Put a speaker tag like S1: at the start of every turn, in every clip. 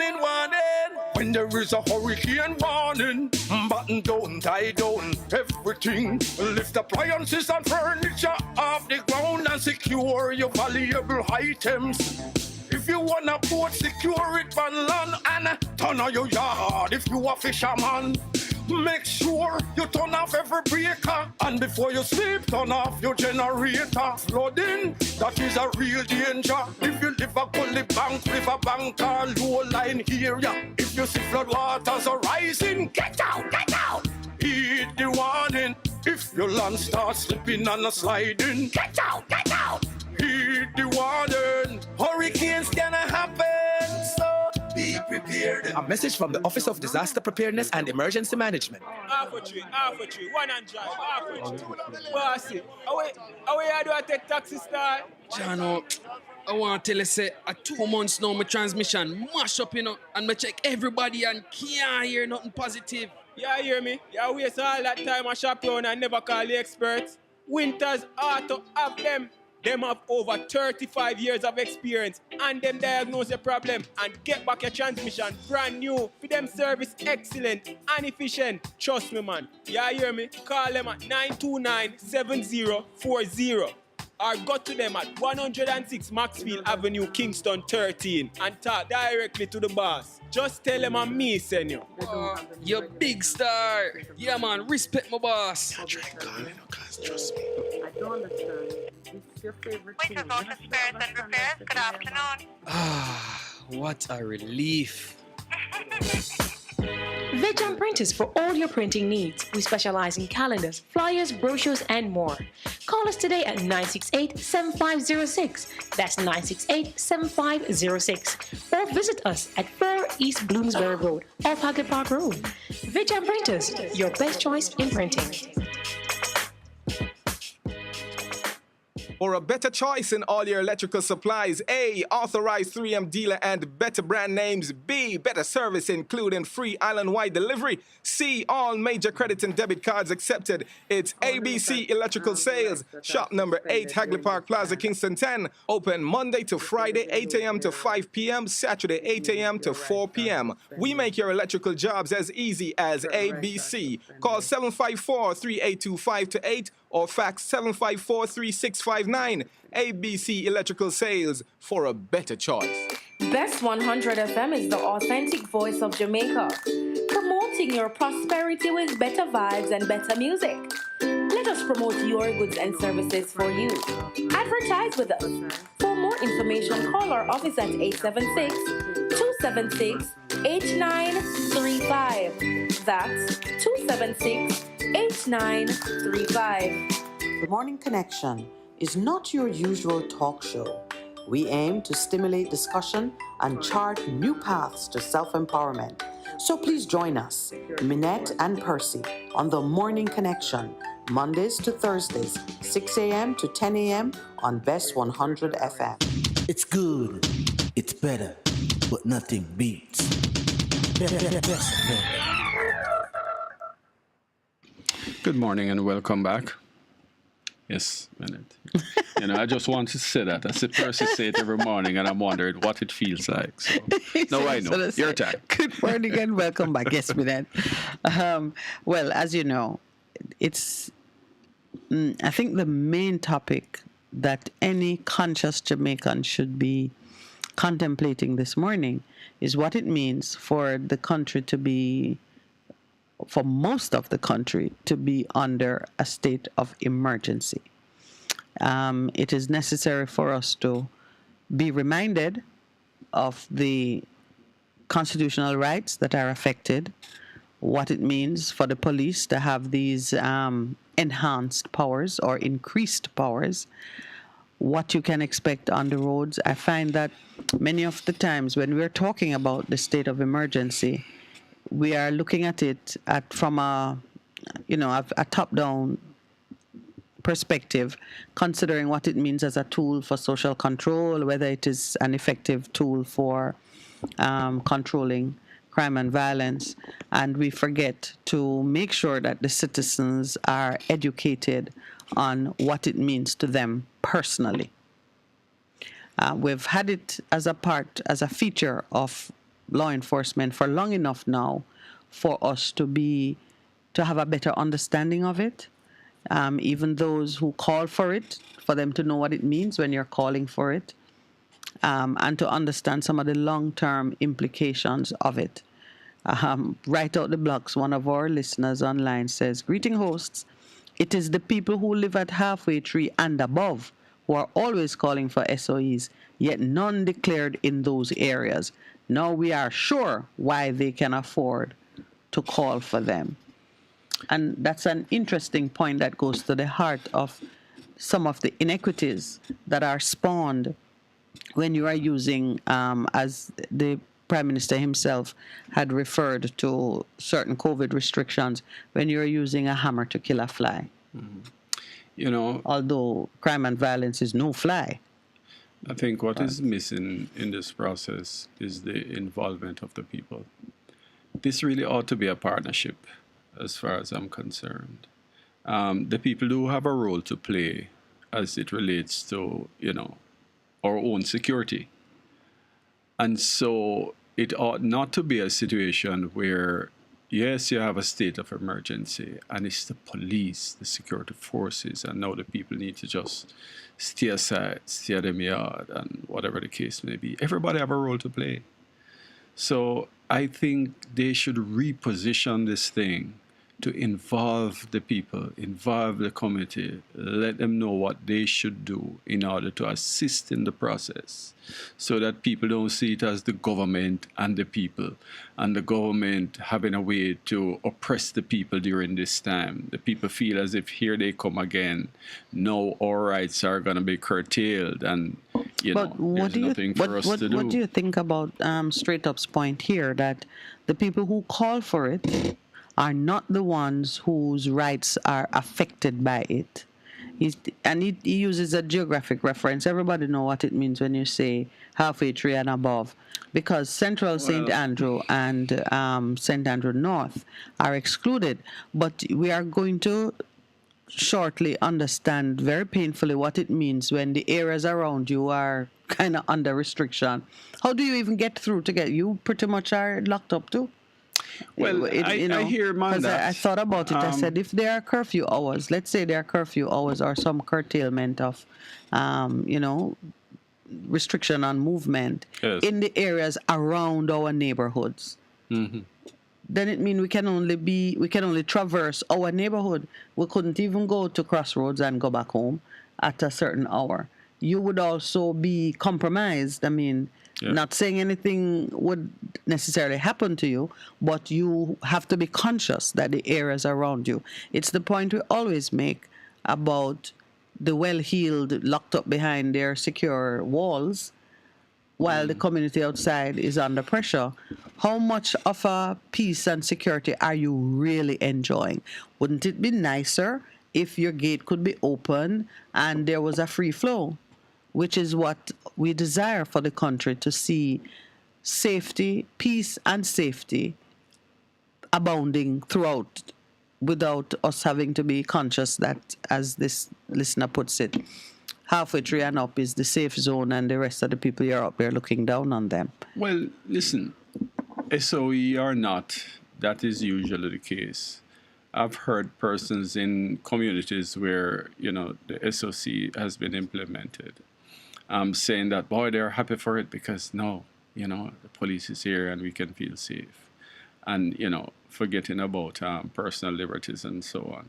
S1: warning, warning. When there is a hurricane warning, button down, tie down, everything. Lift appliances and furniture off the ground and secure your valuable items. If you wanna boat, secure it on land and turn on your yard if you a fisherman. Make sure you turn off every breaker, and before you sleep, turn off your generator. Flooding, that is a real danger. If you live a gully bank, river bank, or low line area, if you see flood waters are rising, get out, get out. Heed the warning. If your land starts slipping and sliding, get out, get out. Heed the warning. Hurricanes gonna happen, so be prepared.
S2: A message from the Office of Disaster Preparedness and Emergency Management.
S3: Half a tree, one and drive, half a tree. Bossy, how do I take taxi style?
S4: Jano, I want to tell you, say, 2 months now, my transmission mash up, you know, and I check everybody and can't hear nothing positive.
S3: Yeah, hear me? You waste all that time I shop around and never call the experts. Winters Auto have them. Them have over 35 years of experience and them diagnose your problem and get back your transmission brand new. For them service excellent and efficient. Trust me, man. You hear me? Call them at 929-7040 or go to them at 106 Maxfield Avenue, Kingston 13 and talk directly to the boss. Just tell them I'm me, senior.
S4: You big star. Yeah, man, respect my boss.
S1: I try calling you, cause trust me.
S5: I don't understand. It's your favorite thing.
S6: Wait, Auto Spares and Repairs. Good afternoon.
S4: What a relief.
S7: Veg Printers for all your printing needs. We specialize in calendars, flyers, brochures, and more. Call us today at 968-7506. That's 968-7506. Or visit us at 4 East Bloomsbury Road, off Hagley Park Road. Veg Printers, your best choice in printing.
S8: For a better choice in all your electrical supplies, A, authorized 3M dealer and better brand names. B, better service including free island-wide delivery. C, all major credit and debit cards accepted. It's ABC Electrical Sales. Shop number 8, Hagley Park Plaza, Kingston 10. Open Monday to Friday, 8 a.m. to 5 p.m., Saturday, 8 a.m. to 4 p.m. We make your electrical jobs as easy as ABC. Call 754-382-528 or fax 754-3659. ABC Electrical Sales, for a better choice.
S9: Best 100 FM is the authentic voice of Jamaica, promoting your prosperity with better vibes and better music. Let us promote your goods and services for you. Advertise with us. For more information, call our office at 876-276-8935. That's 276-8935.
S5: The Morning Connection is not your usual talk show. We aim to stimulate discussion and chart new paths to self-empowerment. So please join us, Minette and Percy, on The Morning Connection, Mondays to Thursdays, 6 a.m. to 10 a.m. on Best 100 FM.
S10: It's good, it's better, but nothing beats Best FM.
S11: Good morning and welcome back. Yes, Minute. You know, I just want to say that. I see Percy say it every morning, and I'm wondering what it feels like. So, no, I know. Your time.
S12: Good morning and welcome back. Yes, Minette. Well, as you know, it's, I think the main topic that any conscious Jamaican should be contemplating this morning is what it means for the country to be, for most of the country to be under a state of emergency. It is necessary for us to be reminded of the constitutional rights that are affected, what it means for the police to have these enhanced powers or increased powers, what you can expect on the roads. I find that many of the times when we're talking about the state of emergency, we are looking at it from a top-down perspective, considering what it means as a tool for social control, whether it is an effective tool for controlling crime and violence, and we forget to make sure that the citizens are educated on what it means to them personally. We've had it as a feature of law enforcement for long enough now for us to have a better understanding of it. Even those who call for it, for them to know what it means when you're calling for it, and to understand some of the long-term implications of it. Right out the blocks, one of our listeners online says, "Greeting hosts, it is the people who live at halfway tree and above who are always calling for SOEs, yet none declared in those areas. Now we are sure why they can afford to call for them." And that's an interesting point that goes to the heart of some of the inequities that are spawned when you are using, as the Prime Minister himself had referred to certain COVID restrictions, when you're using a hammer to kill a fly.
S11: You know,
S12: although crime and violence is no fly.
S11: I think what is missing in this process is the involvement of the people. This really ought to be a partnership, as far as I'm concerned. The people do have a role to play as it relates to, our own security. And so it ought not to be a situation where, yes, you have a state of emergency and it's the police, the security forces, and now the people need to just stay aside, stay at them yard, and whatever the case may be. Everybody have a role to play. So I think they should reposition this thing to involve the people, involve the community, let them know what they should do in order to assist in the process, so that people don't see it as the government and the people, and the government having a way to oppress the people during this time. The people feel as if here they come again. No, our rights are going to be curtailed, and there's nothing for us to do.
S12: What do you think about Straight Up's point here, that the people who call for it are not the ones whose rights are affected by it? He uses a geographic reference. Everybody know what it means when you say halfway tree and above, because Central St. Andrew and St. Andrew North are excluded. But we are going to shortly understand very painfully what it means when the areas around you are kind of under restriction. How do you even get through to get? You pretty much are locked up too.
S11: Well, I hear that.
S12: I thought about it. I said, if there are curfew hours, let's say there are curfew hours or some curtailment of, restriction on movement in the areas around our neighborhoods, then it means we can only traverse our neighborhood. We couldn't even go to Crossroads and go back home at a certain hour. You would also be compromised. I mean, not saying anything would necessarily happen to you, but you have to be conscious that the areas around you. It's the point we always make about the well-heeled locked up behind their secure walls while the community outside is under pressure. How much of a peace and security are you really enjoying? Wouldn't it be nicer if your gate could be open and there was a free flow, which is what we desire for the country, to see safety, peace and safety abounding throughout, without us having to be conscious that, as this listener puts it, halfway tree and up is the safe zone and the rest of the people you're up there looking down on them.
S11: Well, listen, SOE or not, that is usually the case. I've heard persons in communities where, the SOC has been implemented, saying that, boy, they're happy for it because, the police is here and we can feel safe. And, forgetting about personal liberties and so on.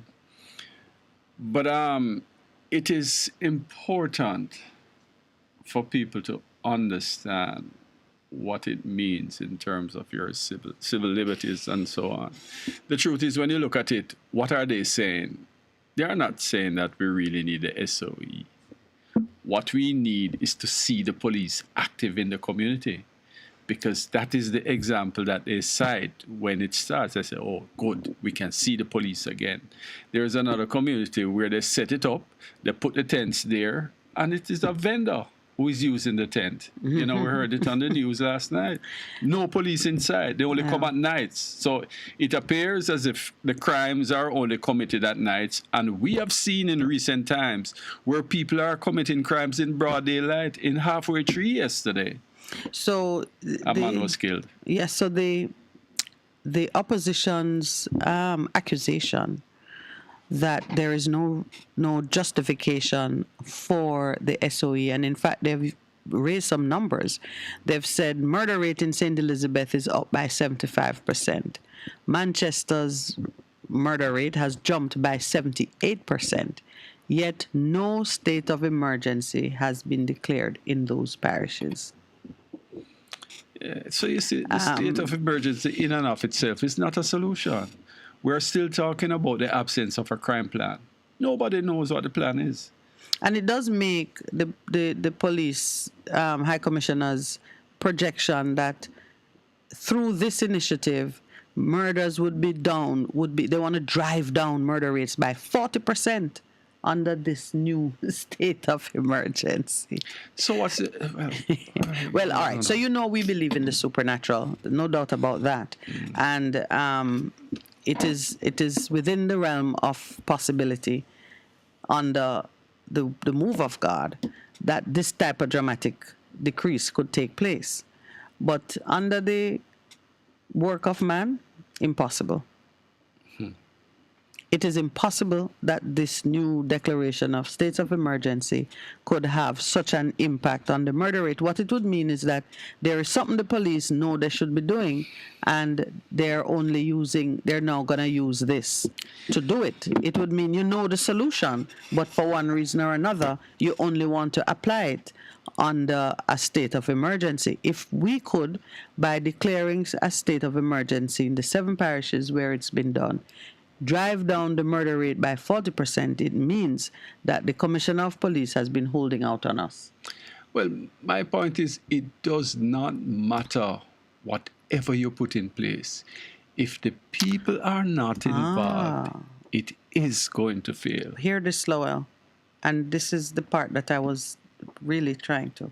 S11: But it is important for people to understand what it means in terms of your civil liberties and so on. The truth is, when you look at it, what are they saying? They are not saying that we really need the SOE. What we need is to see the police active in the community, because that is the example that they cite when it starts. They say, oh, good, we can see the police again. There's another community where they set it up, they put the tents there, and it is a vendor who is using the tent. We heard it on the news last night. No police inside. They only come at nights. So it appears as if the crimes are only committed at nights. And we have seen in recent times where people are committing crimes in broad daylight, in halfway tree yesterday.
S12: So
S11: A man was killed.
S12: Yes. So the opposition's accusation that there is no justification for the SOE, and in fact they've raised some numbers. They've said murder rate in St. Elizabeth is up by 75%. Manchester's murder rate has jumped by 78%. Yet no state of emergency has been declared in those parishes.
S11: So you see, the state of emergency in and of itself is not a solution. We're still talking about the absence of a crime plan. Nobody knows what the plan is.
S12: And it does make the police high commissioner's projection that through this initiative, murders would be they want to drive down murder rates by 40% under this new state of emergency.
S11: So what's it?
S12: Well, all right. So we believe in the supernatural, no doubt about that, and it is within the realm of possibility, under the move of God, that this type of dramatic decrease could take place, but under the work of man, impossible. It is impossible that this new declaration of states of emergency could have such an impact on the murder rate. What it would mean is that there is something the police know they should be doing, and they're now going to use this to do it. It would mean the solution, but for one reason or another, you only want to apply it under a state of emergency. If we could, by declaring a state of emergency in the 7 parishes where it's been done, drive down the murder rate by 40%, it means that the Commissioner of Police has been holding out on us.
S11: Well, my point is, it does not matter whatever you put in place. If the people are not involved, it is going to fail.
S12: Hear this, Lowell, and this is the part that I was really trying to.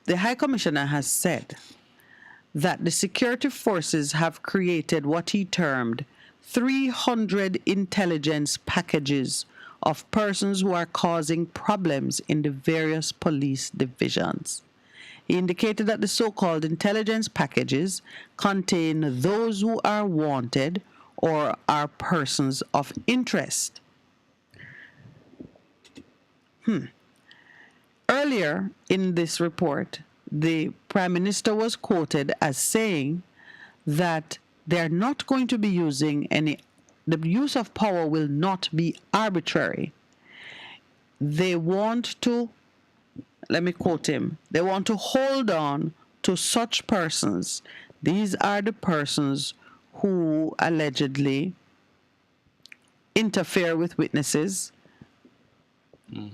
S12: The High Commissioner has said that the security forces have created what he termed 300 intelligence packages of persons who are causing problems in the various police divisions. He indicated that the so-called intelligence packages contain those who are wanted or are persons of interest. Earlier in this report, the Prime Minister was quoted as saying that they're not going to be the use of power will not be arbitrary. They want to, let me quote him, they want to hold on to such persons. These are the persons who allegedly interfere with witnesses.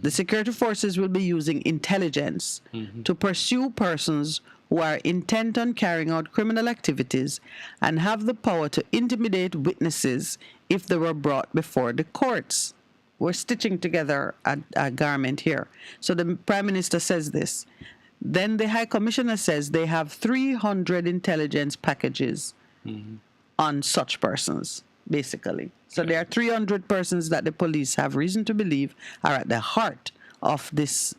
S12: The security forces will be using intelligence to pursue persons who are intent on carrying out criminal activities and have the power to intimidate witnesses if they were brought before the courts. We're stitching together a garment here. So the Prime Minister says this. Then the High Commissioner says they have 300 intelligence packages on such persons, basically. So there are 300 persons that the police have reason to believe are at the heart of this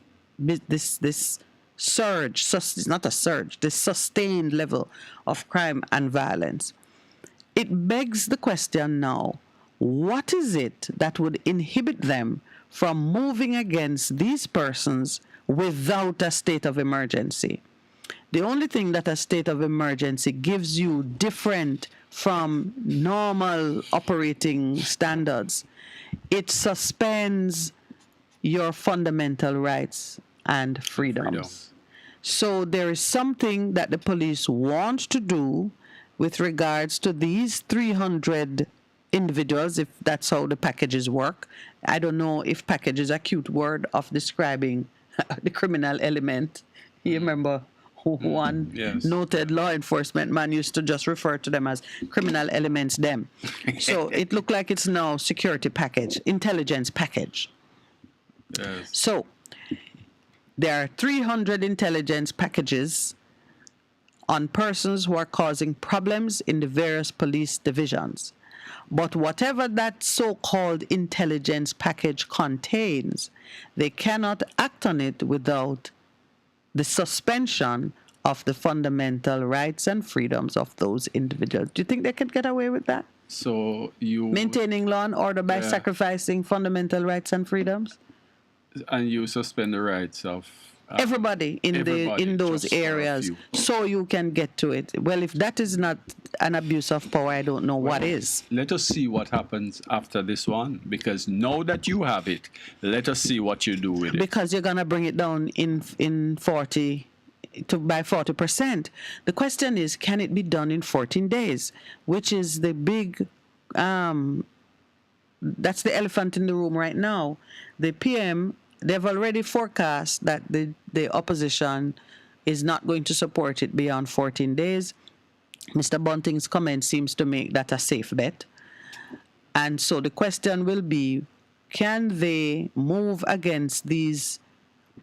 S12: surge. It's not a surge, this sustained level of crime and violence. It begs the question now, what is it that would inhibit them from moving against these persons without a state of emergency? The only thing that a state of emergency gives you different from normal operating standards, it suspends your fundamental rights and freedoms. So there is something that the police want to do with regards to these 300 individuals, if that's how the packages work. I don't know if package is a cute word of describing the criminal element. You remember one noted law enforcement man used to just refer to them as criminal elements them. So it looked like it's now security package, intelligence package.
S11: Yes.
S12: So there are 300 intelligence packages on persons who are causing problems in the various police divisions. But whatever that so-called intelligence package contains, they cannot act on it without the suspension of the fundamental rights and freedoms of those individuals. Do you think they could get away with that?
S11: So you
S12: Maintaining law and order by sacrificing fundamental rights and freedoms?
S11: And you suspend the rights of
S12: everybody in those areas, so you can get to it. Well, if that is not an abuse of power, I don't know what is.
S11: Let us see what happens after this one, because now that you have it, let us see what you do with it.
S12: Because you're gonna bring it down in 40 by 40%. The question is, can it be done in 14 days? Which is the big that's the elephant in the room right now. The PM, they've already forecast that the opposition is not going to support it beyond 14 days. Mr. Bunting's comment seems to make that a safe bet. And so the question will be, can they move against these,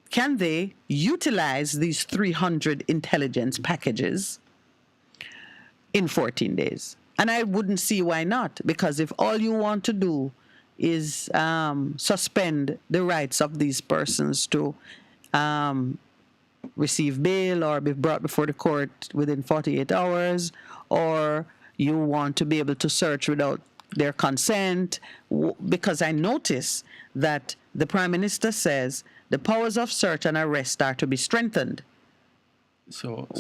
S12: can they utilize these 300 intelligence packages in 14 days? And I wouldn't see why not, because if all you want to do is suspend the rights of these persons to receive bail or be brought before the court within 48 hours, or you want to be able to search without their consent, because I notice that the Prime Minister says the powers of search and arrest are to be strengthened.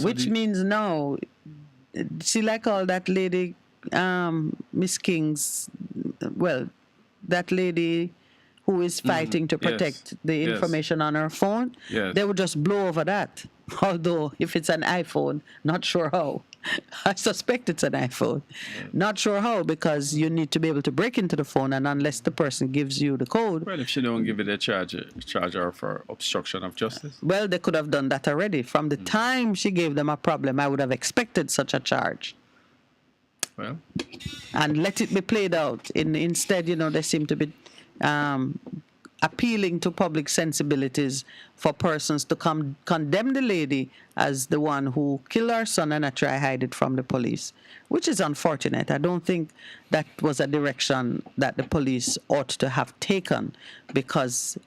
S12: Which means now, see, like all that lady, Miss King's, well, that lady who is fighting to protect the information on her phone, they would just blow over that. Although, if it's an iPhone, not sure how. I suspect it's an iPhone. Not sure how, because you need to be able to break into the phone, and unless the person gives you the code.
S11: Well, if she don't give it a charge her for obstruction of justice.
S12: Well, they could have done that already. From the time she gave them a problem, I would have expected such a charge.
S11: Well.
S12: And let it be played out. Instead, they seem to be appealing to public sensibilities for persons to condemn the lady as the one who killed her son and try hide it from the police, which is unfortunate. I don't think that was a direction that the police ought to have taken, because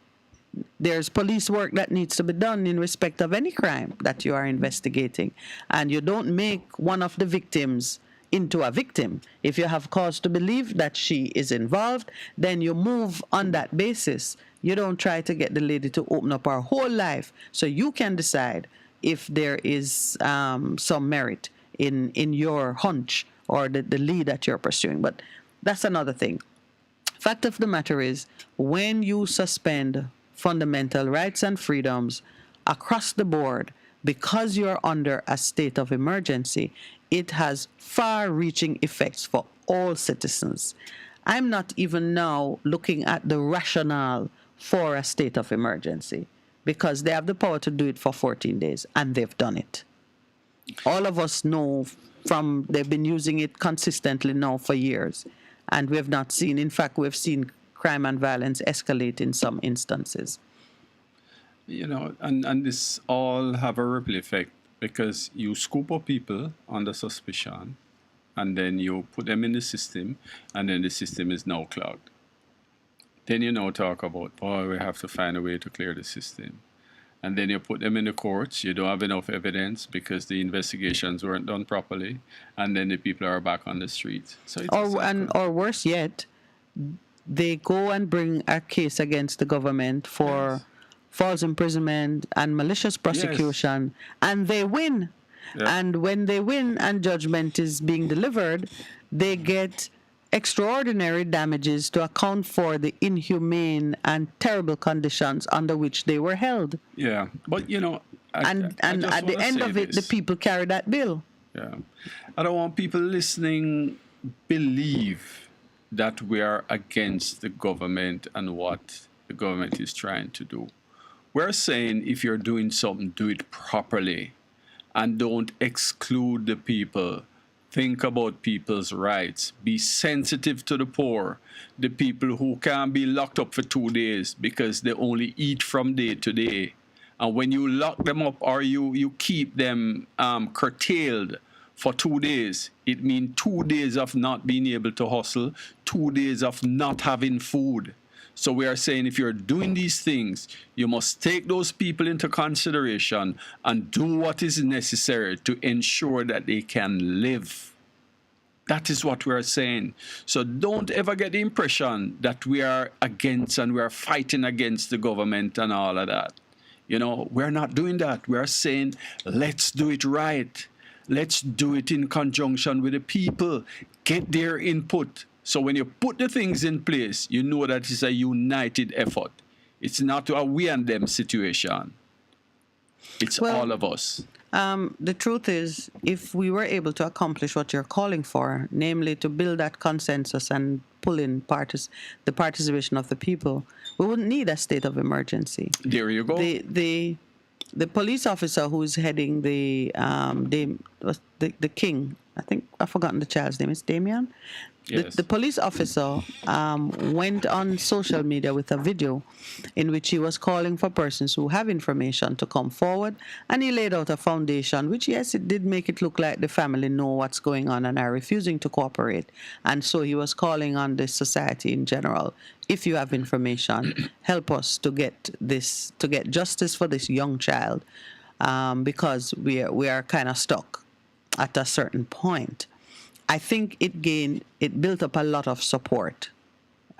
S12: there's police work that needs to be done in respect of any crime that you are investigating, and you don't make one of the victims into a victim. If you have cause to believe that she is involved, then you move on that basis. You don't try to get the lady to open up her whole life so you can decide if there is some merit in your hunch or the lead that you're pursuing. But that's another thing. Fact of the matter is, when you suspend fundamental rights and freedoms across the board because you're under a state of emergency, it has far-reaching effects for all citizens. I'm not even now looking at the rationale for a state of emergency, because they have the power to do it for 14 days, and they've done it. All of us know they've been using it consistently now for years, and we have not seen, in fact, we've seen crime and violence escalate in some instances.
S11: And this all have a ripple effect, because you scoop up people under suspicion, and then you put them in the system, and then the system is now clogged. Then you now talk about, we have to find a way to clear the system. And then you put them in the courts. You don't have enough evidence because the investigations weren't done properly, and then the people are back on the streets. So
S12: or worse yet, they go and bring a case against the government for false imprisonment and malicious prosecution, and they win. Yeah. And when they win and judgment is being delivered, they get extraordinary damages to account for the inhumane and terrible conditions under which they were held.
S11: Yeah, but
S12: and at the end of it, the people carry that bill.
S11: Yeah, I don't want people listening believe that we are against the government and what the government is trying to do. We're saying if you're doing something, do it properly, and don't exclude the people. Think about people's rights. Be sensitive to the poor, the people who can't be locked up for 2 days because they only eat from day to day. And when you lock them up or you keep them curtailed for 2 days, it means 2 days of not being able to hustle, 2 days of not having food. So we are saying if you're doing these things, you must take those people into consideration and do what is necessary to ensure that they can live. That is what we are saying. So don't ever get the impression that we are against and we are fighting against the government and all of that. You know, we're not doing that. We are saying, let's do it right. Let's do it in conjunction with the people. Get their input. So when you put the things in place, you know that it's a united effort. It's not a we and them situation. It's all of us.
S12: The truth is, if we were able to accomplish what you're calling for, namely to build that consensus and pull in the participation of the people, we wouldn't need a state of emergency.
S11: There you go.
S12: The police officer who's heading the king, I think I've forgotten the child's name, it's Damien.
S11: Yes.
S12: The police officer went on social media with a video in which he was calling for persons who have information to come forward, and he laid out a foundation, which, yes, it did make it look like the family know what's going on and are refusing to cooperate. And so he was calling on the society in general, if you have information, help us to get justice for this young child, because we are kind of stuck at a certain point. I think it built up a lot of support.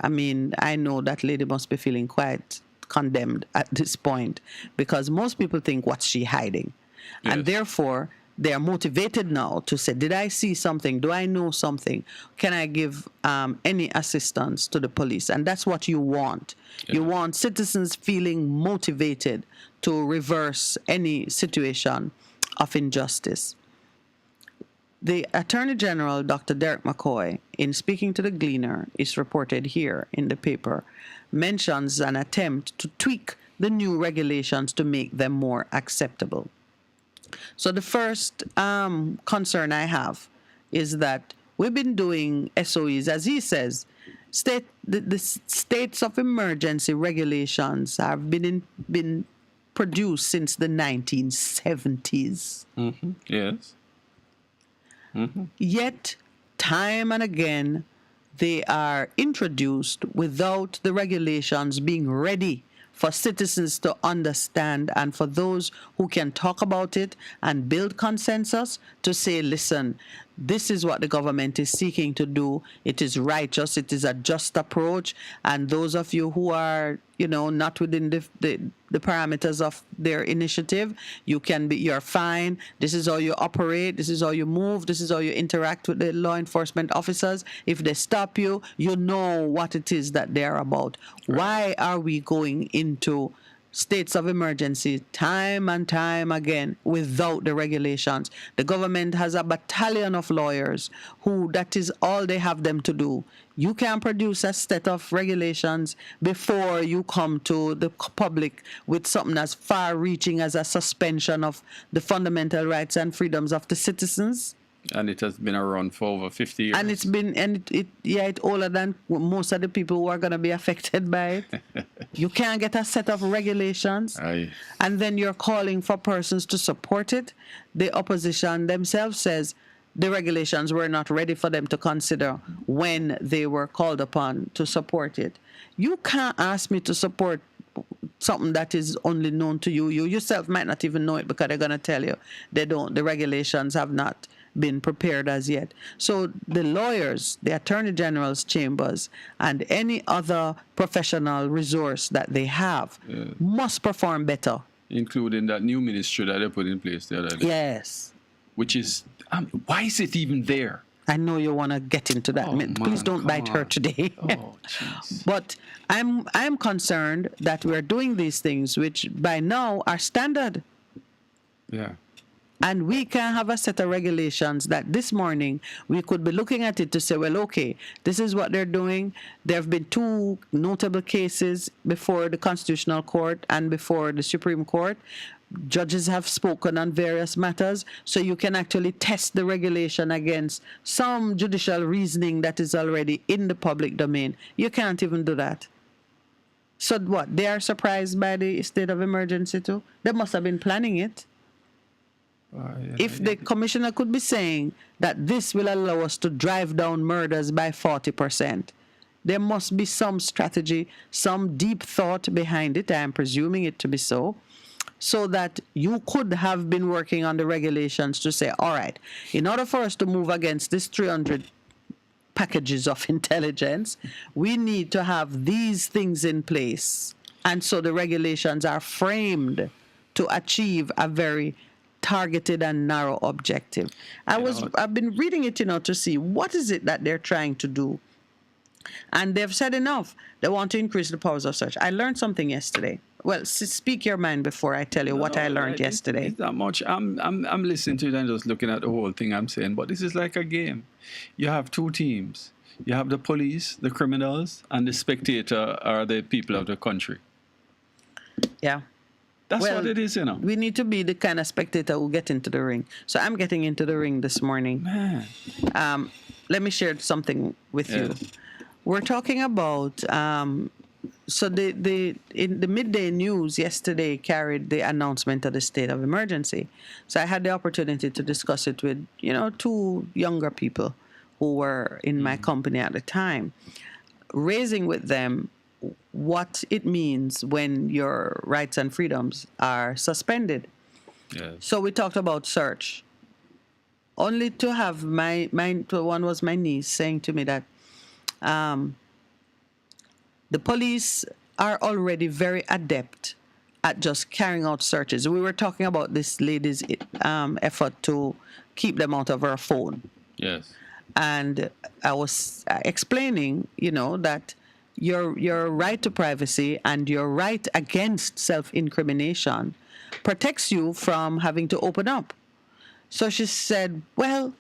S12: I mean, I know that lady must be feeling quite condemned at this point, because most people think, what's she hiding? Yes. And therefore, they are motivated now to say, did I see something? Do I know something? Can I give any assistance to the police? And that's what you want. Yeah. You want citizens feeling motivated to reverse any situation of injustice. The Attorney General, Dr. Derek McCoy, in speaking to the Gleaner, is reported here in the paper, mentions an attempt to tweak the new regulations to make them more acceptable. So the first concern I have is that we've been doing SOEs, as he says, the states of emergency regulations have been produced since the 1970s.
S11: Mm-hmm. Yes. Mm-hmm.
S12: Yet, time and again, they are introduced without the regulations being ready for citizens to understand, and for those who can talk about it and build consensus to say, listen, this is what the government is seeking to do. It is righteous. It is a just approach. And those of you who are, not within the parameters of their initiative, you're fine. This is how you operate. This is how you move. This is how you interact with the law enforcement officers. If they stop you, you know what it is that they're about. Right. Why are we going into states of emergency time and time again without the regulations? The government has a battalion of lawyers who that is all they have them to do. You can't produce a set of regulations before you come to the public with something as far-reaching as a suspension of the fundamental rights and freedoms of the citizens.
S11: And it has been around for over 50 years.
S12: And it's older than most of the people who are going to be affected by it. You can't get a set of regulations.
S11: Aye.
S12: And then you're calling for persons to support it. The opposition themselves says the regulations were not ready for them to consider when they were called upon to support it. You can't ask me to support something that is only known to you. You yourself might not even know it, because they're going to tell you the regulations have not been prepared as yet. So the lawyers, the Attorney General's chambers, and any other professional resource that they have must perform better.
S11: Including that new ministry that they put in place the other day.
S12: Yes.
S11: Which is, why is it even there?
S12: I know you want to get into that. Please don't bite her today.
S11: Oh, jeez.
S12: But I'm concerned that we're doing these things which by now are standard.
S11: Yeah.
S12: And we can have a set of regulations that this morning we could be looking at it to say, well, okay, this is what they're doing. There have been 2 notable cases before the Constitutional Court and before the Supreme Court. Judges have spoken on various matters, so you can actually test the regulation against some judicial reasoning that is already in the public domain. You can't even do that. So what? They are surprised by the state of emergency too? They must have been planning it. If the commissioner could be saying that this will allow us to drive down murders by 40%, there must be some strategy, some deep thought behind it. I am presuming it to be so that you could have been working on the regulations to say, all right, in order for us to move against this 300 packages of intelligence, we need to have these things in place. And so the regulations are framed to achieve a very targeted and narrow objective. I've been reading it, to see what is it that they're trying to do. And they've said enough. They want to increase the powers of search. I learned something yesterday. Well, speak your mind before I tell you what I learned yesterday.
S11: It's not much. I'm listening to it and just looking at the whole thing I'm saying. But this is like a game. You have two teams. You have the police, the criminals, and the spectator are the people of the country.
S12: Yeah.
S11: That's what it is,
S12: We need to be the kind of spectator who get into the ring. So I'm getting into the ring this morning.
S11: Man.
S12: Let me share something with you. We're talking about, so in the midday news yesterday carried the announcement of the state of emergency. So I had the opportunity to discuss it with, two younger people who were in my company at the time, raising with them what it means when your rights and freedoms are suspended.
S11: Yes.
S12: So we talked about search. Only to have one was my niece saying to me that the police are already very adept at just carrying out searches. We were talking about this lady's effort to keep them out of her phone.
S11: Yes.
S12: And I was explaining, that your right to privacy and your right against self-incrimination protects you from having to open up. So she said, well,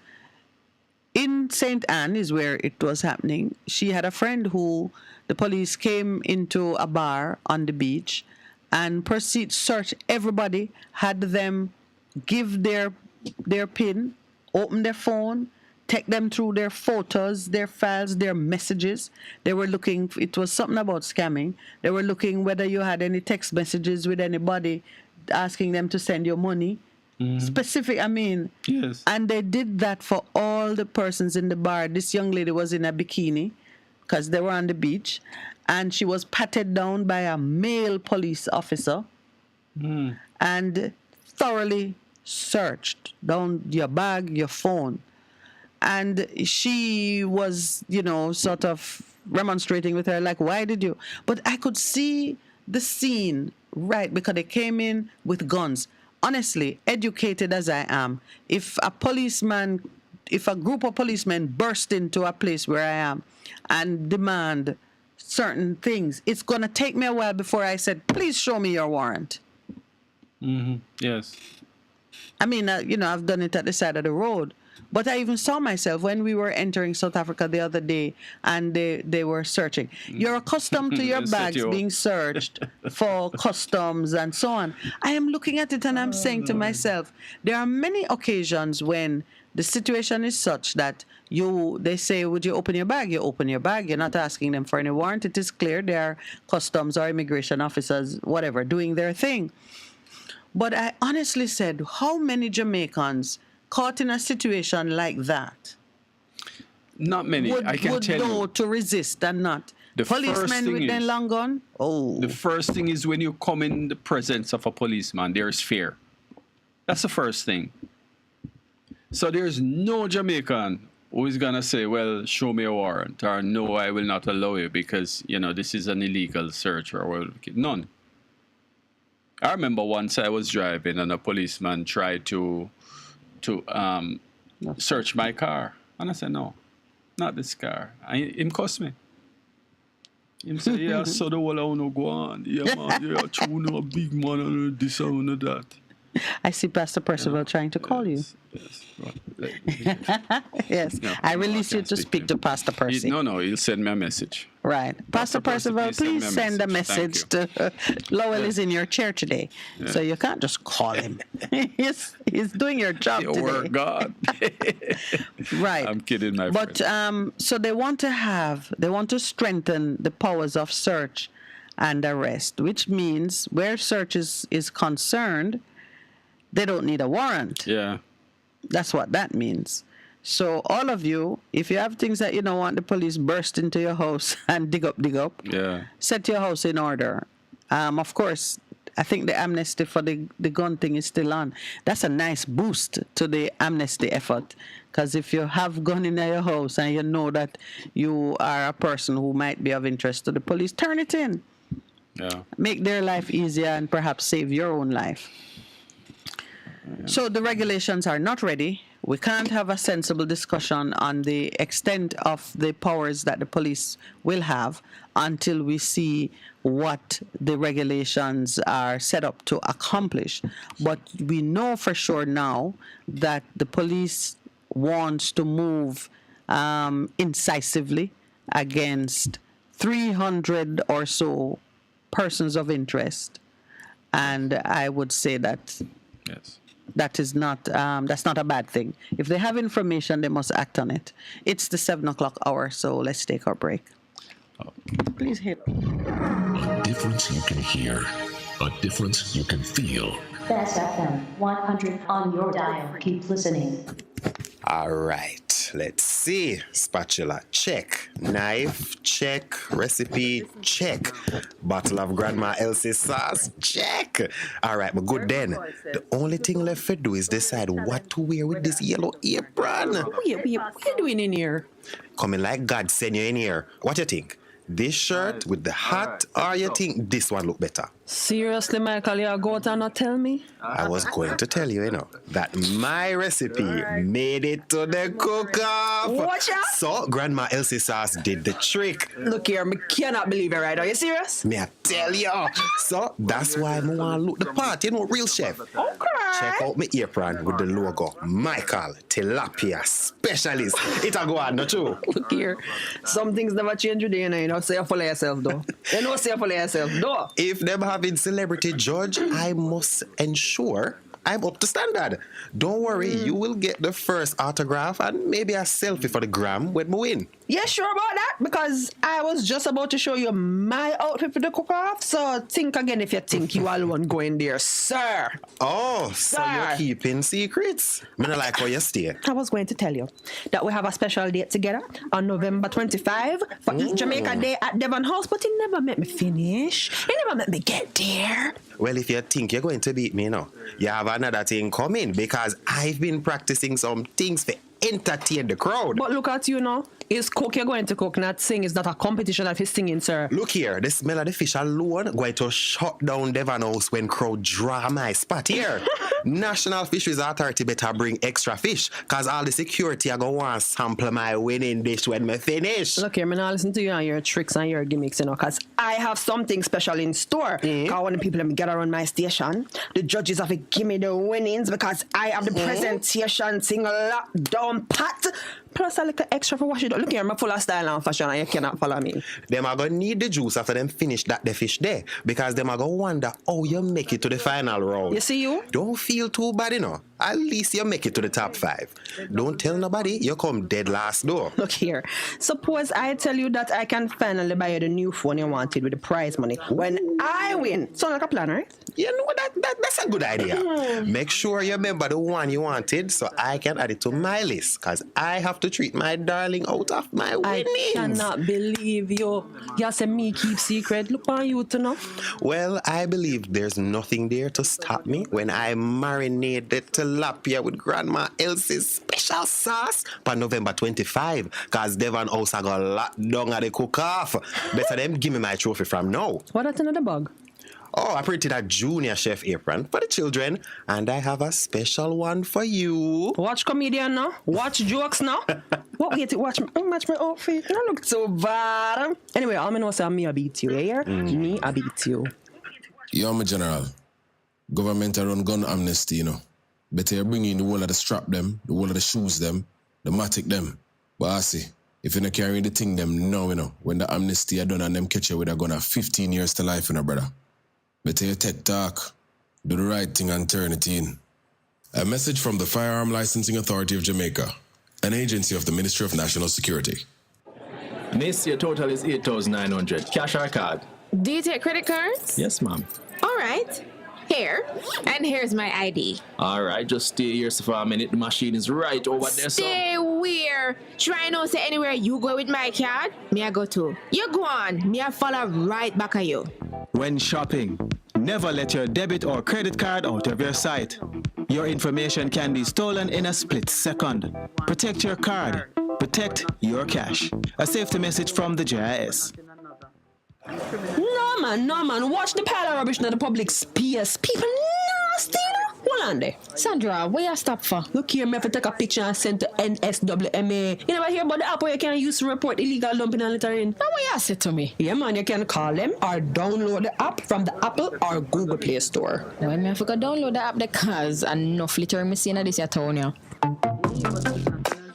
S12: in St. Anne is where it was happening. She had a friend who the police came into a bar on the beach and proceed search everybody, had them give their PIN, open their phone, take them through their photos, their files, their messages. They were looking, it was something about scamming. They were looking whether you had any text messages with anybody asking them to send you money. Specific,
S11: yes.
S12: And they did that for all the persons in the bar. This young lady was in a bikini because they were on the beach, and she was patted down by a male police officer and thoroughly searched down your bag, your phone. And she was, sort of remonstrating with her, like, why did you? But I could see the scene, right, because they came in with guns. Honestly, educated as I am, if a group of policemen burst into a place where I am and demand certain things, it's going to take me a while before I said, please show me your warrant.
S11: Yes.
S12: I've done it at the side of the road. But I even saw myself when we were entering South Africa the other day and they were searching. You're accustomed to your bags being searched for customs and so on. I am looking at it and I'm saying to myself, there are many occasions when the situation is such that they say, would you open your bag? You open your bag. You're not asking them for any warrant. It is clear they are customs or immigration officers, whatever, doing their thing. But I honestly said, how many Jamaicans caught in a situation like that?
S11: Not many. I can tell you.
S12: Would know to resist and not.
S11: The
S12: Policemen with their long gun? Oh.
S11: The first thing is when you come in the presence of a policeman, there's fear. That's the first thing. So there's no Jamaican who is going to say, well, show me a warrant, or no, I will not allow you because, this is an illegal search, or none. I remember once I was driving and a policeman tried to search my car. And I said, no, not this car. And him cuss me. Him say, yeah, so the whole I no go on. Yeah, man, yeah, you know, big man and this and that.
S12: I see Pastor Percival trying to call you.
S11: Yes.
S12: Yes.
S11: No,
S12: I release you to speak to Pastor Percy.
S11: No, he'll send me a message.
S12: Right. Pastor Percival, please send a message to Lowell is in your chair today. Yeah. So you can't just call him. he's doing your job today.
S11: Your God.
S12: Right.
S11: I'm kidding, my friend.
S12: But so they want to strengthen the powers of search and arrest, which means where search is concerned, they don't need a warrant.
S11: Yeah.
S12: That's what that means. So all of you, if you have things that you don't want the police burst into your house and dig up, set your house in order. Of course, I think the amnesty for the gun thing is still on. That's a nice boost to the amnesty effort. Because if you have gun in your house and you know that you are a person who might be of interest to the police, turn it in.
S11: Yeah.
S12: Make their life easier and perhaps save your own life. Yeah. So the regulations are not ready. We can't have a sensible discussion on the extent of the powers that the police will have until we see what the regulations are set up to accomplish. But we know for sure now that the police wants to move incisively against 300 or so persons of interest. And I would say that that is not that's not a bad thing. If they have information, they must act on it. It's the 7 o'clock hour, so let's take our break. Please hit.
S13: A difference you can hear, a difference you can feel.
S7: Fast FM 100 on your dial. Keep listening.
S14: All right, let's see. Spatula, check. Knife, check. Recipe, check. Bottle of Grandma Elsie's sauce, check. All right, but good then. The only thing left to do is decide what to wear with this yellow apron.
S15: What are you doing in here?
S14: Coming like God sent you in here. What you think? This shirt with the hat, or you think this one look better?
S15: Seriously, Michael, you go out and not tell me?
S14: I was going to tell you, that my recipe made it to the cook-off.
S15: Watch out!
S14: So, Grandma Elsie sauce did the trick.
S15: Look here, me cannot believe it, right? Are you serious?
S14: Me I tell you. So, that's why I want to look the part, real chef.
S15: Okay.
S14: Check out my apron with the logo. Michael, tilapia specialist. It'll go on, not true?
S15: Look here. Some things never change today, you know. Say you follow yourself, though. You know, say you follow yourself, though.
S14: If them having celebrity judge, I must ensure I'm up to standard. Don't worry, you will get the first autograph and maybe a selfie for the gram when we win.
S15: Yeah, sure about that, because I was just about to show you my outfit for the cook-off, so think again if you think you alone going there, sir.
S14: Oh, so you're keeping secrets. I don't like how you stay.
S15: I was going to tell you that we have a special date together on November 25 for East Jamaica Day at Devon House, but he never met me finish. He never met me get there.
S14: Well, if you think you're going to beat me now, you have another thing coming, because I've been practicing some things for entertain the crowd.
S15: But look at you now. It's cook you're going to cook, not sing. It's not a competition of his singing, sir.
S14: Look here, the smell of the fish alone going to shut down Devon House when crowd draw my spot here. National Fisheries Authority better bring extra fish, because all the security are going to want to sample my winning dish when me finish.
S15: Look here, me not listen to you and your tricks and your gimmicks, because I have something special in store. Because when the people let me get around my station, the judges have to give me the winnings, because I have the presentation thing locked down pat. Plus a little extra for wash it up. Look here, I'm full of style and fashion and you cannot follow me.
S14: Them are going to need the juice after them finish the fish there, because them are going to wonder how you make it to the final round.
S15: You see you?
S14: Don't feel too bad, At least you make it to the top 5. Don't tell nobody you come dead last though.
S15: Look here. Suppose I tell you that I can finally buy you the new phone you wanted with the prize money when I win. Sound like a plan, right?
S14: You know, that's a good idea. Make sure you remember the one you wanted so I can add it to my list, because I have to treat my darling out of my winnings.
S15: I cannot believe you. You say me keep secret. Look on you to know.
S14: Well, I believe there's nothing there to stop me when I marinate the tilapia with Grandma Elsie's special sauce on November 25, because Devon House I got locked down at the cook-off. Better them give me my trophy from now.
S15: What that's another bug?
S14: Oh, I printed a junior chef apron for the children, and I have a special one for you.
S15: Watch comedian now. Watch jokes now. What wait to watch my outfit? I look so bad. Anyway, all I know say me I beat you, yeah? Me I beat you.
S16: Yo, my general. Government run gun amnesty, Better you bring in the whole of the strap them, the whole of the shoes them, the matic them. But I see, if you not carry the thing them now, when the amnesty are done and them catch you with a gun of 15 years to life, brother. Better you take talk, do the right thing and turn it in. A message from the Firearm Licensing Authority of Jamaica, an agency of the Ministry of National Security.
S17: Miss, your total is 8,900. Cash or card?
S18: Do you take credit cards?
S17: Yes, ma'am.
S18: All right. Here. And here's my ID.
S17: Alright, just stay here for a minute. The machine is right over there.
S18: Stay where? Try not say anywhere you go with my card, me I go too. You go on, me I follow right back at you.
S19: When shopping, never let your debit or credit card out of your sight. Your information can be stolen in a split second. Protect your card. Protect your cash. A safety message from the JIS.
S15: No man, watch the pile of rubbish in the public space. People nasty, you know? Hold on there.
S18: Sandra, where you stop for?
S15: Look here, me have to take a picture and send to NSWMA. You never hear about the app where you can use to report illegal dumping and littering?
S18: Now what you say to me?
S15: Yeah man, you can call them or download the app from the Apple or Google Play Store.
S18: Well, me have to go download the app because enough littering me seeing this here town here.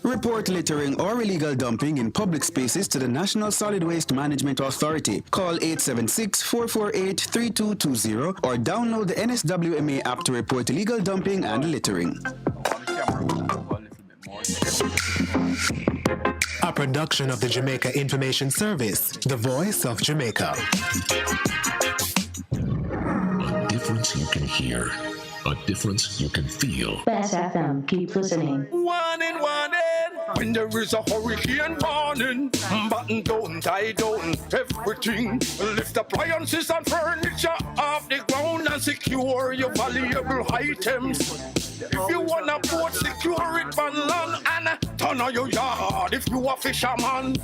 S19: Report littering or illegal dumping in public spaces to the National Solid Waste Management Authority. Call 876-448-3220 or download the NSWMA app to report illegal dumping and littering.
S20: A production of the Jamaica Information Service, the voice of Jamaica.
S13: A difference you can hear. A difference you can feel.
S7: Best FM, keep listening.
S1: Warning. When there is a hurricane warning, button down, tie down, everything. Lift appliances and furniture off the ground and secure your valuable items. If you want a boat, secure it on land and turn on your yard if you a fisherman.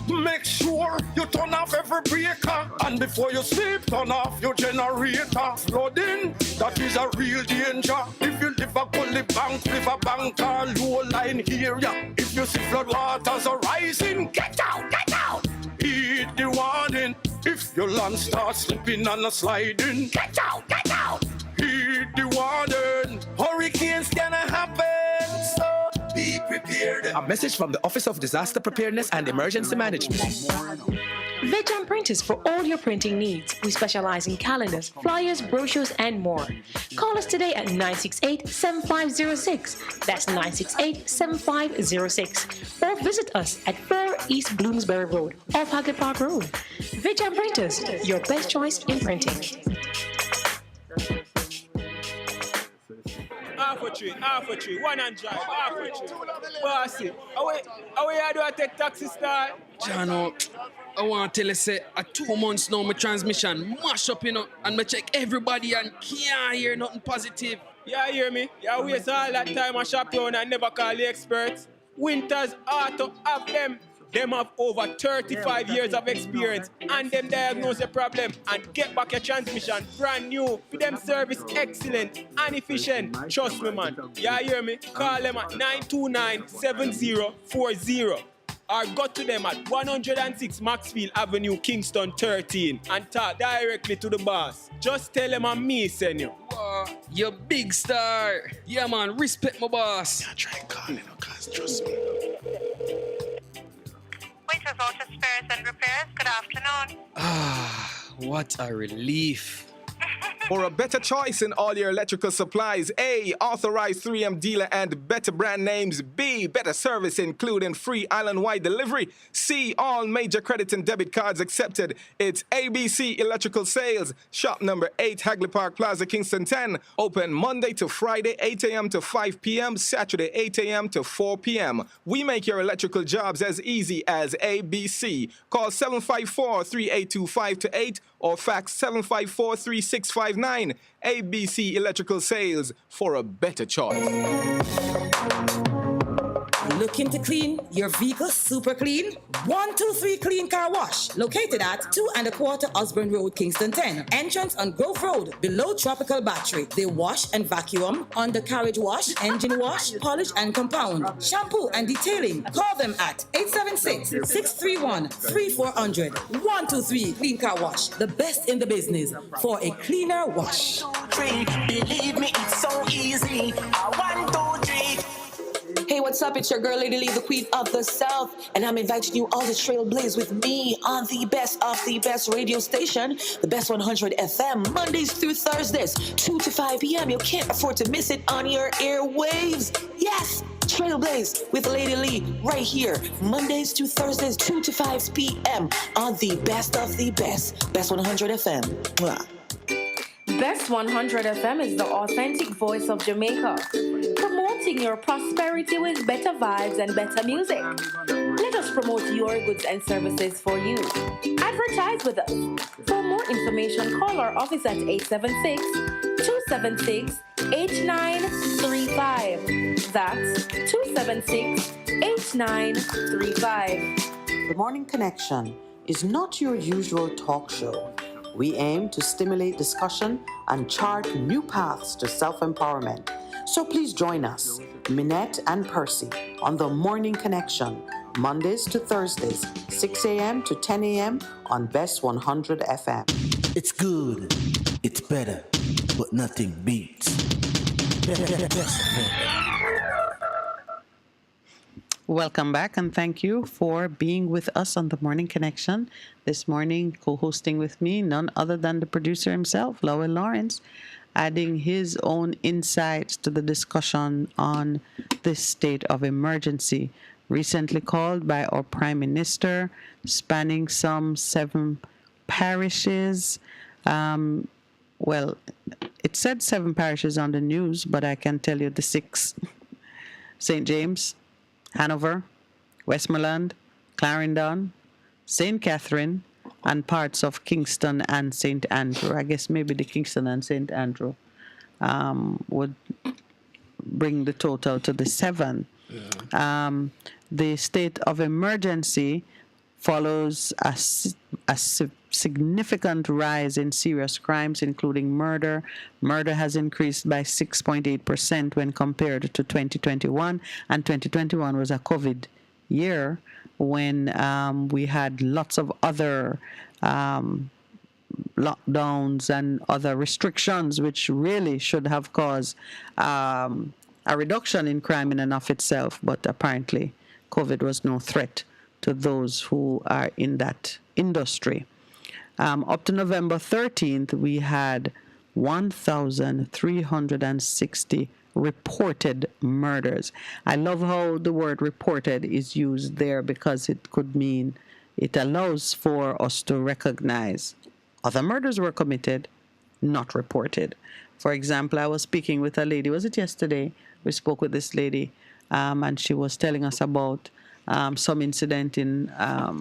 S1: Make sure you turn off every breaker, and before you sleep, turn off your generator. Flooding, that is a real danger. If you live a gully bank, river bank, or low line area, if you see flood waters are rising, get out, get out. Heed the warning. If your land starts slipping and sliding, get out, get out. Heed the warning. Hurricanes gonna happen, so be prepared.
S2: A message from the Office of Disaster Preparedness and Emergency Management.
S7: Vegam Printers for all your printing needs. We specialize in calendars, flyers, brochures, and more. Call us today at 968-7506. That's 968-7506. Or visit us at 4 East Bloomsbury Road, off Hagley Park Road. Vegam Printers, your best choice in printing.
S3: Half a tree, one and drive, half a tree. Bossy, away I do I take taxi style?
S4: Jano, I want to tell you, say, 2 months now, my transmission mash up, and I check everybody and can't hear nothing positive.
S3: Yeah, hear me? Yeah, waste all that time I shop around and never call the experts. Winters Auto have them. Them have over 35 years of experience and them diagnose the problem and get back your transmission brand new. For them service excellent and efficient. Trust me, man. Yeah, hear me? Call them at 929-7040 or go to them at 106 Maxfield Avenue, Kingston 13 and talk directly to the boss. Just tell them I'm me, send you.
S4: You big star. Yeah, man, respect my boss.
S14: I try calling her, cause trust me.
S6: Winters Auto Spares and Repairs, good afternoon.
S2: What a relief.
S8: For a better choice in all your electrical supplies, A, authorized 3M dealer and better brand names. B, better service including free island-wide delivery. C, all major credit and debit cards accepted. It's ABC Electrical Sales. Shop number 8, Hagley Park Plaza, Kingston 10. Open Monday to Friday, 8 a.m. to 5 p.m. Saturday, 8 a.m. to 4 p.m. We make your electrical jobs as easy as ABC. Call 754-3825-8 or fax 754-3659. ABC Electrical Sales, for a better choice.
S21: Looking to clean your vehicle super clean? 123 Clean Car Wash, located at 2 1/4 Osborne Road, Kingston 10. Entrance on Grove Road, below Tropical Battery. They wash and vacuum, undercarriage wash, engine wash, polish and compound, shampoo and detailing. Call them at 876-631-3400. 123 Clean Car Wash, the best in the business for a cleaner wash.
S22: Believe me, it's so easy. 1, 2, 3.
S23: Hey, what's up? It's your girl, Lady Lee, the queen of the South, and I'm inviting you all to trailblaze with me on the best of the best radio station, the Best 100 FM, Mondays through Thursdays, 2 to 5 p.m. You can't afford to miss it on your airwaves. Yes, Trailblaze with Lady Lee right here, Mondays to Thursdays, 2 to 5 p.m. on the best of the best, Best 100 FM. Mwah.
S7: Best 100 FM is the authentic voice of Jamaica, promoting your prosperity with better vibes and better music. Let us promote your goods and services for you. Advertise with us. For more information, call our office at 876-276-8935. That's 276-8935.
S5: The Morning Connection is not your usual talk show. We aim to stimulate discussion and chart new paths to self-empowerment. So please join us, Minette and Percy, on The Morning Connection, Mondays to Thursdays, 6 a.m. to 10 a.m. on Best 100 FM.
S9: It's good, it's better, but nothing beats.
S12: Welcome back, and thank you for being with us on The Morning Connection. This morning, co-hosting with me, none other than the producer himself, Lowell Lawrence, adding his own insights to the discussion on this state of emergency, recently called by our Prime Minister, spanning some 7 parishes. Well, it said 7 parishes on the news, but I can tell you the 6. St. James, Hanover, Westmoreland, Clarendon, St. Catherine, and parts of Kingston and St. Andrew. I guess maybe the Kingston and St. Andrew would bring the total to the 7. Yeah. The state of emergency follows a significant rise in serious crimes, including murder. Murder has increased by 6.8% when compared to 2021, and 2021 was a COVID year when we had lots of other lockdowns and other restrictions, which really should have caused a reduction in crime in and of itself, but apparently COVID was no threat to those who are in that industry. Up to November 13th, we had 1,360 reported murders. I love how the word reported is used there, because it could mean it allows for us to recognize other murders were committed, not reported. For example, I was speaking with a lady, was it yesterday? We spoke with this lady, and she was telling us about some incident in a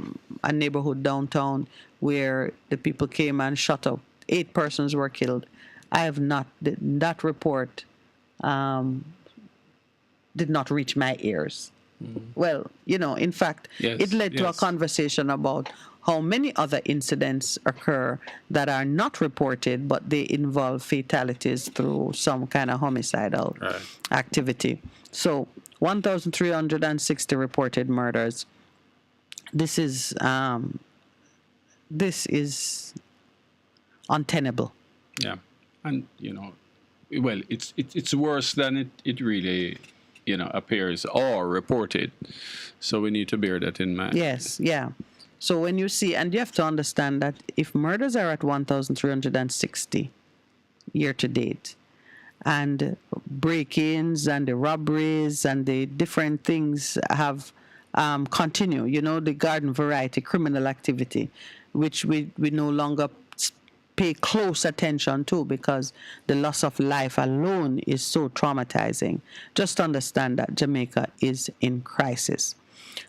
S12: neighborhood downtown where the people came and shot up. 8 persons were killed. I have not, that report did not reach my ears. Well, you know, in fact, it led to a conversation about how many other incidents occur that are not reported, but they involve fatalities through some kind of homicidal activity. So 1,360 reported murders. This is untenable.
S11: Yeah, and you know, well, it's worse than it really, you know, appears or reported. So we need to bear that in mind.
S12: Yes, yeah. So when you see, and you have to understand that if murders are at 1,360 year to date, and break-ins and the robberies and the different things have continue, you know, the garden variety criminal activity, which we no longer pay close attention to because the loss of life alone is so traumatizing. Just understand that Jamaica is in crisis.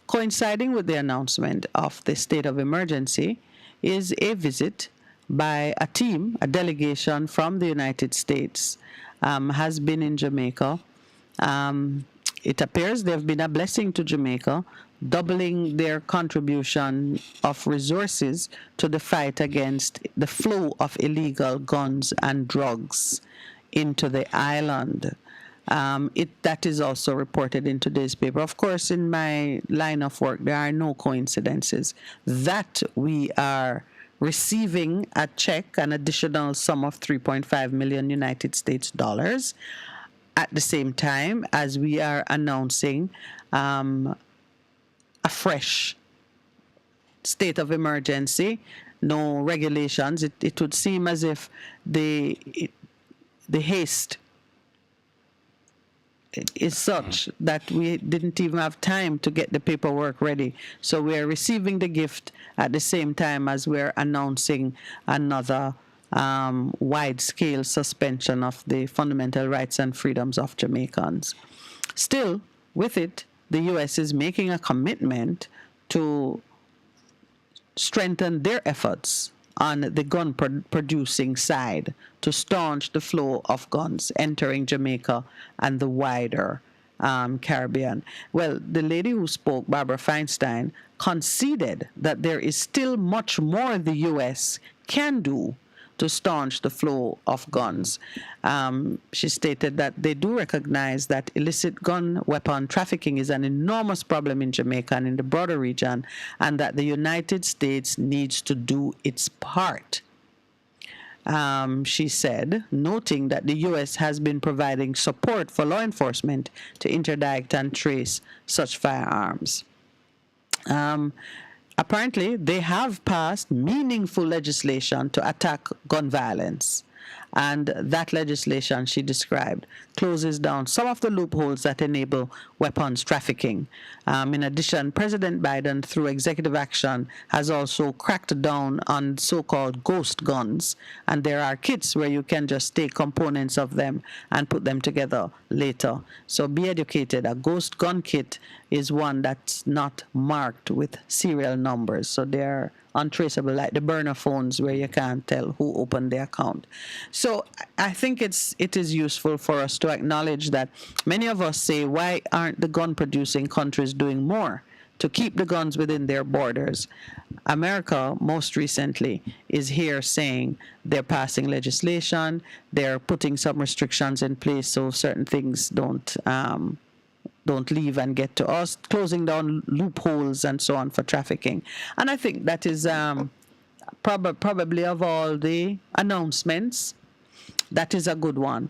S12: Coinciding with the announcement of the state of emergency is a visit by a team, a delegation from the United States, has been in Jamaica. It appears they've been a blessing to Jamaica, doubling their contribution of resources to the fight against the flow of illegal guns and drugs into the island. That is also reported in today's paper. Of course, in my line of work, there are no coincidences. That we are receiving a check, an additional sum of 3.5 million United States dollars, at the same time as we are announcing a fresh state of emergency, no regulations. It would seem as if the haste is such that we didn't even have time to get the paperwork ready. So we are receiving the gift at the same time as we're announcing another wide-scale suspension of the fundamental rights and freedoms of Jamaicans. Still, with it, the U.S. is making a commitment to strengthen their efforts on the gun producing side to staunch the flow of guns entering Jamaica and the wider Caribbean. Well, the lady who spoke, Barbara Feinstein, conceded that there is still much more the U.S. can do to staunch the flow of guns. She stated that they do recognize that illicit gun weapon trafficking is an enormous problem in Jamaica and in the broader region, and that the United States needs to do its part. She said, noting that the U.S. has been providing support for law enforcement to interdict and trace such firearms. Apparently, they have passed meaningful legislation to attack gun violence. And that legislation, she described, closes down some of the loopholes that enable weapons trafficking. In addition, President Biden, through executive action, has also cracked down on so-called ghost guns. And there are kits where you can just take components of them and put them together later. So be educated. A ghost gun kit is one that's not marked with serial numbers. So they're untraceable, like the burner phones where you can't tell who opened the account. So I think it is useful for us to acknowledge that many of us say, why aren't the gun-producing countries doing more to keep the guns within their borders? America, most recently, is here saying they're passing legislation, they're putting some restrictions in place so certain things don't leave and get to us, closing down loopholes and so on for trafficking. And I think that is probably of all the announcements, that is a good one.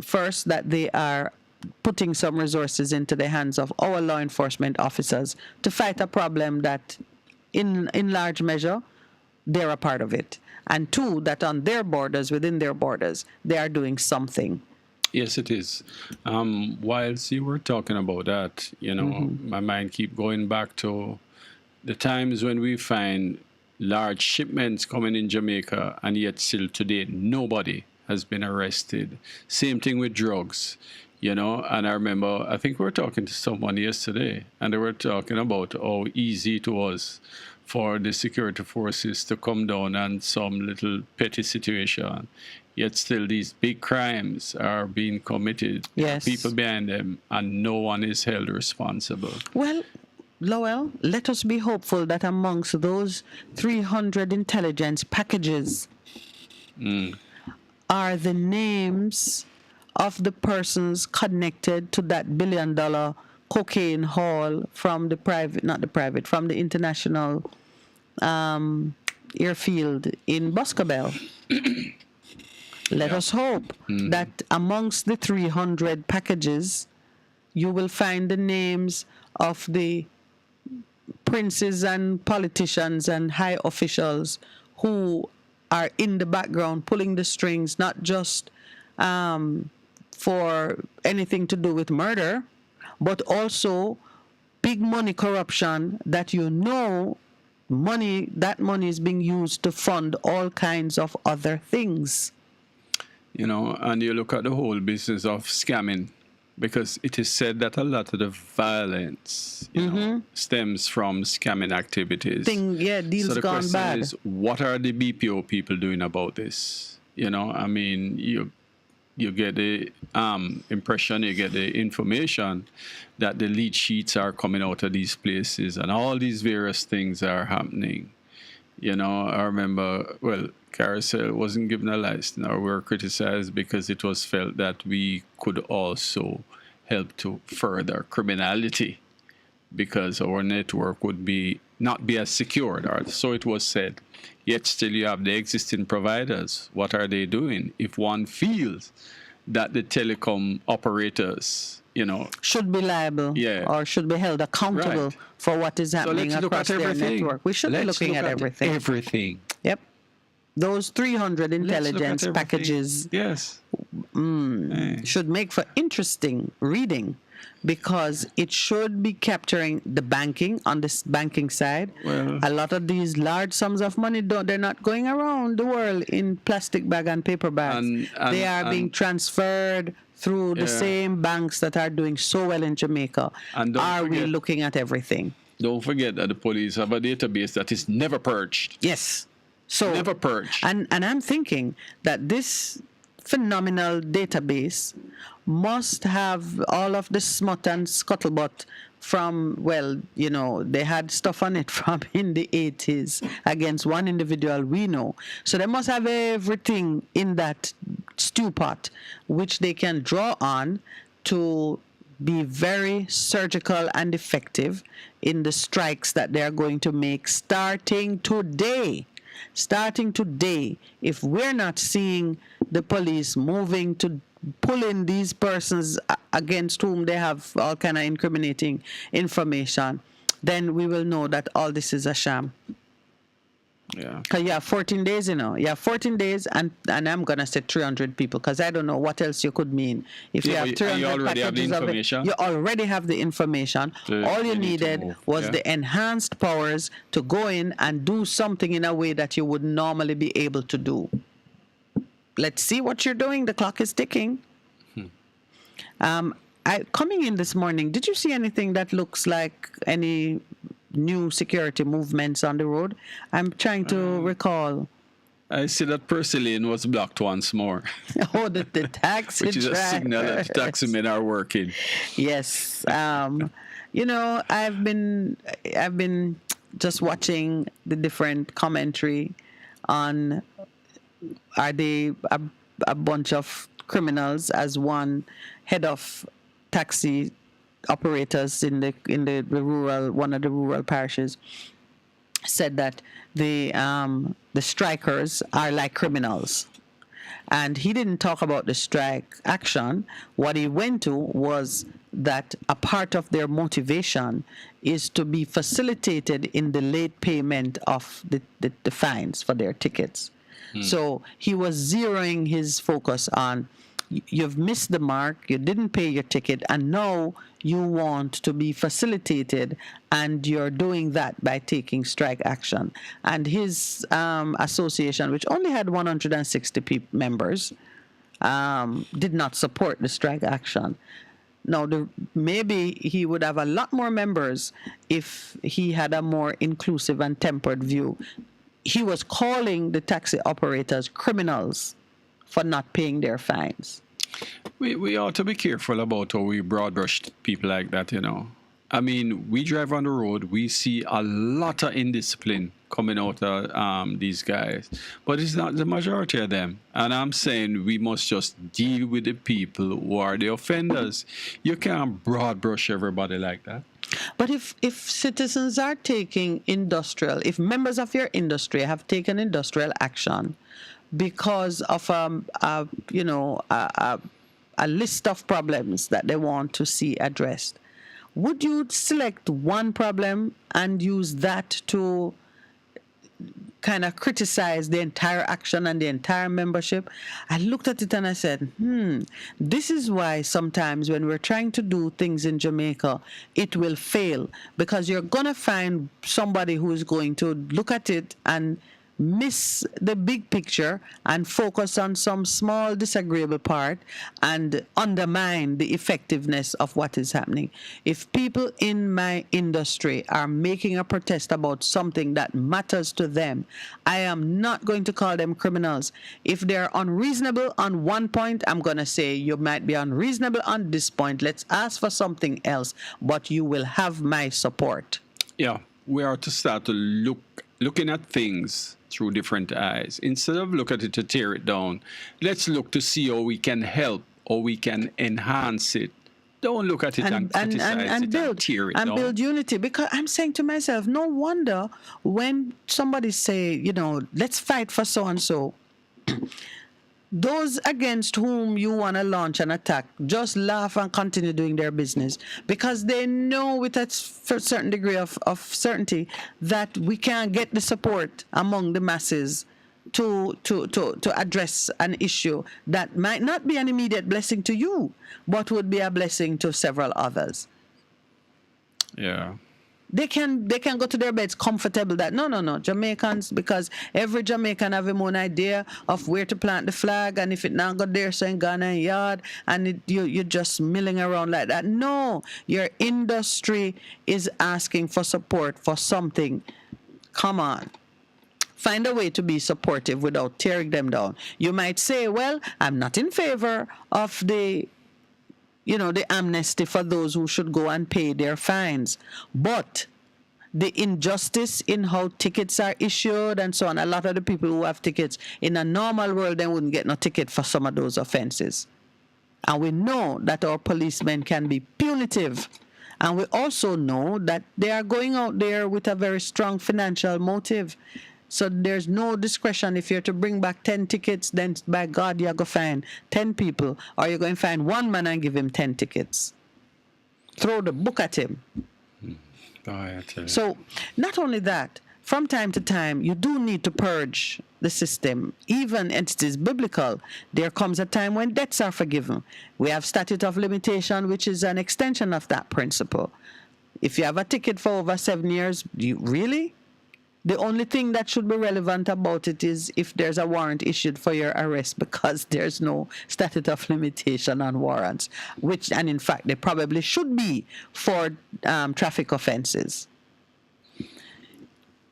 S12: First, that they are putting some resources into the hands of our law enforcement officers to fight a problem that, in large measure, they're a part of it. And two, that on their borders, within their borders, they are doing something.
S11: Yes, it is. Whilst you were talking about that, my mind keep going back to the times when we find large shipments coming in Jamaica, and yet still today nobody has been arrested. Same thing with drugs, And I remember, I think we were talking to someone yesterday, and they were talking about how easy it was for the security forces to come down on some little petty situation. Yet still these big crimes are being committed.
S12: Yes.
S11: People behind them, and no one is held responsible.
S12: Well, Lowell, let us be hopeful that amongst those 300 intelligence packages are the names of the persons connected to that $1 billion cocaine haul from the from the international airfield in Boscobel. Let us hope that amongst the 300 packages, you will find the names of the princes and politicians and high officials who are in the background pulling the strings, not just for anything to do with murder, but also big money corruption that money is being used to fund all kinds of other things.
S11: And you look at the whole business of scamming, because it is said that a lot of the violence, stems from scamming activities.
S12: Deals
S11: so the
S12: gone
S11: question
S12: bad.
S11: is, what are the BPO people doing about this? You get the impression, you get the information that the lead sheets are coming out of these places, and all these various things are happening. I remember, Carousel wasn't given a license, or we were criticized because it was felt that we could also help to further criminality because our network would not be as secured, or so it was said. Yet still you have the existing providers. What are they doing? If one feels that the telecom operators,
S12: should be liable or should be held accountable for what is happening across their network. We should be looking at everything.
S11: Everything.
S12: Yep. Those 300 intelligence packages should make for interesting reading. because it should be capturing the banking on this banking side.
S11: Well,
S12: a lot of these large sums of money they're not going around the world in plastic bag and paper bags. They are being transferred through the same banks that are doing so well in Jamaica.
S11: And
S12: are we looking at everything?
S11: Don't forget that the police have a database that is never purged.
S12: Yes. So
S11: never purged.
S12: And I'm thinking that this phenomenal database must have all of the smut and scuttlebutt from, well, you know, they had stuff on it from in the 80s against one individual we know. So they must have everything in that stew pot, which they can draw on to be very surgical and effective in the strikes that they are going to make starting today. Starting today, if we're not seeing the police moving to pull in these persons against whom they have all kind of incriminating information, then we will know that all this is a sham.
S11: Yeah.
S12: Because you have 14 days, you know. You have 14 days, and I'm going to say 300 people, because I don't know what else you could mean. If you have 300
S11: you already have the
S12: packages of it,
S11: information.
S12: you already have the information. All you needed was the enhanced powers to go in and do something in a way that you would normally be able to do. Let's see what you're doing. The clock is ticking. Coming in this morning, did you see anything that looks like any new security movements on the road? I'm trying to recall.
S11: I see that Percy Lane was blocked once more.
S12: Oh, the taxi
S11: which is a signal that the taxi men are working.
S12: Yes. You know, I've been just watching the different commentary on, are they a bunch of criminals, as one head of taxi operators in the rural, one of the rural parishes said that the strikers are like criminals. And he didn't talk about the strike action. What he went to was that a part of their motivation is to be facilitated in the late payment of the fines for their tickets. So he was zeroing his focus on, you've missed the mark, you didn't pay your ticket, and now you want to be facilitated, and you're doing that by taking strike action. And his association, which only had 160 members, did not support the strike action. Now, maybe he would have a lot more members if he had a more inclusive and tempered view. He was calling the taxi operators criminals for not paying their fines.
S11: We ought to be careful about how we broad brush people like that, you know. I mean, we drive on the road, we see a lot of indiscipline coming out of these guys, but it's not the majority of them. And I'm saying we must just deal with the people who are the offenders. You can't broad brush everybody like that.
S12: But if citizens are taking if members of your industry have taken industrial action because of a list of problems that they want to see addressed, would you select one problem and use that to kind of criticize the entire action and the entire membership? I looked at it and I said, this is why sometimes when we're trying to do things in Jamaica, it will fail, because you're going to find somebody who is going to look at it and miss the big picture and focus on some small disagreeable part and undermine the effectiveness of what is happening. If people in my industry are making a protest about something that matters to them, I am not going to call them criminals. If they're unreasonable on one point, I'm going to say you might be unreasonable on this point. Let's ask for something else, but you will have my support.
S11: Yeah, we are to start to looking at things through different eyes. Instead of look at it to tear it down, let's look to see how we can help, or we can enhance it. Don't look at it and criticize it and tear it down.
S12: And build unity. Because I'm saying to myself, no wonder when somebody say, you know, let's fight for so-and-so, those against whom you want to launch an attack just laugh and continue doing their business, because they know with a certain degree of certainty that we can't get the support among the masses to address an issue that might not be an immediate blessing to you, but would be a blessing to several others.
S11: Yeah.
S12: They can go to their beds comfortable that no Jamaicans, because every Jamaican have his own idea of where to plant the flag, and if it not go there, so in Ghana yard, and you're just milling around like that. No, your industry is asking for support for something. Come on. Find a way to be supportive without tearing them down. You might say, well, I'm not in favor of the amnesty for those who should go and pay their fines. But the injustice in how tickets are issued and so on, a lot of the people who have tickets in a normal world, they wouldn't get no ticket for some of those offenses. And we know that our policemen can be punitive. And we also know that they are going out there with a very strong financial motive. So there's no discretion. If you're to bring back 10 tickets, then by God, you're going to find 10 people, or you're going to find one man and give him 10 tickets. Throw the book at him. So not only that, from time to time, you do need to purge the system. Even, and it is biblical, there comes a time when debts are forgiven. We have statute of limitation, which is an extension of that principle. If you have a ticket for over 7 years, really? The only thing that should be relevant about it is if there's a warrant issued for your arrest, because there's no statute of limitation on warrants, and in fact, they probably should be for traffic offenses.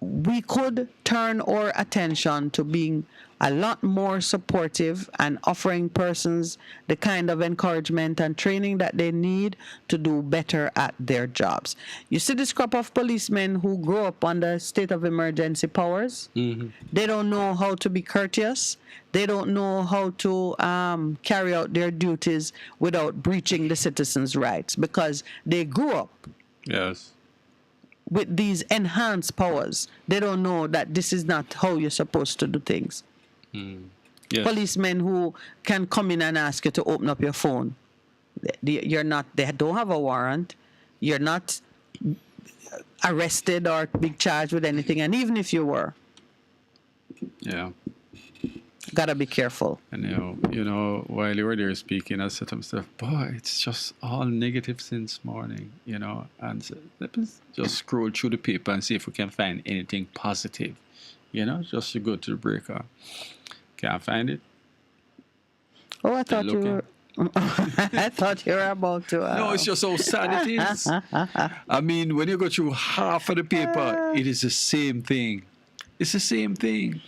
S12: We could turn our attention to being a lot more supportive and offering persons the kind of encouragement and training that they need to do better at their jobs. You see this crop of policemen who grow up under state of emergency powers. Mm-hmm. They don't know how to be courteous. They don't know how to carry out their duties without breaching the citizens' rights, because they grew up with these enhanced powers. They don't know that this is not how you're supposed to do things. Yes. Policemen who can come in and ask you to open up your phone. They don't have a warrant. You're not arrested or being charged with anything. And even if you were, gotta be careful.
S11: And you know, while you were there speaking, I said to myself, boy, it's just all negative since morning, and so let me just scroll through the paper and see if we can find anything positive, just to go to the breaker. Can't find it.
S12: Oh, I thought you were. I thought you were about to.
S11: No, it's just how sad it is. I mean, when you go through half of the paper, it is the same thing. It's the same thing.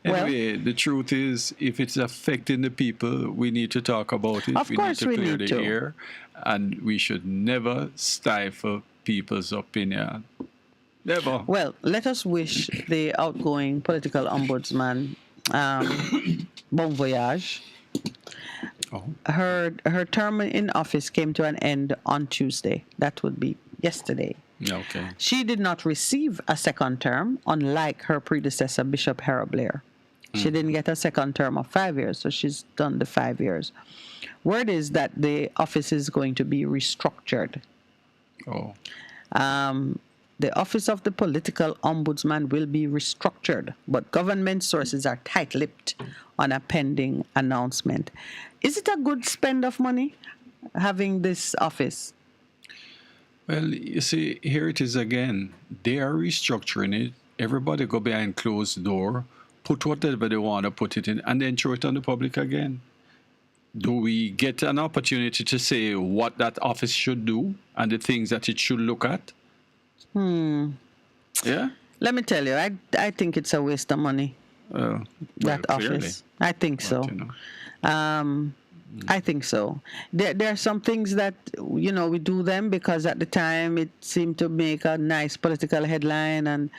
S11: Anyway, the truth is, if it's affecting the people, we need to talk about it.
S12: Of course we need to clear the
S11: air, and we should never stifle people's opinion. Never.
S12: Well, let us wish the outgoing political ombudsman bon voyage. Her term in office came to an end on Tuesday. That would be yesterday.
S11: Okay.
S12: She did not receive a second term, unlike her predecessor, Bishop Harold Blair. She didn't get a second term of 5 years, so she's done the 5 years. Word is that the office is going to be restructured. The office of the political ombudsman will be restructured, but government sources are tight-lipped on a pending announcement. Is it a good spend of money, having this office?
S11: Well, you see, here it is again. They are restructuring it. Everybody go behind closed door, put whatever they want to put it in, and then throw it on the public again. Do we get an opportunity to say what that office should do and the things that it should look at? Yeah?
S12: Let me tell you, I think it's a waste of money, that office. I think so. I think so. There are some things that, we do them because at the time it seemed to make a nice political headline, and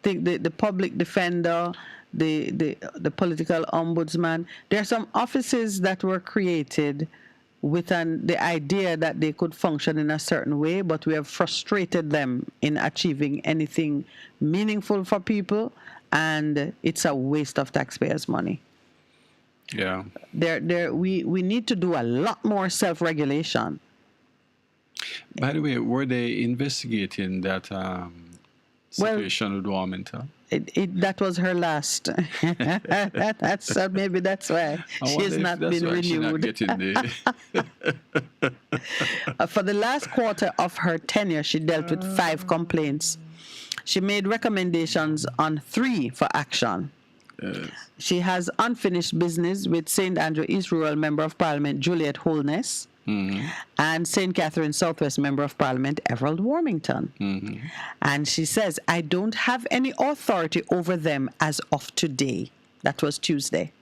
S12: think the public defender, the political ombudsman. There are some offices that were created with the idea that they could function in a certain way, but we have frustrated them in achieving anything meaningful for people, and it's a waste of taxpayers' money.
S11: Yeah.
S12: We need to do a lot more self-regulation.
S11: By the way, were they investigating that situation with Warminster?
S12: that was her last. Maybe that's why she's not been renewed. For the last quarter of her tenure, she dealt with 5 complaints. She made recommendations on 3 for action. Yes. She has unfinished business with St. Andrew East Rural Member of Parliament Juliet Holness and St. Catherine Southwest Member of Parliament Everald Warmington. And she says, I don't have any authority over them as of today. That was Tuesday.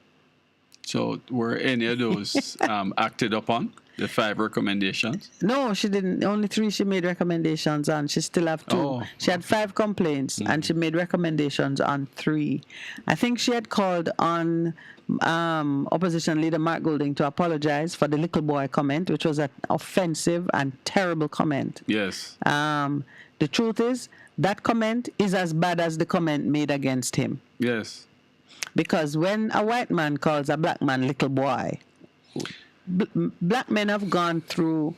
S11: So were any of those acted upon? The 5 recommendations?
S12: No, she didn't. Only 3 she made recommendations on. She still have 2. Oh. She had 5 complaints and she made recommendations on 3. I think she had called on opposition leader Mark Goulding to apologize for the little boy comment, which was an offensive and terrible comment.
S11: Yes.
S12: The truth is, that comment is as bad as the comment made against him.
S11: Yes.
S12: Because when a white man calls a black man little boy, black men have gone through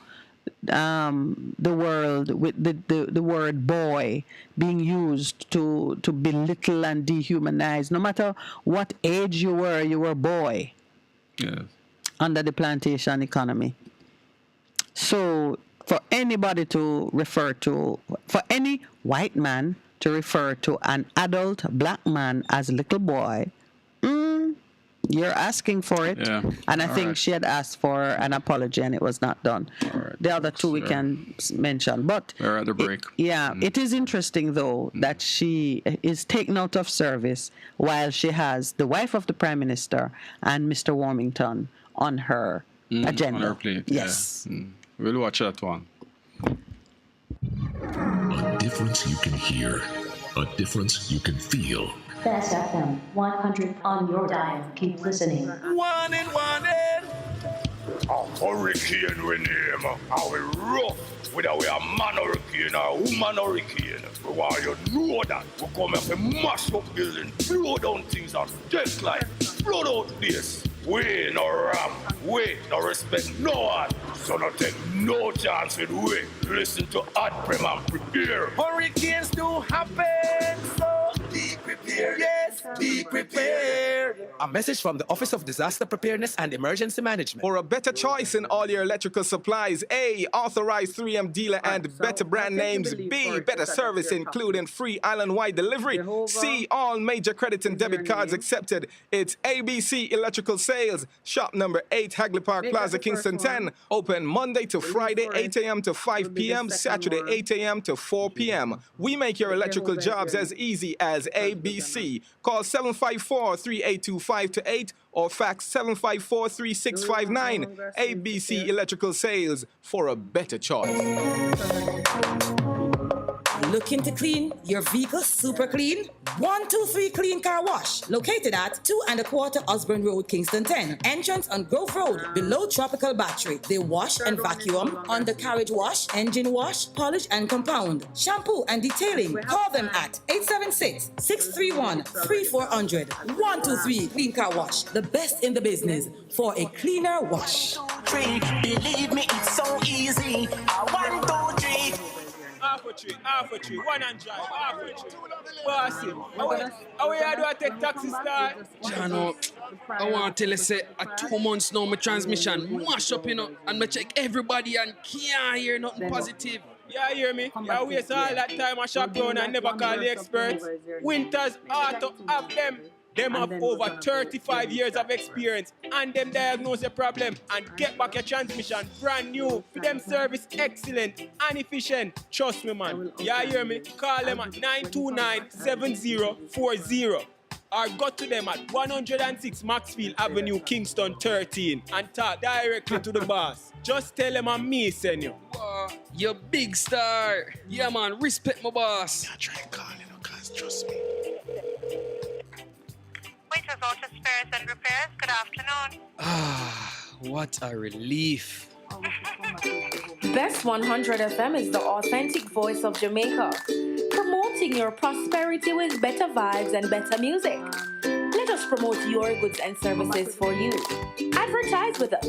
S12: the world with the word boy being used to belittle and dehumanize. No matter what age you were boy.
S11: Yes.
S12: Under the plantation economy. So for anybody to refer to, for any white man to refer to an adult black man as little boy, you're asking for it. Yeah. And I think she had asked for an apology and it was not done. The other 2 we can mention. But
S11: we're at the break.
S12: It is interesting, though, that she is taken out of service while she has the wife of the Prime Minister and Mr. Warmington on her agenda.
S11: On her plate.
S12: Yes.
S11: Yeah. We'll watch that one.
S13: A difference you can hear. A difference you can feel.
S23: Best FM 100 on your dial. Keep listening.
S1: One in. A hurricane we name. Are we rough? Whether we are man hurricane or woman hurricane. We want you to know that. We come here to mash up building, blow down things and just like flood out this. We no ram, we no respect no one. So no take no chance with we. Listen to Ad Prem and prepare. Hurricanes do happen, so be prepared. Yes, be prepared.
S2: A message from the Office of Disaster Preparedness and Emergency Management.
S8: For a better choice in all your electrical supplies, A, authorized 3M dealer and better brand names. B, better service including free island-wide delivery. C, all major credit and debit cards accepted. It's ABC Electrical Sales. Shop number 8, Hagley Park Plaza, Kingston 10. Open Monday to Friday, 8 a.m. to 5 p.m., Saturday, 8 a.m. to 4 p.m. We make your electrical jobs as easy as ABC. Call 754-3825-8 or fax 754-3659. ABC Electrical Sales, for a better choice.
S21: Looking to clean your vehicle super clean? 123 Clean Car Wash, located at 2 1/4 Osborne Road, Kingston 10. Entrance on Grove Road, below Tropical Battery. They wash and vacuum, undercarriage wash, engine wash, polish and compound, shampoo and detailing. Call them at 876-631-3400. 123 Clean Car Wash, the best in the business for a cleaner wash.
S22: Believe me, it's so easy. 1, 2, 3.
S3: Half a tree, 1 and drive, half a tree. Bossy, how we do I take taxi start?
S4: Jano, I want to tell you, say, at 2 months now, my transmission mash up, and I check everybody and can't hear nothing positive.
S3: Yeah, hear me? Yeah, waste all that time I shop down and never call the experts. Winters Auto have them. Them have over 35 years of experience and them diagnose the problem and get back your transmission brand new. For them service excellent and efficient. Trust me, man. Yeah, hear me? Call them at 929-7040 or go to them at 106 Maxfield Avenue, Kingston 13 and talk directly to the boss. Just tell them I'm me, send you.
S4: You big star. Yeah, man. Respect my boss.
S14: I try calling, cause trust me.
S6: Waiters Auto Spares and Repairs, good afternoon.
S4: What a relief.
S7: Best 100 FM is the authentic voice of Jamaica, promoting your prosperity with better vibes and better music. Let us promote your goods and services for you. Advertise with us.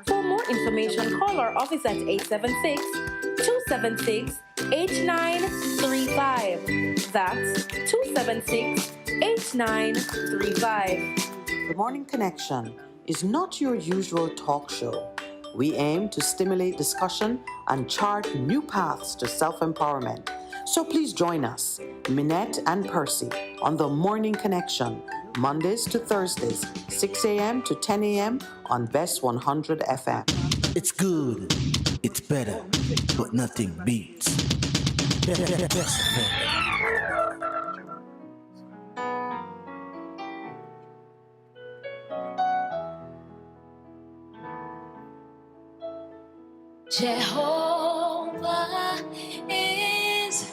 S7: For more information, call our office at 876-2 276-8935. That's 276-8935.
S5: The Morning Connection is not your usual talk show. We aim to stimulate discussion and chart new paths to self-empowerment. So please join us, Minette and Percy, on The Morning Connection, Mondays to Thursdays, 6 a.m. to 10 a.m. on Best 100 FM.
S9: It's good, it's better, but nothing beats. Best
S23: Jehovah is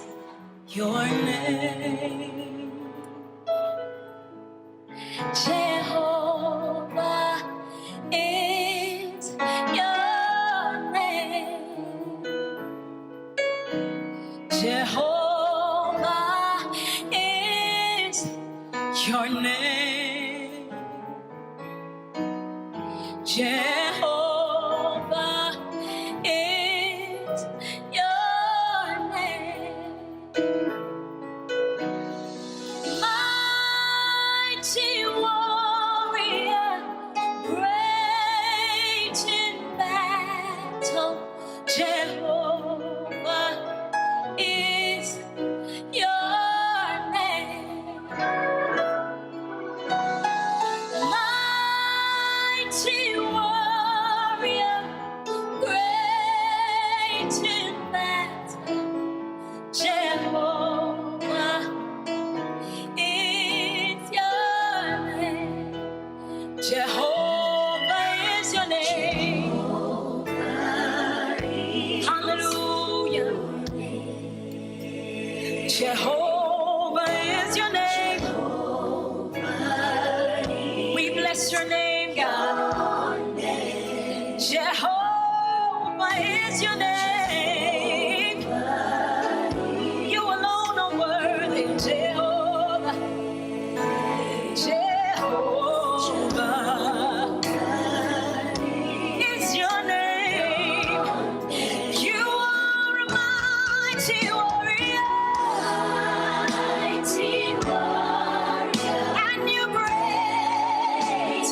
S23: your name. Jehovah is your name. Jehovah is your name. Jehovah is your name. Mighty warrior, great in battle, Jehovah is your name. Mighty warrior, great in battle, Jehovah is your name. Jehovah is your name. Hallelujah. Jehovah is your name. We bless your name, God. Jehovah is your name. You alone are worthy, Jehovah. Jehovah is your name. You are a mighty warrior. Mighty warrior. And you're great.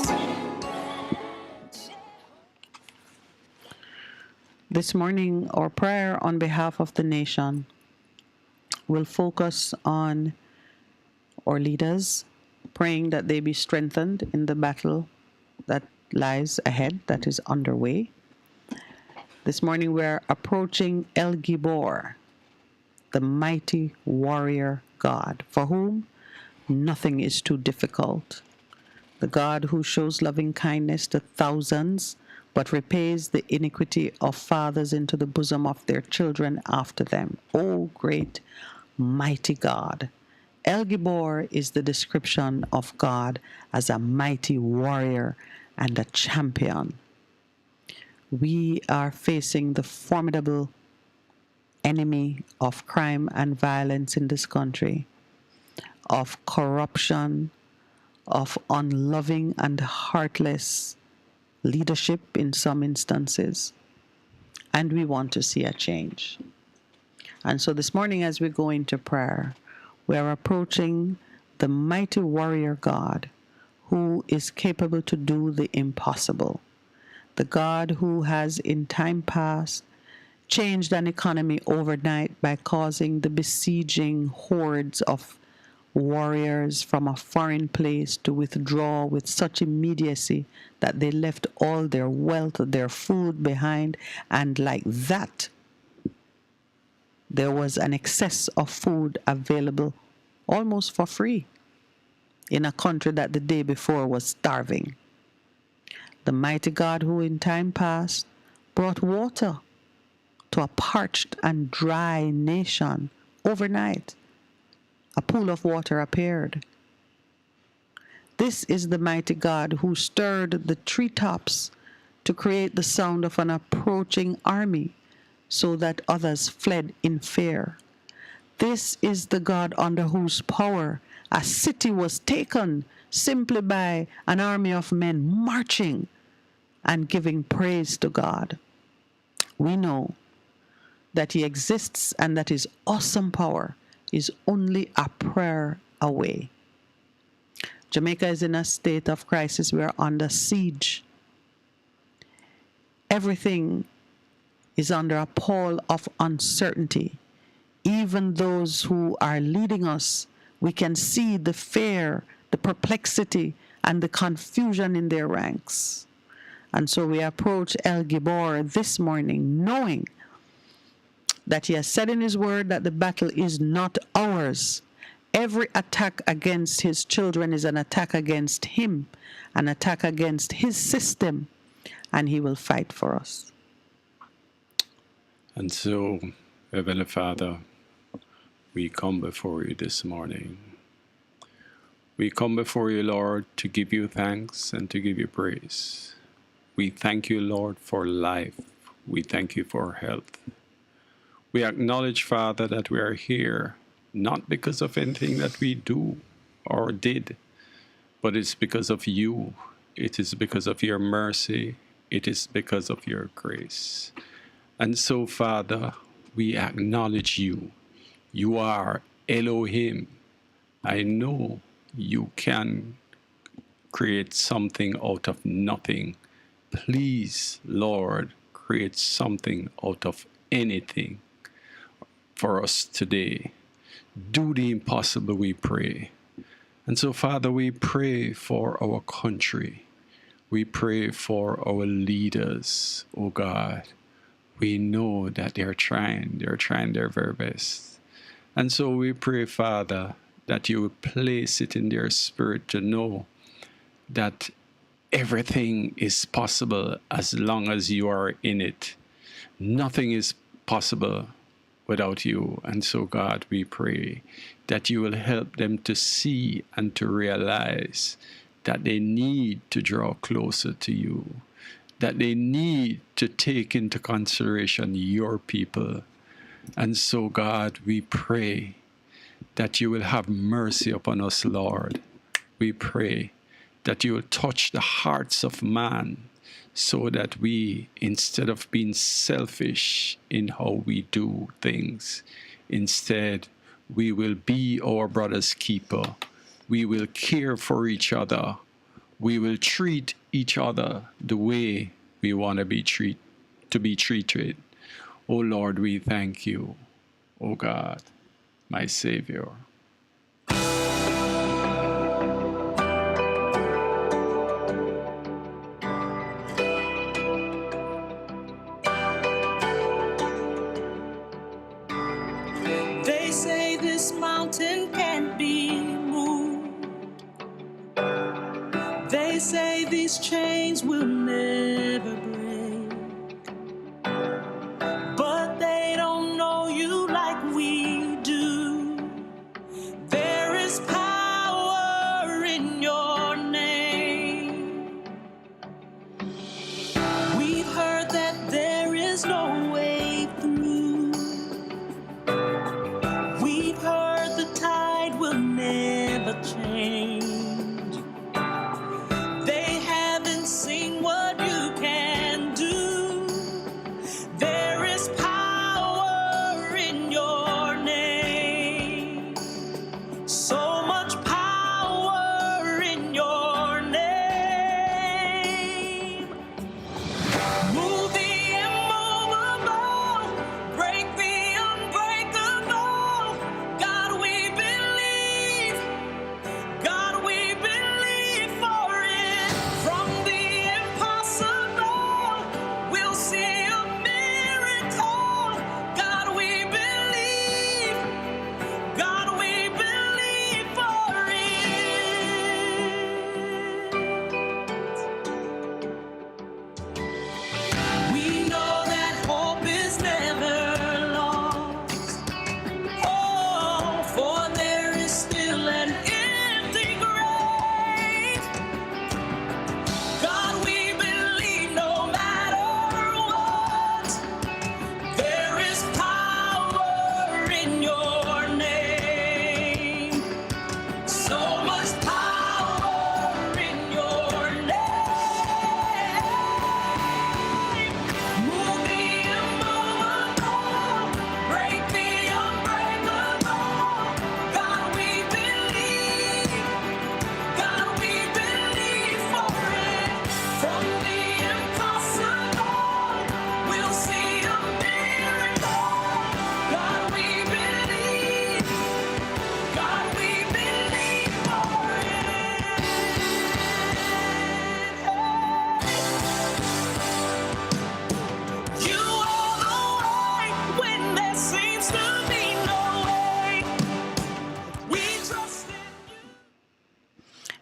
S12: This morning, our prayer on behalf of the nation will focus on our leaders, praying that they be strengthened in the battle that lies ahead, that is underway. This morning, we're approaching El Gibor, the mighty warrior God, for whom nothing is too difficult. The God who shows loving kindness to thousands, but repays the iniquity of fathers into the bosom of their children after them. O great, mighty God. El Gibor is the description of God as a mighty warrior and a champion. We are facing the formidable enemy of crime and violence in this country, of corruption, of unloving and heartless leadership in some instances, and we want to see a change. And so this morning, as we go into prayer, we are approaching the mighty warrior God who is capable to do the impossible, the God who has in time past changed an economy overnight by causing the besieging hordes of warriors from a foreign place to withdraw with such immediacy that they left all their wealth, their food behind, and like that, there was an excess of food available almost for free in a country that the day before was starving. The mighty God who in time past brought water to a parched and dry nation overnight. A pool of water appeared. This is the mighty God who stirred the treetops to create the sound of an approaching army so that others fled in fear. This is the God under whose power a city was taken simply by an army of men marching and giving praise to God. We know that He exists and that His awesome power is only a prayer away. Jamaica is in a state of crisis. We are under siege. Everything is under a pall of uncertainty. Even those who are leading us, we can see the fear, the perplexity, and the confusion in their ranks. And so we approach El Gibor this morning, knowing that He has said in His word that the battle is not ours. Every attack against His children is an attack against Him, an attack against His system, and He will fight for us.
S11: And so, Heavenly Father, we come before You this morning. We come before You, Lord, to give You thanks and to give You praise. We thank You, Lord, for life. We thank You for health. We acknowledge, Father, that we are here not because of anything that we do or did, but it's because of You. It is because of Your mercy. It is because of Your grace. And so, Father, we acknowledge You. You are Elohim. I know You can create something out of nothing. Please, Lord, create something out of anything for us today. Do the impossible, we pray. And so, Father, we pray for our country. We pray for our leaders, oh God. We know that they're trying their very best. And so we pray, Father, that You would place it in their spirit to know that everything is possible as long as You are in it. Nothing is possible without You. And so, God, we pray that You will help them to see and to realize that they need to draw closer to You, that they need to take into consideration Your people. And so, God, we pray that You will have mercy upon us, Lord. We pray that You will touch the hearts of man so that we, instead of being selfish in how we do things, instead we will be our brother's keeper. We will care for each other. We will treat each other the way we want to be treated. Oh Lord, we thank You, oh God, my Savior.
S10: They say this mountain can't be moved. They say these chains will never break. But they don't know You like we do. There is power in Your name. We've heard that there is no way through. We've heard the tide will never change. They haven't seen what You can do. There is power in Your name. So much power in Your name. Move the immovable, break the unbreakable. God, we believe. God,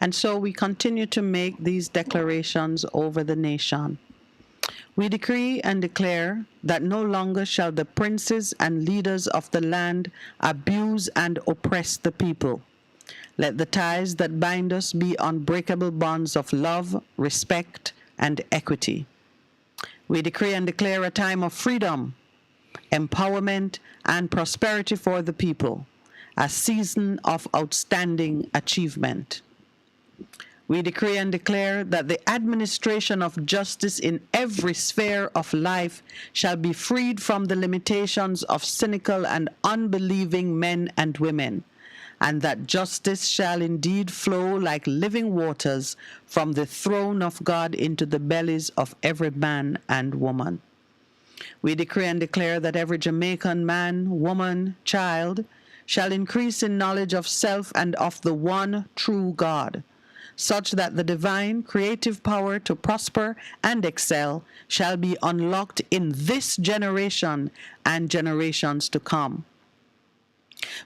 S12: And so we continue to make these declarations over the nation. We decree and declare that no longer shall the princes and leaders of the land abuse and oppress the people. Let the ties that bind us be unbreakable bonds of love, respect, and equity. We decree and declare a time of freedom, empowerment, and prosperity for the people, a season of outstanding achievement. We decree and declare that the administration of justice in every sphere of life shall be freed from the limitations of cynical and unbelieving men and women, and that justice shall indeed flow like living waters from the throne of God into the bellies of every man and woman. We decree and declare that every Jamaican man, woman, child shall increase in knowledge of self and of the one true God, such that the divine creative power to prosper and excel shall be unlocked in this generation and generations to come.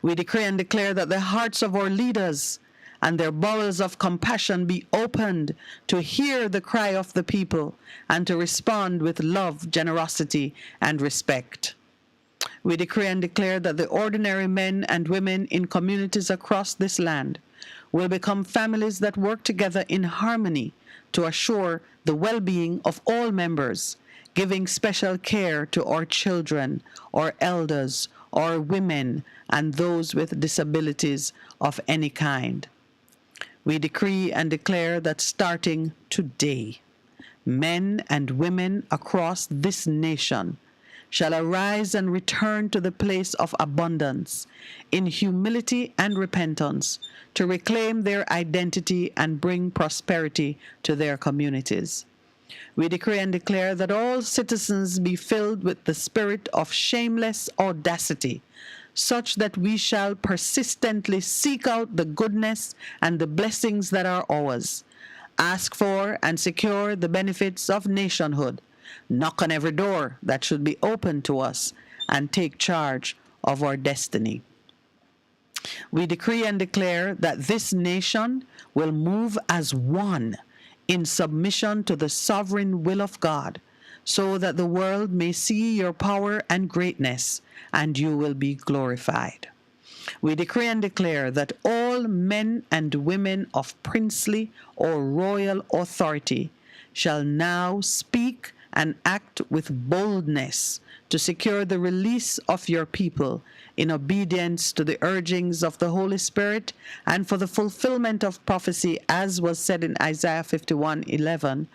S12: We decree and declare that the hearts of our leaders and their bowels of compassion be opened to hear the cry of the people and to respond with love, generosity, and respect. We decree and declare that the ordinary men and women in communities across this land will become families that work together in harmony to assure the well-being of all members, giving special care to our children, our elders, our women, and those with disabilities of any kind. We decree and declare that starting today, men and women across this nation shall arise and return to the place of abundance in humility and repentance to reclaim their identity and bring prosperity to their communities. We decree and declare that all citizens be filled with the spirit of shameless audacity, such that we shall persistently seek out the goodness and the blessings that are ours, ask for and secure the benefits of nationhood, knock on every door that should be open to us, and take charge of our destiny. We decree and declare that this nation will move as one in submission to the sovereign will of God, so that the world may see your power and greatness, and you will be glorified. We decree and declare that all men and women of princely or royal authority shall now speak and act with boldness to secure the release of your people in obedience to the urgings of the Holy Spirit and for the fulfillment of prophecy, as was said in Isaiah 51:11.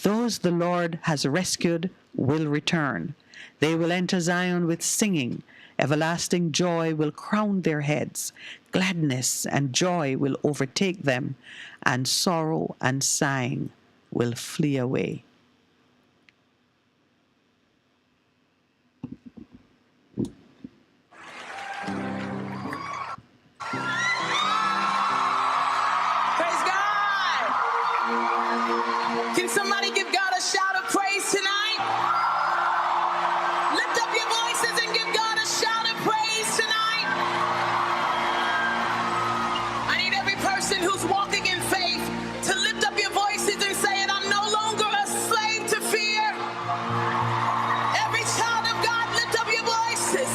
S12: Those the Lord has rescued will return. They will enter Zion with singing. Everlasting joy will crown their heads. Gladness and joy will overtake them, and sorrow and sighing will flee away.
S15: Praise God! Can somebody give God a shout of praise tonight? Lift up your voices and give God a shout of praise tonight. I need every person who's walking in faith to lift up your voices and say it. I'm no longer a slave to fear. Every child of God, lift up your voices.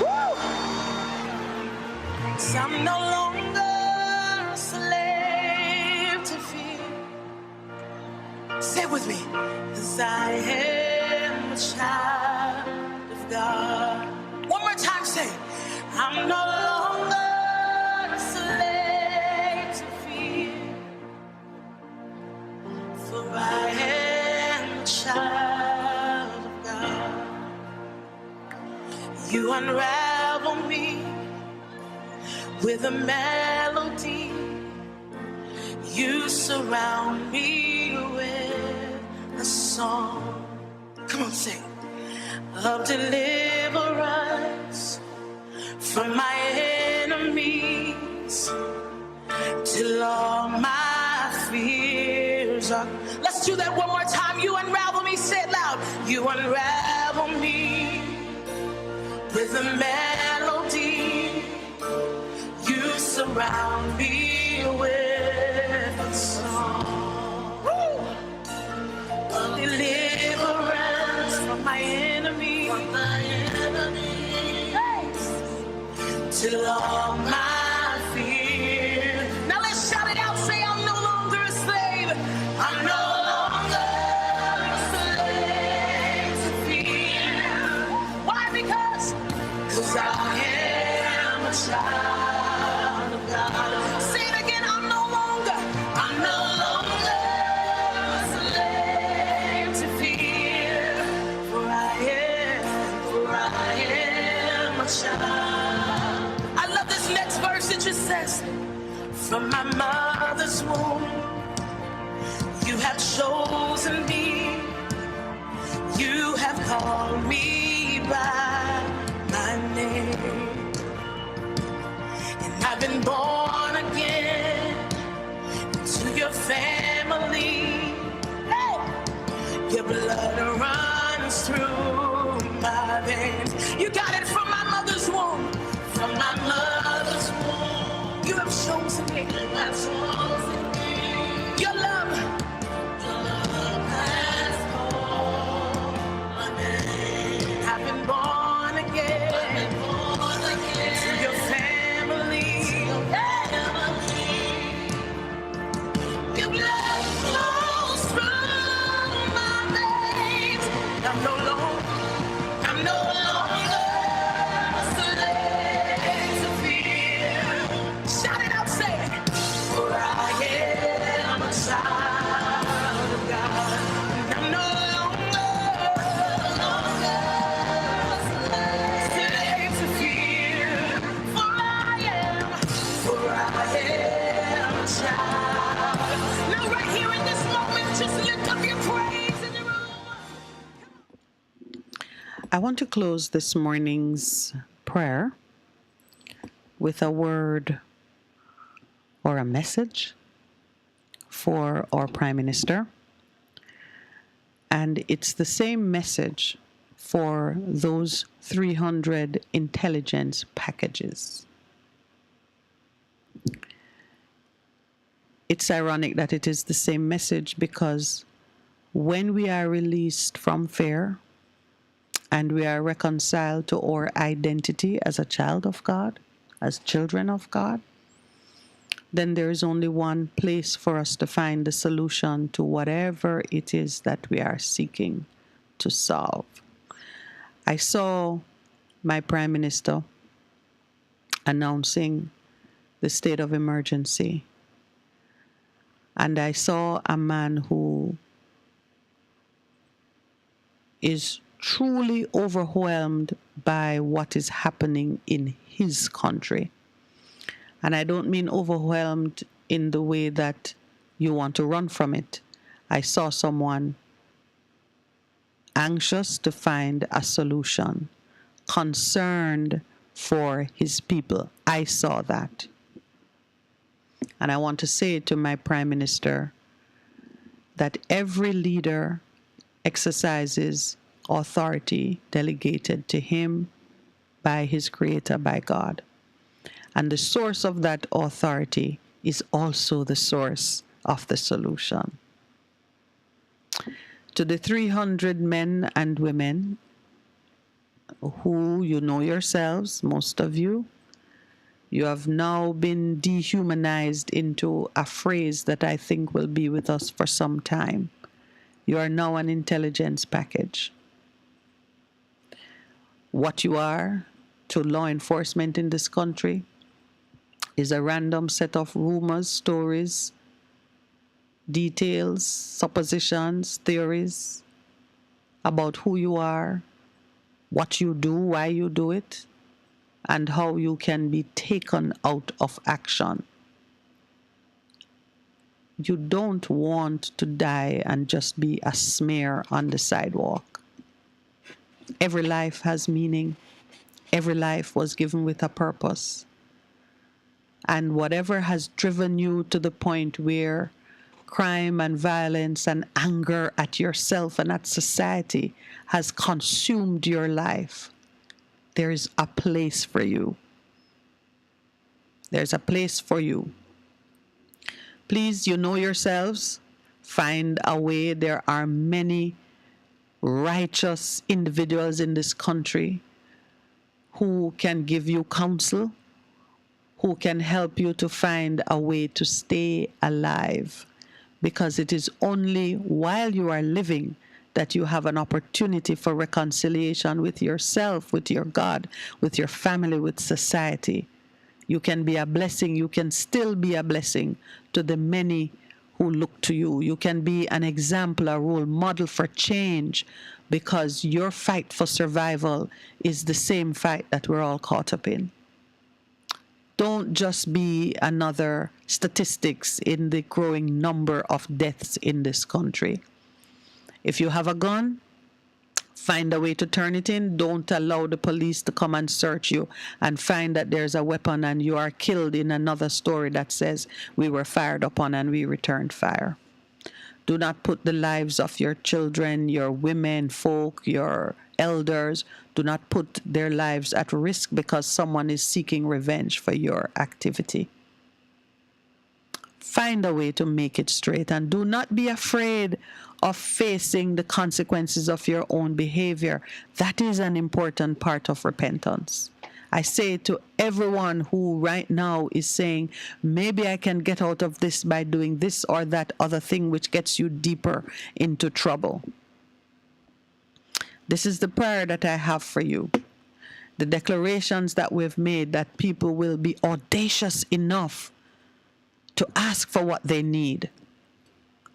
S15: Woo! 'Cause I'm no longer a slave to fear. Say it with me. 'Cause I am a child of God. One more time, say, I'm no longer a slave to fear. For I am a child of God. You unravel me with a melody. You surround me with a song. Come on, sing. Of deliverance from my enemies till all my fears are. Let's do that one more time. You unravel me, say it loud. You unravel me with a melody. You surround me till all my fear. Now let's shout it out, say I'm no longer a slave. I'm no longer a slave to fear. Why? Because I am a child of God. Say it again, I'm no longer a slave to fear. For I am a child. I love this next verse, it just says, from my mother's womb, you have chosen me. You have called me by my name. And I've been born again to your family. Hey! Your blood runs through my veins. You got it from my mother's womb. From my mother's womb. You have chosen me. You have chosen me. Your love has called my name. I've been born again. To your family. Your blood flows through my veins. I'm no longer a slave to fear. Shout it out, say it. For I am a child of God. And I'm no longer a slave to fear. For I am a child. Now right here in this moment, just lift up your praise in the room.
S12: I want to close this morning's prayer with a word or a message for our Prime Minister. And it's the same message for those 300 intelligence packages. It's ironic that it is the same message because when we are released from fear and we are reconciled to our identity as a child of God, as children of God, then there is only one place for us to find the solution to whatever it is that we are seeking to solve. I saw my Prime Minister announcing the state of emergency, and I saw a man who is truly overwhelmed by what is happening in his country. And I don't mean overwhelmed in the way that you want to run from it. I saw someone anxious to find a solution, concerned for his people. I saw that. And I want to say to my Prime Minister that every leader exercises authority delegated to him by his Creator, by God. And the source of that authority is also the source of the solution. To the 300 men and women who you know yourselves, most of you, you have now been dehumanized into a phrase that I think will be with us for some time. You are now an intelligence package. What you are to law enforcement in this country is a random set of rumors, stories, details, suppositions, theories about who you are, what you do, why you do it, and how you can be taken out of action. You don't want to die and just be a smear on the sidewalk. Every life has meaning. Every life was given with a purpose. And whatever has driven you to the point where crime and violence and anger at yourself and at society has consumed your life, there is a place for you. There's a place for you. Please, you know yourselves, find a way. There are many righteous individuals in this country who can give you counsel, who can help you to find a way to stay alive. Because it is only while you are living that you have an opportunity for reconciliation with yourself, with your God, with your family, with society. You can be a blessing. You can still be a blessing to the many who look to you. You can be an example, a role model for change, because your fight for survival is the same fight that we're all caught up in. Don't just be another statistics in the growing number of deaths in this country. If you have a gun, find a way to turn it in. Don't allow the police to come and search you and find that there's a weapon and you are killed in another story that says we were fired upon and we returned fire. Do not put the lives of your children, your women, folk, your elders, do not put their lives at risk because someone is seeking revenge for your activity. Find a way to make it straight, and do not be afraid of facing the consequences of your own behavior. That is an important part of repentance. I say to everyone who right now is saying, maybe I can get out of this by doing this or that other thing which gets you deeper into trouble. This is the prayer that I have for you. The declarations that we've made, that people will be audacious enough to ask for what they need,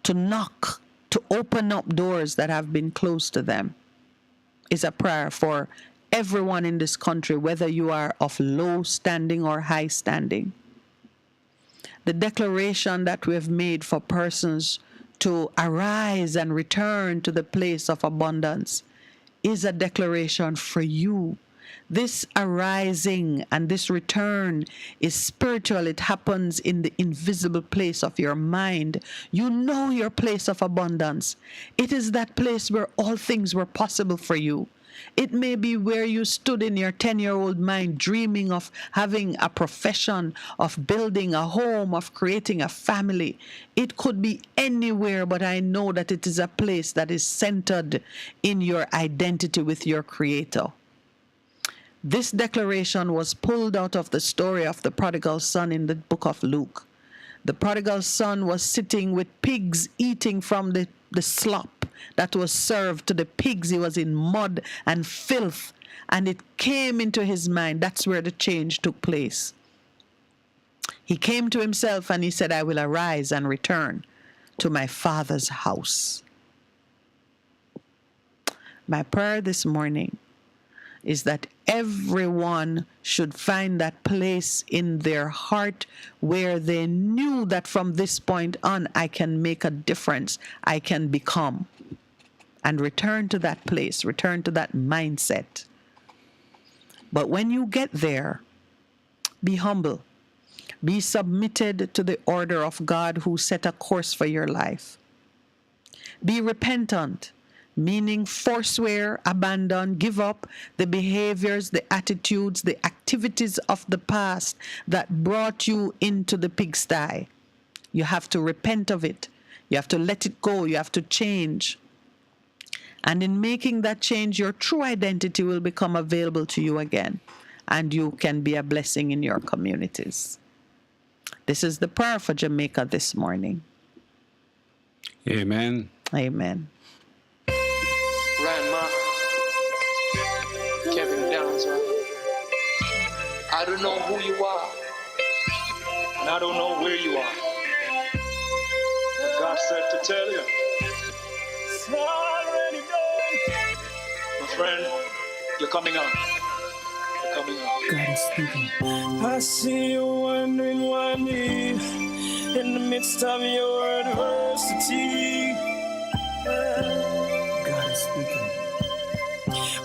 S12: to knock, to open up doors that have been closed to them, is a prayer for everyone in this country, whether you are of low standing or high standing. The declaration that we've made for persons to arise and return to the place of abundance is a declaration for you. This arising and this return is spiritual. It happens in the invisible place of your mind. You know your place of abundance. It is that place where all things were possible for you. It may be where you stood in your 10-year-old mind dreaming of having a profession, of building a home, of creating a family. It could be anywhere, but I know that it is a place that is centered in your identity with your Creator. This declaration was pulled out of the story of the prodigal son in the book of Luke. The prodigal son was sitting with pigs eating from the slop that was served to the pigs. He was in mud and filth, and it came into his mind. That's where the change took place. He came to himself and he said, I will arise and return to my father's house. My prayer this morning is that everyone should find that place in their heart where they knew that from this point on, I can make a difference, I can become. And return to that place, return to that mindset. But when you get there, be humble. Be submitted to the order of God who set a course for your life. Be repentant, meaning forswear, abandon, give up the behaviors, the attitudes, the activities of the past that brought you into the pigsty. You have to repent of it. You have to let it go. You have to change. And in making that change, your true identity will become available to you again, and you can be a blessing in your communities. This is the prayer for Jamaica this morning.
S11: Amen.
S12: Amen.
S16: Grandma, Kevin Downsworth. I don't know who you are, and I don't know where you are. But God said to tell you, it's already done. My friend, you're coming out. You're coming out.
S15: God is speaking. I see you wondering why me in the midst of your adversity. God is speaking.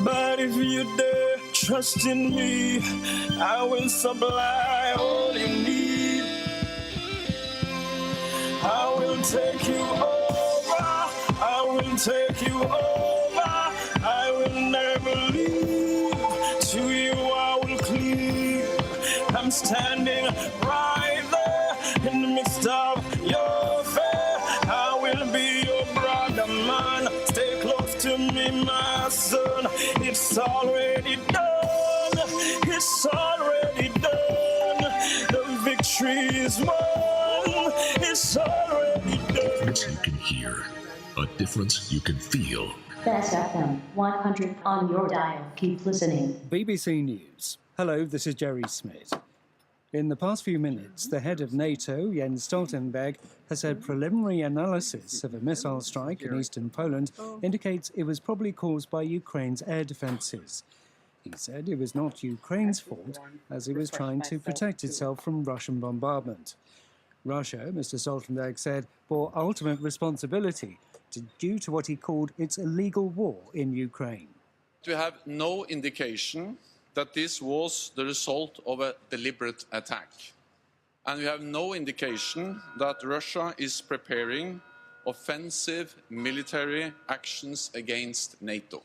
S15: But if you dare trust in me, I will supply all you need. I will take you over. I will take you over. I will never leave. To you I will cleave. I'm standing right there in the midst of your fair. I will be your brother, man. Stay close to me, my son. It's already done. It's already done.
S22: man, it's already
S13: A difference you can hear, a difference you can feel.
S17: Best FM 100 on your dial. Keep listening.
S18: BBC News. Hello, this is Jerry Smith. In the past few minutes, the head of NATO, Jens Stoltenberg, has said preliminary analysis of a missile strike in eastern Poland indicates it was probably caused by Ukraine's air defences. He said it was not Ukraine's fault, as it was trying to protect itself from Russian bombardment. Russia, Mr. Stoltenberg said, bore ultimate responsibility due to what he called its illegal war in Ukraine.
S19: We have no indication that this was the result of a deliberate attack. And we have no indication that Russia is preparing offensive military actions against NATO.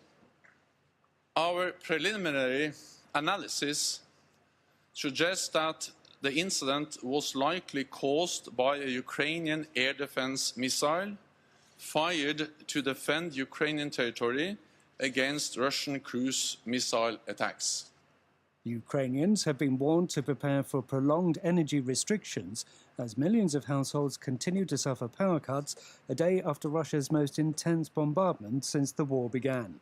S19: Our preliminary analysis suggests that the incident was likely caused by a Ukrainian air defense missile fired to defend Ukrainian territory against Russian cruise missile attacks.
S18: Ukrainians have been warned to prepare for prolonged energy restrictions as millions of households continue to suffer power cuts a day after Russia's most intense bombardment since the war began.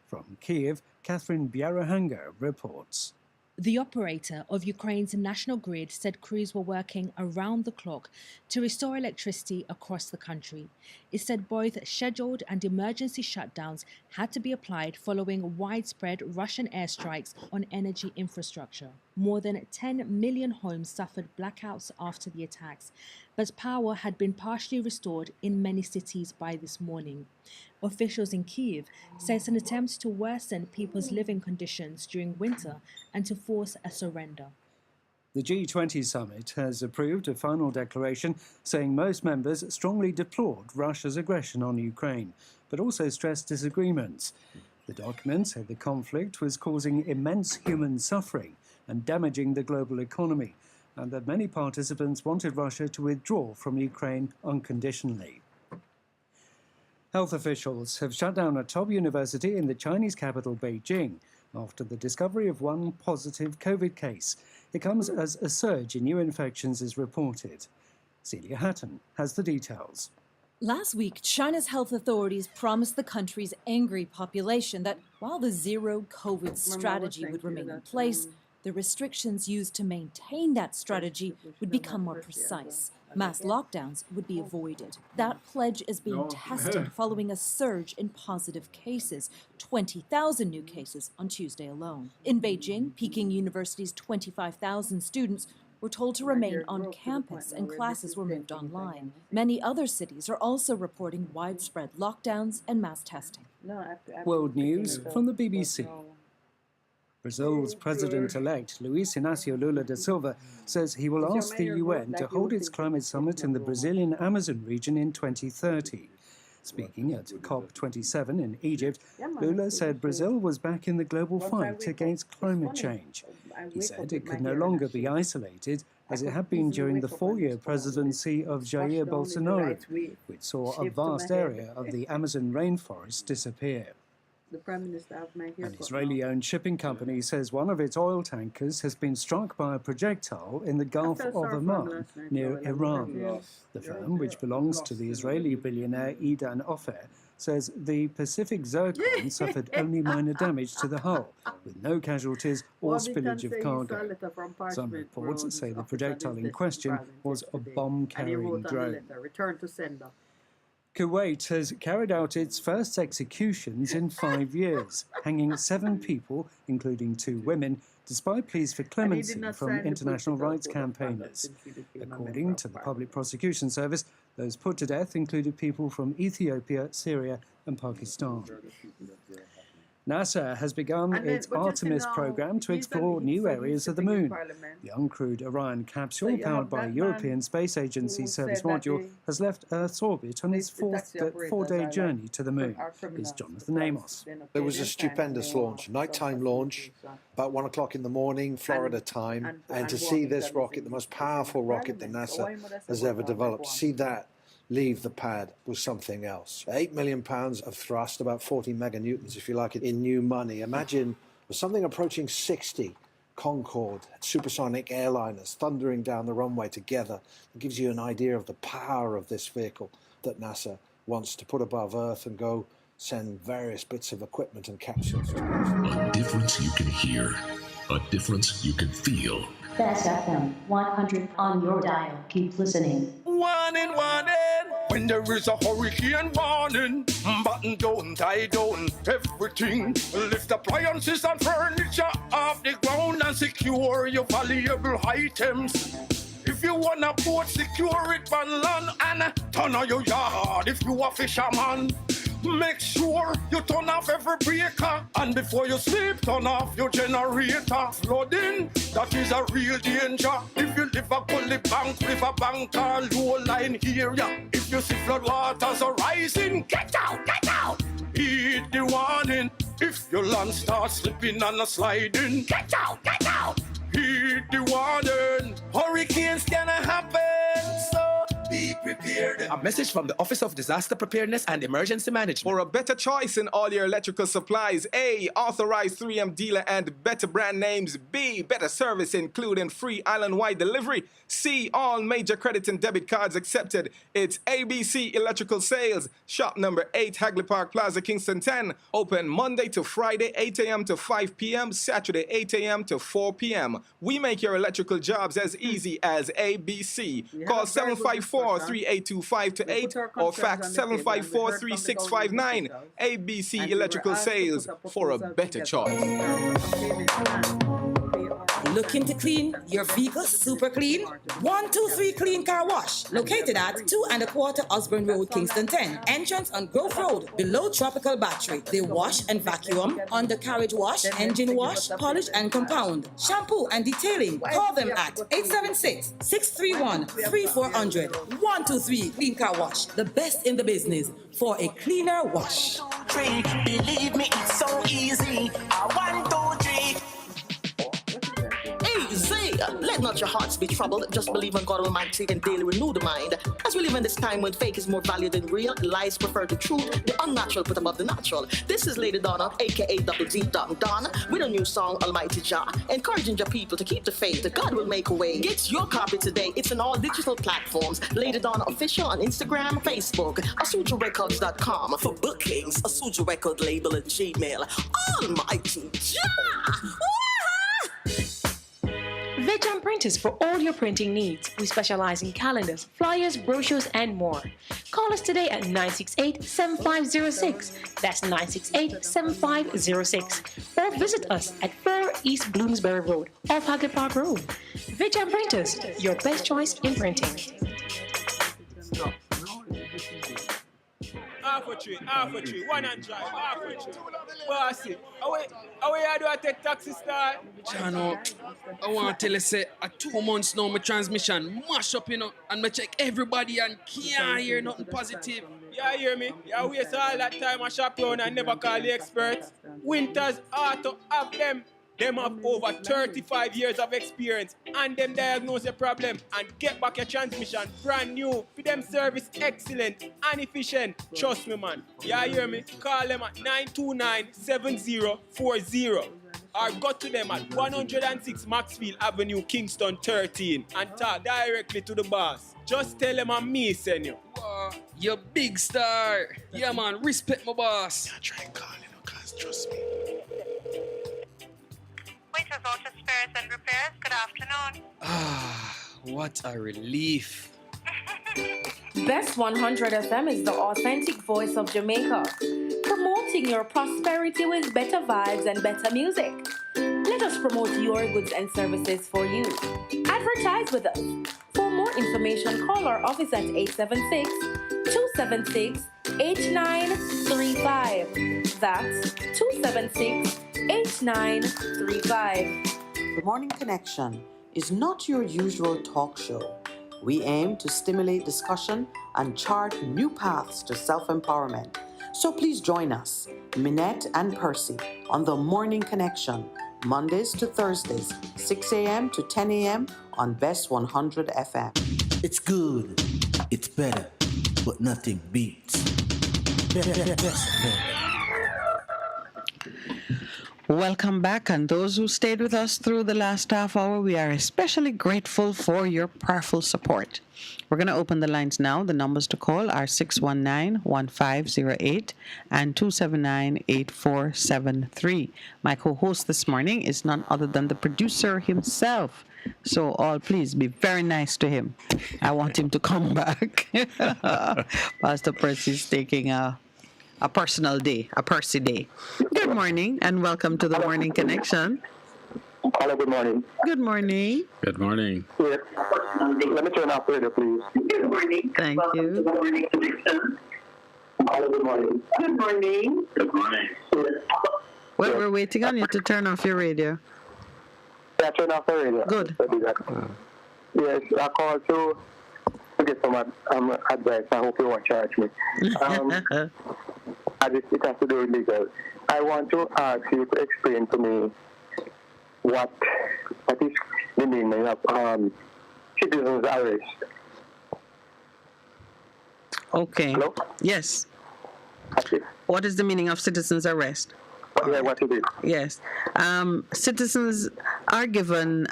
S18: From Kiev, Catherine Bierahanga reports.
S24: The operator of Ukraine's national grid said crews were working around the clock to restore electricity across the country. It said both scheduled and emergency shutdowns had to be applied following widespread Russian airstrikes on energy infrastructure. More than 10 million homes suffered blackouts after the attacks, but power had been partially restored in many cities by this morning. Officials in Kyiv say it's an attempt to worsen people's living conditions during winter and to force a surrender.
S18: The G20 summit has approved a final declaration saying most members strongly deplored Russia's aggression on Ukraine, but also stressed disagreements. The document said the conflict was causing immense human suffering and damaging the global economy, and that many participants wanted Russia to withdraw from Ukraine unconditionally. Health officials have shut down a top university in the Chinese capital, Beijing, after the discovery of one positive COVID case. It comes as a surge in new infections is reported. Celia Hatton has the details.
S25: Last week, China's health authorities promised the country's angry population that while the zero COVID strategy would remain in place, the restrictions used to maintain that strategy would become more precise. Mass lockdowns would be avoided. That pledge is being tested following a surge in positive cases, 20,000 new cases on Tuesday alone. In Beijing, Peking University's 25,000 students were told to remain on campus and classes were moved online. Many other cities are also reporting widespread lockdowns and mass testing.
S18: World News from the BBC. Brazil's president-elect, Luiz Inácio Lula da Silva, says he will ask the UN to hold its climate summit in the Brazilian Amazon region in 2030. Speaking at COP27 in Egypt, Lula said Brazil was back in the global fight against climate change. He said it could no longer be isolated, as it had been during the 4-year presidency of Jair Bolsonaro, which saw a vast area of the Amazon rainforest disappear. An Israeli-owned shipping company says one of its oil tankers has been struck by a projectile in the Gulf of Oman, near Iran. The firm, which belongs to the Israeli billionaire Idan Ofer, says the Pacific Zircon suffered only minor damage to the hull, with no casualties or spillage of cargo. Some reports say the projectile in question was a bomb-carrying drone. Kuwait has carried out its first executions in 5 years, hanging 7 people, including 2 women, despite pleas for clemency from international rights campaigners. According to the Public Prosecution Service, those put to death included people from Ethiopia, Syria and Pakistan. NASA has begun its Artemis program to explore new areas of the moon. The uncrewed Orion capsule, powered by European Space Agency Service module, has left Earth's orbit on its four-day journey to the moon. Here's Jonathan Amos.
S26: It was a stupendous launch, nighttime launch, about 1 o'clock in the morning, Florida time. And to see this rocket, the most powerful rocket that NASA has ever developed, see that leave the pad was something else. 8 million pounds of thrust, about 40 meganewtons, if you like it, in new money. Imagine something approaching 60 Concorde, supersonic airliners thundering down the runway together. It gives you an idea of the power of this vehicle that NASA wants to put above Earth and go send various bits of equipment and capsules to Earth.
S13: A difference you can hear, a difference you can feel.
S17: Best FM 100 on your dial. Keep listening.
S1: Warning, warning. When there is a hurricane warning, button down, tie down, everything. Lift appliances and furniture off the ground and secure your valuable items. If you wanna boat, secure it on land and turn on your yard if you a fisherman. Make sure you turn off every breaker, and before you sleep, turn off your generator. Flooding, that is a real danger. If you live a gully bank, river bank, or low line area, if you see flood waters are rising, get out, get out. Heed the warning. If your land starts slipping and a sliding, get out, get out. Heed the warning. Hurricanes gonna happen, so be prepared.
S2: A message from the Office of Disaster Preparedness and Emergency Management.
S3: For a better choice in all your electrical supplies, A, authorized 3M dealer and better brand names. B, better service including free island-wide delivery. C, all major credit and debit cards accepted. It's ABC Electrical Sales. Shop number 8, Hagley Park Plaza, Kingston 10. Open Monday to Friday, 8 a.m. to 5 p.m. Saturday, 8 a.m. to 4 p.m. We make your electrical jobs as easy as ABC. Call 754-3825-8 or fax 754-3659. ABC Electrical Sales for a better choice.
S23: Looking to clean your vehicle super clean? 123 Clean Car Wash, located at 2 1/4 Osborne Road, Kingston 10. Entrance on Grove Road, below Tropical Battery. They wash and vacuum, undercarriage wash, engine wash, polish and compound, shampoo and detailing. Call them at 876-631-3400. 123 Clean Car Wash, the best in the business for a cleaner wash.
S22: Believe me, it's so easy. 1, 2, 3.
S23: Easy! Let not your hearts be troubled. Just believe in God Almighty and daily renew the mind. As we live in this time when fake is more valued than real, lies prefer the truth, the unnatural put above the natural. This is Lady Donna, aka Double D Don, with a new song, Almighty Jah, encouraging your people to keep the faith that God will make a way. Get your copy today. It's on all digital platforms. Lady Donna Official on Instagram, Facebook, AsujaRecords.com. For bookings, Asuja Record label at Gmail. Almighty Jah!
S8: Vegam Printers for all your printing needs. We specialize in calendars, flyers, brochures, and more. Call us today at 968-7506. That's 968-7506. Or visit us at 4 East Bloomsbury Road, off Hagley Park Road. Vegam Printers, your best choice in printing.
S20: Half a tree, one and drive, half a tree. Bossy, how you do I take taxi star?
S4: Chano, I want to tell you, say, 2 months now, my transmission mash up, and I check everybody and can't hear nothing positive.
S20: You hear me? You waste all that time I shop around and never call the experts. Winters Auto have them. Them have over 35 years of experience and them diagnose your problem and get back your transmission brand new. For them service excellent and efficient. Trust me, man. You hear me? Call them at 929-7040 or go to them at 106 Maxfield Avenue, Kingston 13 and talk directly to the boss. Just tell them I'm me, send you.
S4: You big star. Yeah, man. Respect my boss.
S14: Yeah, try and call cause trust me.
S6: Waiters Auto Spares and Repairs, good afternoon.
S4: What a relief.
S7: Best 100 FM is the authentic voice of Jamaica, promoting your prosperity with better vibes and better music. Let us promote your goods and services for you. Advertise with us. For more information, call our office at 876-276-8935. That's 276-8935.
S5: The Morning Connection is not your usual talk show. We aim to stimulate discussion and chart new paths to self-empowerment. So please join us, Minette and Percy, on The Morning Connection, Mondays to Thursdays, 6 a.m. to 10 a.m. on Best 100 FM.
S9: It's good, it's better, but nothing beats. Best FM.
S5: Welcome back, and those who stayed with us through the last half hour, we are especially grateful for your prayerful support. We're going to open the lines now. The numbers to call are 619-1508 and 279-8473. My co-host this morning is none other than the producer himself. So all please be very nice to him. I want him to come back. Pastor Percy's taking a personal day, a Percy day. Good morning and welcome to the Morning Connection.
S10: Hello, good morning.
S5: Good morning.
S11: Good morning.
S10: Yes. Let me turn off the radio, please. Good morning.
S5: Thank
S10: welcome
S5: you.
S10: To the Morning Connection. Hello, good morning. Good morning. Good morning. Yes.
S5: Well, we're waiting on you to turn off your radio.
S10: Yeah, turn off the radio.
S5: Good.
S10: Yes, I called to get some advice. I hope you won't charge me. It has to do with legal. I want to ask you to explain to me what is the meaning of citizen's arrest.
S5: Okay.
S10: Hello?
S5: Yes.
S10: Okay.
S5: What is the meaning of citizen's arrest?
S10: What is it?
S5: Yes. Citizens are given,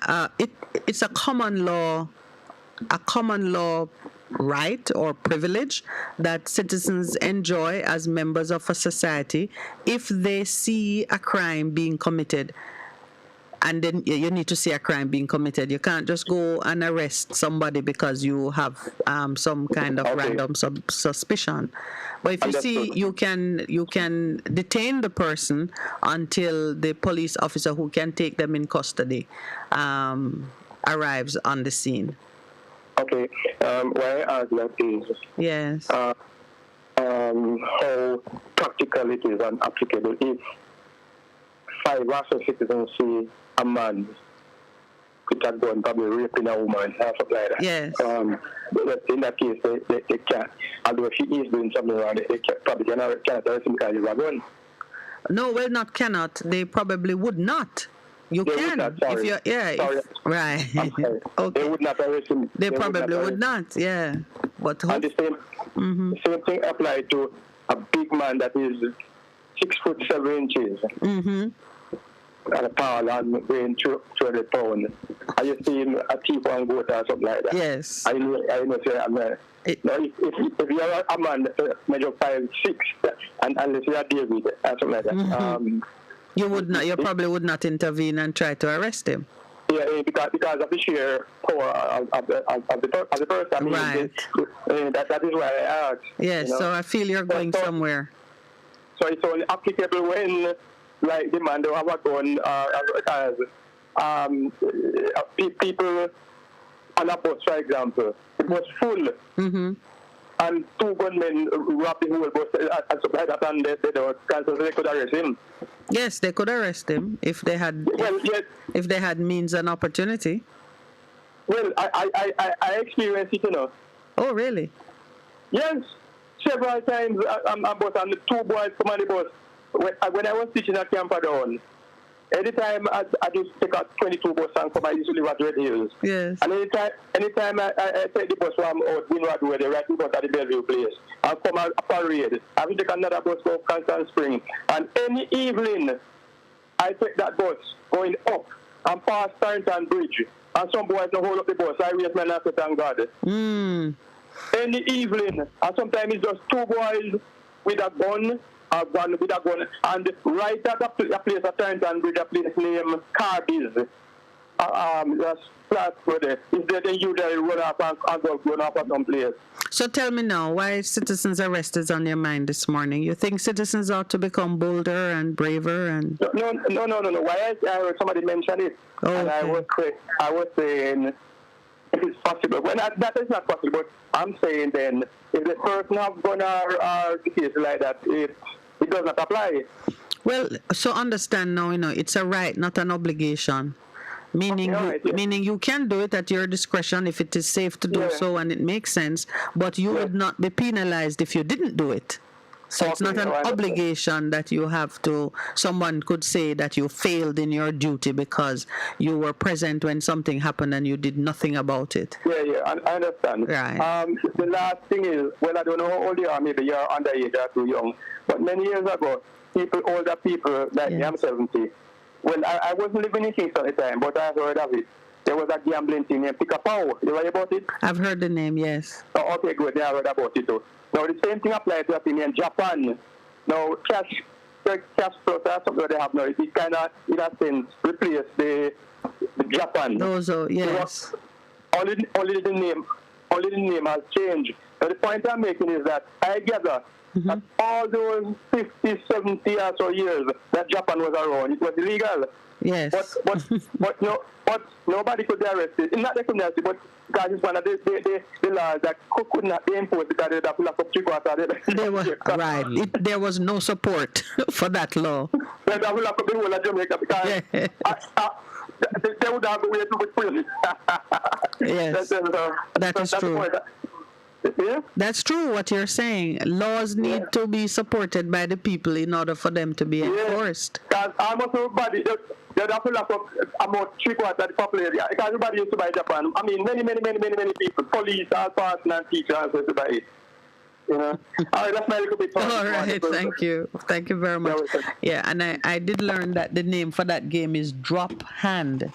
S5: it's a common law right or privilege that citizens enjoy as members of a society if they see a crime being committed. And then you need to see a crime being committed. You can't just go and arrest somebody because you have some kind of random suspicion. But if you see, you can detain the person until the police officer who can take them in custody arrives on the scene.
S10: Okay. Why I ask that is
S5: yes.
S10: How practical it is and applicable if 5 or so citizens see a man with a gun probably raping a woman, something like that.
S5: Yes.
S10: In that case, they can't. Although if he is doing something wrong, they probably cannot arrest him because he has a gun.
S5: No, well, not cannot. They probably would not. You
S10: they
S5: can.
S10: Not, sorry.
S5: If you're, yeah.
S10: Sorry.
S5: Right.
S10: Okay. They would not arrest him.
S5: They probably would not, yeah. But
S10: and the same thing applies to a big man that is 6'7"
S5: Mm-hmm.
S10: And tall and weighing 200 pounds. I just see him a thief and goat or something like that.
S5: Yes.
S10: I know, say, if you're a man measure 5'6", and unless you're David or something like that,
S5: you would not. You probably would not intervene and try to arrest him.
S10: Yeah, because of the sheer power of the person. I mean,
S5: right.
S10: That is why I asked.
S5: Yes. You know? So I feel you're going somewhere.
S10: So it's only applicable when, like, the man don't have a gun, people on a bus, for example, it was full, and 2 gunmen robbed the whole bus and something like that, and they could arrest him.
S5: Yes, they could arrest him if they had, if they had means and opportunity.
S10: Well, I experienced it, you know.
S5: Oh, really?
S10: Yes, several times. I'm bus and 2 boys come on the bus. When I was teaching at Camperdown, anytime I just take out 22 bus and come, I used to live at Red Hills.
S5: Yes.
S10: And anytime I take the bus from out Windward where they right in front of the Bellevue place, and come out a parade, I will take another bus to Constant Spring. And any evening, I take that bus going up and past Tarrantine Bridge. And some boys don't hold up the bus. I raise my hand to thank God. Any evening, and sometimes it's just 2 boys with a gun, and right at a place at Tarrantine Bridge, a place named Carbies. That's flat where they usually run off and go run off at some place.
S5: So tell me now, why citizens' arrest is on your mind this morning? You think citizens ought to become bolder and braver? And
S10: No. Why I heard somebody mention it, and I was saying if it's possible. Well, that is not possible, but I'm saying then if the person have gun or the case like that, it does not apply.
S5: Well, so understand now, it's a right, not an obligation. Meaning, meaning you can do it at your discretion if it is safe to do so and it makes sense, but you would not be penalized if you didn't do it. So it's not an obligation that you have to, someone could say that you failed in your duty because you were present when something happened and you did nothing about it.
S10: Yeah, I understand.
S5: Right.
S10: The last thing is, well, I don't know how old you are, maybe you're underage or too young, but many years ago, older people, like me, I'm 70, Well, I wasn't living in Kingston at the time, but I heard of it. There was a gambling thing named Pick-a-Pow. You heard about it?
S11: I've heard the name, yes.
S10: Oh, okay, good. Yeah, I heard about it too. Now, the same thing applies to a thing in Japan. Now, cash plus or something they have now, it kind of, in a sense, replace the Japan.
S11: Those are, yes.
S10: Only the name has changed. Now, the point I'm making is that I gather that all those 50, 70 or so years that Japan was around, it was illegal.
S11: Yes.
S10: But nobody could be arrested. Not they couldn't arrest, but because it's one of the laws that could not be imposed because they have to lock up 3/4.
S11: Right. There was no support for that law.
S10: They have to lock up the whole of Jamaica because they would have to wait to be free.
S11: Yes. That is true.
S10: Yeah?
S11: That's true what you're saying. Laws need to be supported by the people in order for them to be enforced.
S10: Because almost everybody, they have to lock up about 3/4 of the population. Because everybody used to buy Japan. I mean, many people, police, all parts and teachers used to buy it. You know? All right, that's my little bit.
S11: All right, thank you. Thank you very much. Yeah, and I did learn that the name for that game is Drop Hand.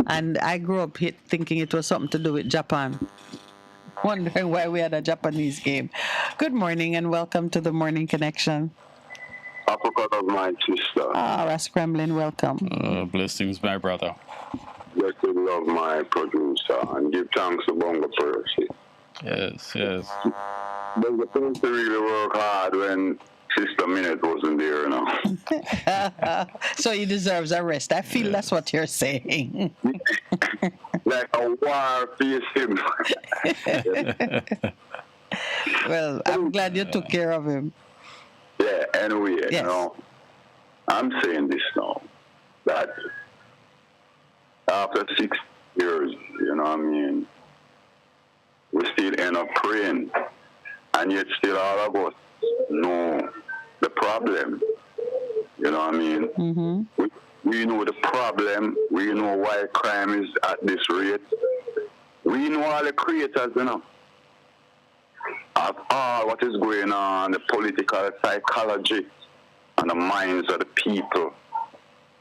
S11: And I grew up thinking it was something to do with Japan. Wondering why we had a Japanese game. Good morning and welcome to the Morning Connection.
S12: Uppercut of my sister.
S11: Ras Kremlin, welcome.
S15: Blessings, my brother.
S12: Just to love my producer and give thanks to Bongo Percy.
S15: Yes.
S12: Bongo Percy really work hard when Sister Minute wasn't there, you know.
S11: So he deserves a rest. I feel that's what you're saying.
S12: Like a war face him.
S11: Well, I'm glad you took care of him.
S12: Yeah, anyway, you know, I'm saying this now, that after 6 years, you know what I mean, we still end up praying, and yet still all of us know the problem, you know what I mean?
S11: Mm-hmm.
S12: We know the problem, we know why crime is at this rate, we know all the creators, you know, of all what is going on, the political psychology and the minds of the people,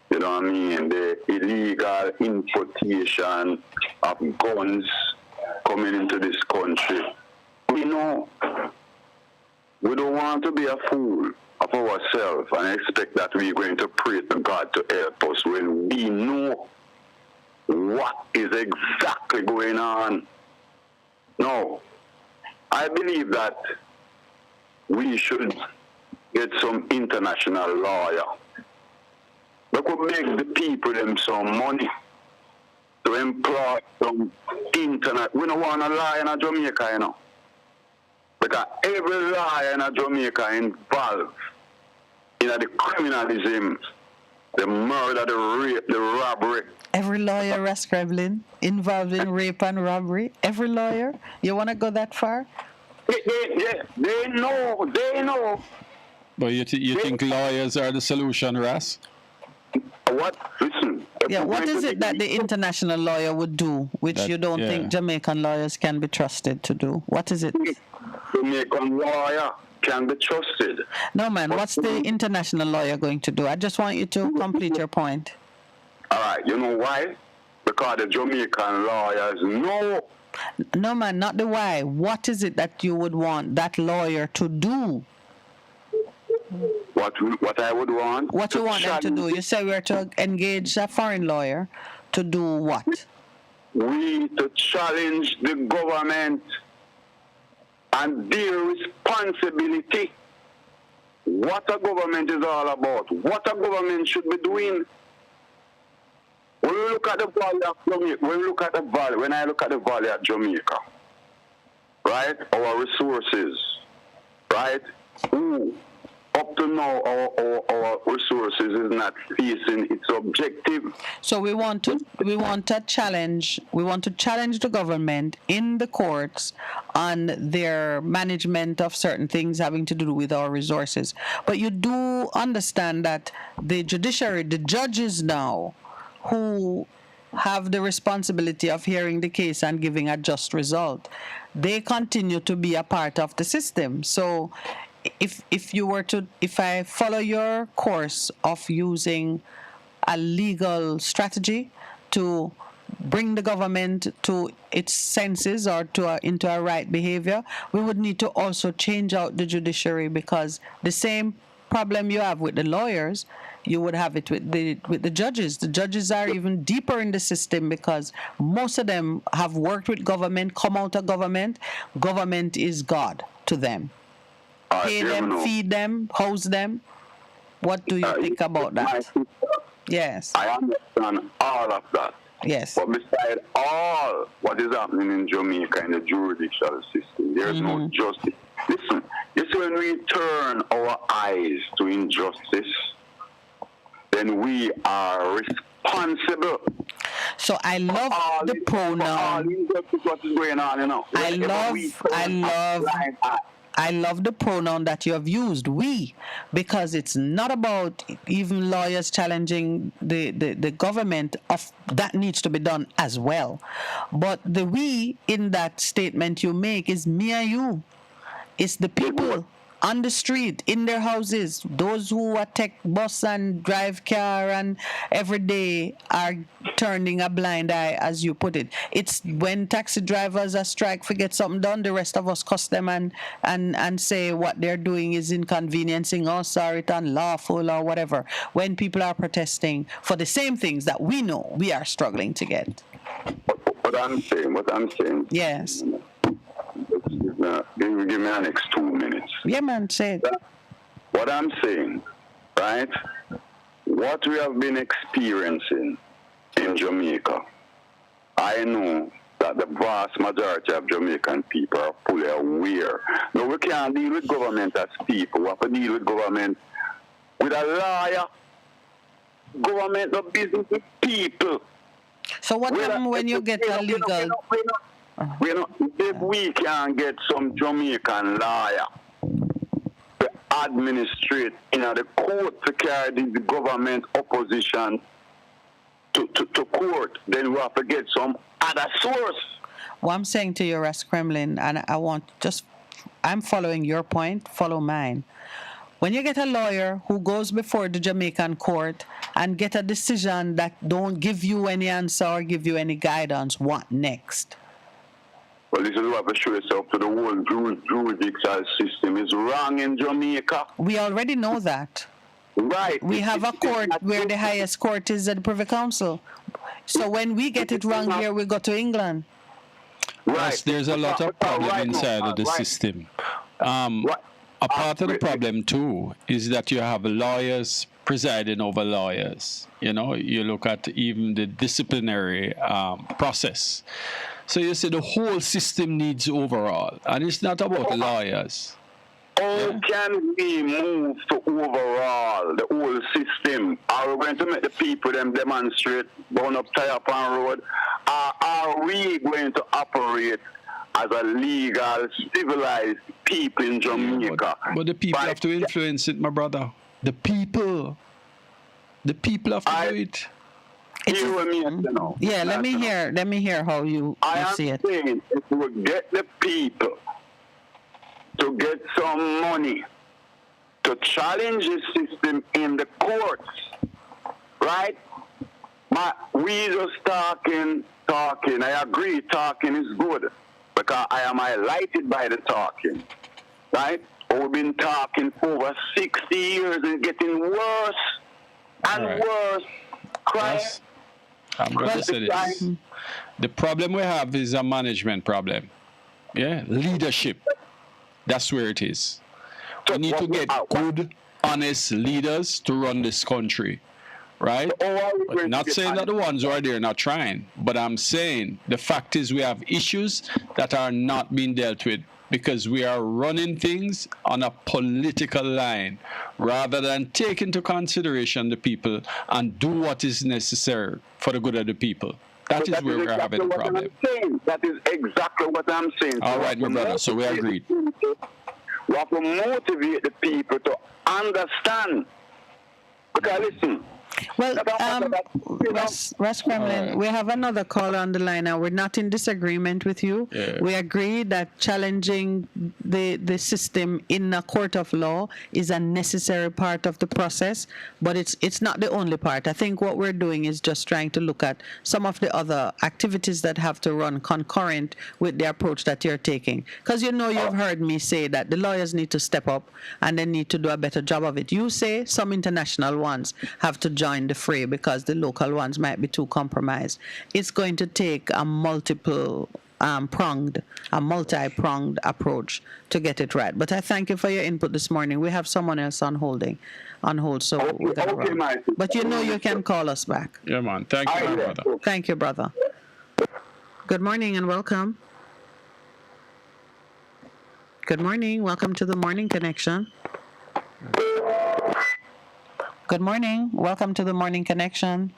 S12: you know what I mean, the illegal importation of guns coming into this country. We know we don't want to be a fool of ourselves and expect that we're going to pray to God to help us when we know what is exactly going on. No, I believe that we should get some international lawyer that could make the people them some money to employ some internet. We don't want a lawyer in Jamaica, you know. Because every lawyer in Jamaica involved in the criminalism, the murder, the rape, the robbery.
S11: Every lawyer, Ras Kremlin, involved in rape and robbery? Every lawyer? You want to go that far?
S12: They know.
S15: But you think lawyers are the solution, Ras?
S12: What? Listen.
S11: Yeah, what is it that the international lawyer would do, which you don't think Jamaican lawyers can be trusted to do? What is it?
S12: Jamaican lawyer can be trusted.
S11: No, man, what's the international lawyer going to do? I just want you to complete your point.
S12: All right, you know why? Because the Jamaican lawyers know.
S11: No, man, not the why. What is it that you would want that lawyer to do?
S12: What I would want?
S11: What you want them to do? You say we're to engage a foreign lawyer to do what?
S12: We to challenge the government and their responsibility. What a government is all about. What a government should be doing. When we look at the valley of Jamaica, when I look at the valley of Jamaica, right, our resources, right, up to now our resources is not facing its objective.
S11: So we want to challenge the government in the courts on their management of certain things having to do with our resources. But you do understand that the judiciary, the judges now, who have the responsibility of hearing the case and giving a just result, they continue to be a part of the system. So if I follow your course of using a legal strategy to bring the government to its senses or to into a right behavior, we would need to also change out the judiciary, because the same problem you have with the lawyers, you would have it with the judges. The judges are even deeper in the system because most of them have worked with government, come out of government. Government is God to them. Pay them, feed them, house them. What do you think about that? Yes.
S12: I understand all of that.
S11: Yes.
S12: But beside all what is happening in Jamaica in the jurisdictional system, there is no justice. Listen, you see, when we turn our eyes to injustice, then we are responsible.
S11: So I love the pronoun.
S12: What is going on, you know?
S11: I love the pronoun that you have used, we, because it's not about even lawyers challenging the government. Of that needs to be done as well. But the we in that statement you make is me and you. It's the people on the street, in their houses, those who take bus and drive car and every day are turning a blind eye, as you put it. It's when taxi drivers are strike, forget something done, the rest of us cuss them and say what they're doing is inconveniencing us or it's unlawful or whatever. When people are protesting for the same things that we know we are struggling to get.
S12: What I'm saying.
S11: Yes.
S12: Give me the next 2 minutes.
S11: Yeah, man, say it.
S12: What I'm saying, right? What we have been experiencing in Jamaica, I know that the vast majority of Jamaican people are fully aware. No, we can't deal with government as people. We have to deal with government with a lawyer. Government no business with people.
S11: So what happens when you get a legal...
S12: If we can get some Jamaican lawyer to administrate in the court to carry the government opposition to court, then we have to get some other source.
S11: What I'm saying to you, Ras Kremlin, and I'm following your point, follow mine. When you get a lawyer who goes before the Jamaican court and get a decision that don't give you any answer or give you any guidance, what next?
S12: Well, this is what I show yourself to the whole jurisdictional system is wrong in Jamaica.
S11: We already know that.
S12: Right.
S11: We have a court where the highest court is at the Privy Council. So when we get it wrong here, we go to England.
S12: Right.
S15: Yes, there's a lot of problem inside of the system. A part of the problem, too, is that you have lawyers presiding over lawyers. You know, you look at even the disciplinary process. So you see the whole system needs overhaul, and it's not about lawyers.
S12: How can we move to overhaul the whole system? Are we going to make the people them demonstrate, burn up Tyapan Road? Are we going to operate as a legal, civilized people in Jamaica?
S15: But the people have to influence it, my brother. The people have to do it.
S11: Yeah, let me hear how you see it.
S12: I am saying if we get the people to get some money to challenge the system in the courts, right? We just talking. I agree, talking is good because I am highlighted by the talking, right? But we've been talking for over 60 years and getting worse and worse.
S15: Yes. I'm going to say this. The problem we have is a management problem. Yeah, leadership. That's where it is. We need to get good, honest leaders to run this country, right? But not saying that the ones who are there are not trying, but I'm saying the fact is we have issues that are not being dealt with because we are running things on a political line rather than take into consideration the people and do what is necessary for the good of the people. That is where we're having a problem.
S12: That is exactly what I'm saying.
S15: All right, my brother, so we agreed.
S12: We have to motivate the people to understand. Because listen,
S11: Well, Russ Kremlin, we have another caller on the line now. We're not in disagreement with you.
S15: Yeah.
S11: We agree that challenging the system in a court of law is a necessary part of the process, but it's not the only part. I think what we're doing is just trying to look at some of the other activities that have to run concurrent with the approach that you're taking. Because you've heard me say that the lawyers need to step up and they need to do a better job of it. You say some international ones have to join the fray because the local ones might be too compromised. It's going to take a multi-pronged approach to get it right. But I thank you for your input this morning. We have someone else on hold, so we're gonna run. But you can call us back.
S15: Yeah, man. Thank you, my brother.
S11: Thank you, brother. Good morning and welcome. Good morning. Welcome to the Morning Connection. Good morning. Welcome to the Morning Connection.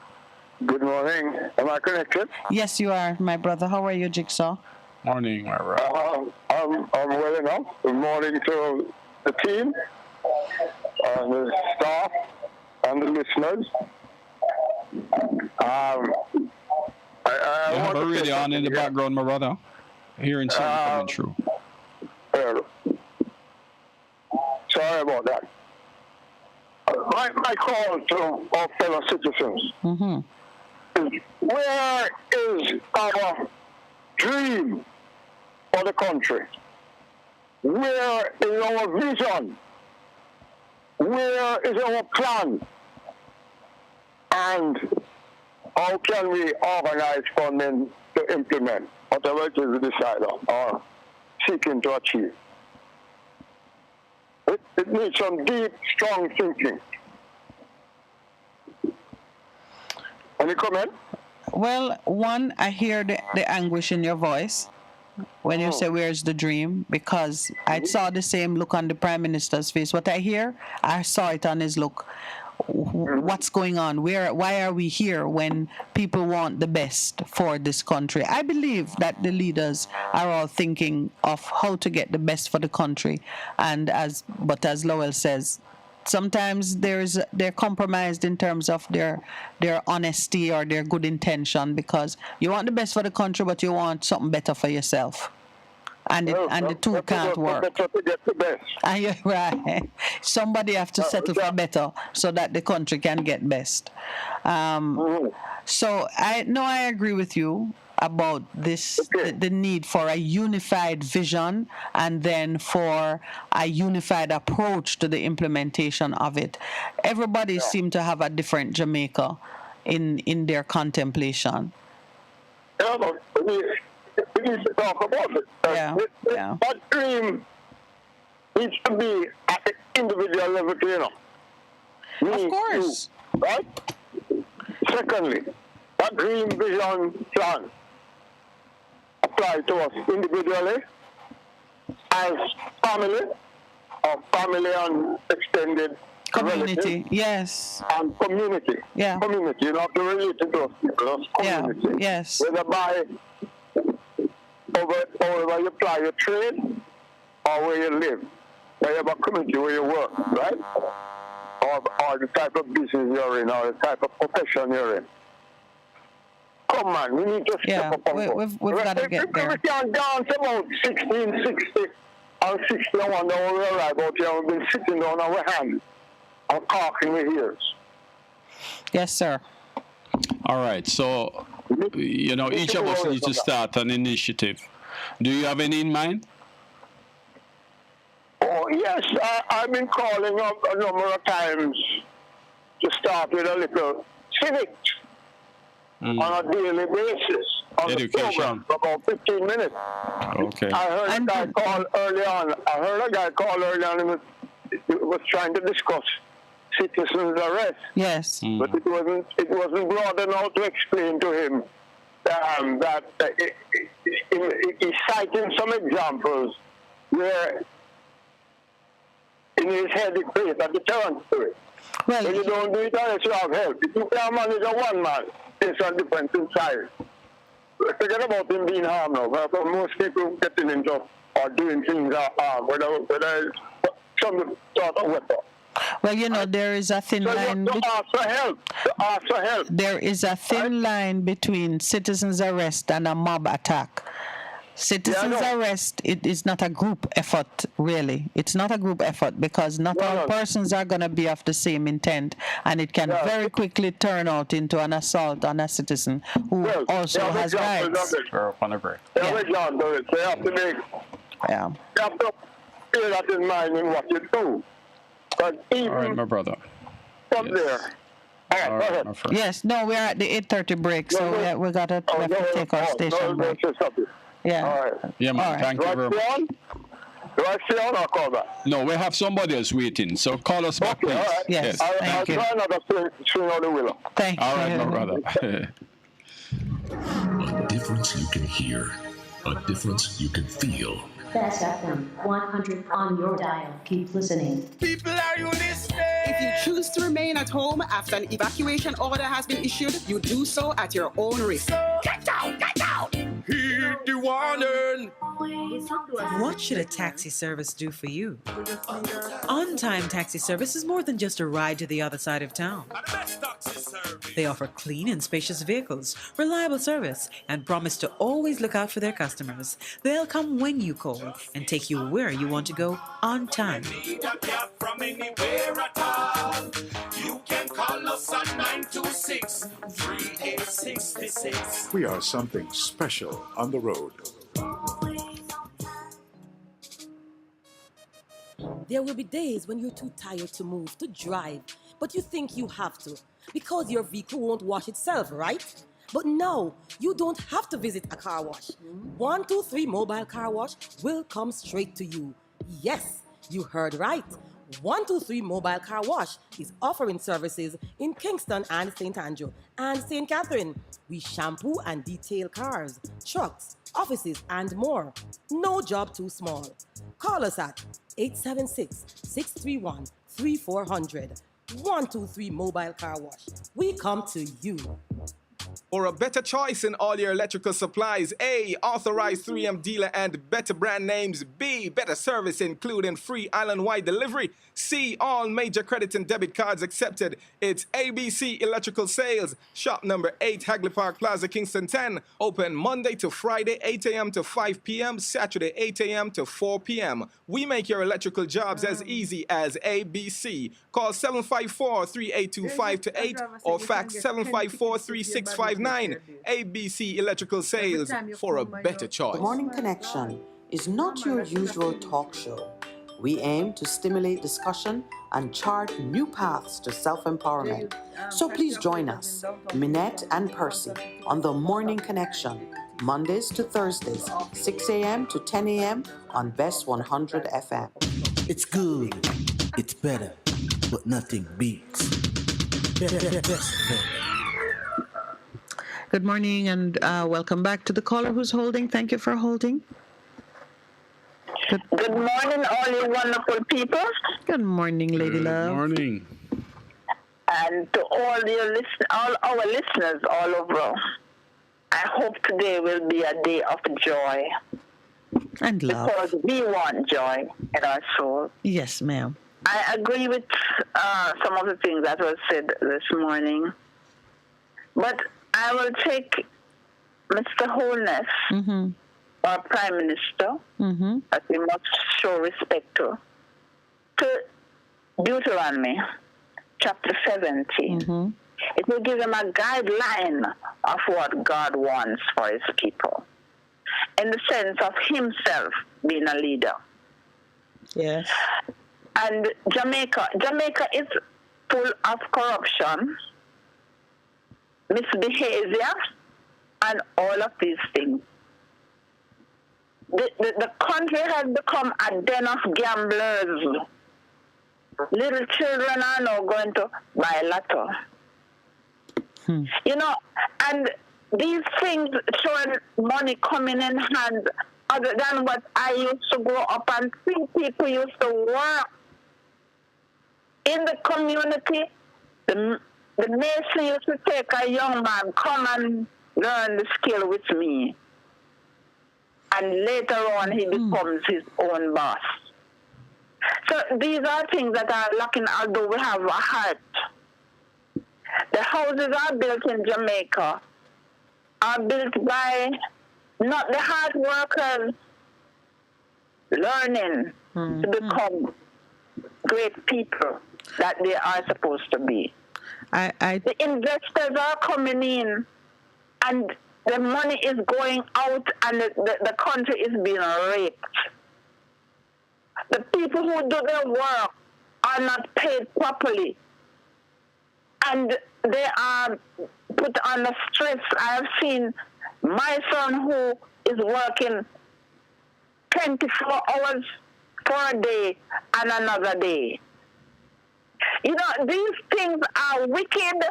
S10: Good morning. Am I connected?
S11: Yes, you are, my brother. How are you, Jigsaw?
S15: Morning, my brother.
S10: I'm well enough. Good morning to the team, and the staff, and the listeners.
S15: You have a radio on in the background, my brother. Hearing something coming through.
S10: Sorry about that. My call to our fellow citizens is, where is our dream for the country? Where is our vision? Where is our plan? And how can we organize funding to implement whatever it is we decide on or seeking to achieve? It needs some deep, strong thinking. Any comment?
S11: Well, one, I hear the anguish in your voice when you say, where's the dream? Because I saw the same look on the Prime Minister's face. What I saw it on his look. What's going on? Why are we here when people want the best for this country? I believe that the leaders are all thinking of how to get the best for the country, but as Lowell says, sometimes they're compromised in terms of their honesty or their good intention, because you want the best for the country, but you want something better for yourself. And the two can't work. And you're right. Somebody have to settle for better so that the country can get best. So I agree with you about this, the need for a unified vision and then for a unified approach to the implementation of it. Everybody seems to have a different Jamaica in their contemplation.
S10: We need to talk about it. That dream needs to be at the individual level,
S11: Of course.
S10: Right? Secondly, that dream, vision, plan apply to us individually, as family, or family and extended
S11: community,
S10: relatives,
S11: yes,
S10: and community. Yeah, community. You have to relate to those people. Community.
S11: Yeah. Yes.
S10: Whether by over you apply your trade or where you live, where you have a community where you work, right? Or the type of business you're in, or the type of profession you're in. Come on, we need to step up on
S11: we've got to get there.
S10: We can dance about 1660 and 61 down we arrive out here. We've been sitting down on our hands and talking with ears.
S11: Yes, sir.
S15: All right, so, each of us needs to start an initiative. Do you have any in mind?
S10: Oh, yes. I've been calling up a number of times to start with a little civics on a daily basis. On education. The program, for about 15 minutes.
S15: Okay.
S10: I heard a guy call early on. And he was trying to discuss citizens' arrest.
S11: Yes.
S10: But it wasn't broad enough to explain to him that he's citing some examples where in his head he creates a deterrent to it.
S11: Well,
S10: so you don't do it unless you have help. If you can't manage a one man, it's a different inside. Forget about him being harmed now. Because most people getting into or doing things are harm, whether it's some sort of weapon.
S11: Well, you know, there is a thin line.
S10: To ask for help. To ask for help.
S11: There is a thin line between citizens' arrest and a mob attack. Citizens' arrest, it is not a group effort, really. It's not a group effort because not all persons are going to be of the same intent, and it can very quickly turn out into an assault on a citizen who also has rights.
S10: You have to make.
S11: Yeah.
S10: You have to bear that in mind in what you do. But even
S15: all right, my brother.
S10: From there. All right, go ahead.
S11: Yes, no, we're at the 8:30 break, so we got to take our station break. Yeah.
S10: All right.
S15: Yeah, man. Thank you very much.
S10: Do I stay on or call back?
S15: No, we have somebody else waiting, so call us back, please.
S10: All right.
S11: Yes,
S10: I'll try another swing on the willow.
S11: Thank
S15: all right, my brother.
S13: A difference you can hear. A difference you can feel.
S17: Best FM 100 on your dial. Keep listening.
S1: People, are you listening?
S16: If you choose to remain at home after an evacuation order has been issued, you do so at your own risk.
S1: Get out! Get out! Hear the warning.
S18: What should a taxi service do for you? On-Time Taxi Service is more than just a ride to the other side of town. They offer clean and spacious vehicles, reliable service, and promise to always look out for their customers. They'll come when you call and take you where you want to go on time.
S22: You can call us at 926-3866.
S19: We are something special on the road.
S21: There will be days when you're too tired to move, to drive, but you think you have to because your vehicle won't wash itself, right? But no, you don't have to visit a car wash. 123 Mobile Car Wash will come straight to you. Yes, you heard right. 123 Mobile Car Wash is offering services in Kingston and St. Andrew and St. Catherine. We shampoo and detail cars, trucks, offices, and more. No job too small. Call us at 876-631-3400. 123 Mobile Car Wash. We come to you.
S3: For a better choice in all your electrical supplies, A, authorized 3M dealer and better brand names. B, better service including free island-wide delivery. C, all major credit and debit cards accepted. It's ABC Electrical Sales. Shop number 8, Hagley Park Plaza, Kingston 10. Open Monday to Friday, 8 a.m. to 5 p.m. Saturday, 8 a.m. to 4 p.m. We make your electrical jobs as easy as ABC. Call 754-3825-8 or fax 754-3659. ABC Electrical Sales for a better choice.
S5: The Morning Connection is not your usual talk show. We aim to stimulate discussion and chart new paths to self-empowerment. So please join us, Minette and Percy, on The Morning Connection, Mondays to Thursdays, 6 a.m. to 10 a.m. on Best 100 FM.
S9: It's good, it's better, but nothing beats.
S11: Good morning and welcome back to the caller who's holding. Thank you for holding.
S22: Good morning, all you wonderful people.
S11: Good morning, Lady Love.
S15: Good morning.
S22: And to all our listeners all over, I hope today will be a day of joy.
S11: And love.
S22: Because we want joy in our soul.
S11: Yes, ma'am.
S22: I agree with some of the things that was said this morning. But I will take Mr. Holness, our Prime Minister, that we must show respect to Deuteronomy, chapter 17. It will give them a guideline of what God wants for his people, in the sense of himself being a leader.
S11: Yes.
S22: And Jamaica is full of corruption, misbehavior, and all of these things. The country has become a den of gamblers. Little children are now going to buy lotto. You know, and these things showing money coming in hands other than what I used to grow up and see people used to work in the community. The mason used to take a young man, come and learn the skill with me. And later on, he becomes his own boss. So these are things that are lacking, although we have a heart. The houses are built in Jamaica, are built by not the hard workers learning to become great people that they are supposed to be. The investors are coming in and the money is going out and the country is being raped. The people who do their work are not paid properly. And they are put under stress. I have seen my son who is working 24 hours for a day and another day. You know, these things are wicked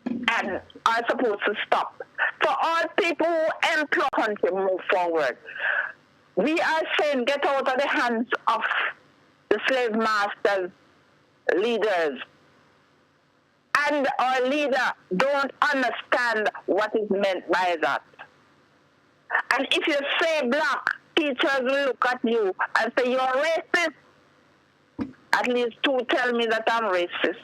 S22: and are supposed to stop. For all people who employ country move forward, we are saying get out of the hands of the slave masters, leaders. And our leader don't understand what is meant by that. And if you say black, teachers will look at you and say you're racist. At least two tell me that I'm racist.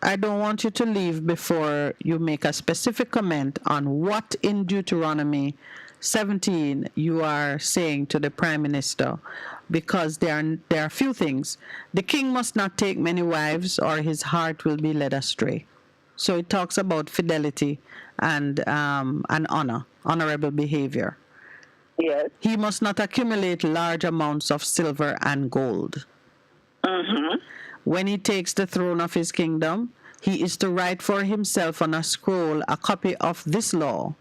S11: I don't want you to leave before you make a specific comment on what in Deuteronomy 17 you are saying to the Prime Minister, because there are a few things. The king must not take many wives or his heart will be led astray. So it talks about fidelity and honor, honorable behavior.
S22: Yes.
S11: He must not accumulate large amounts of silver and gold.
S22: Mm-hmm.
S11: When he takes the throne of his kingdom, he is to write for himself on a scroll a copy of this law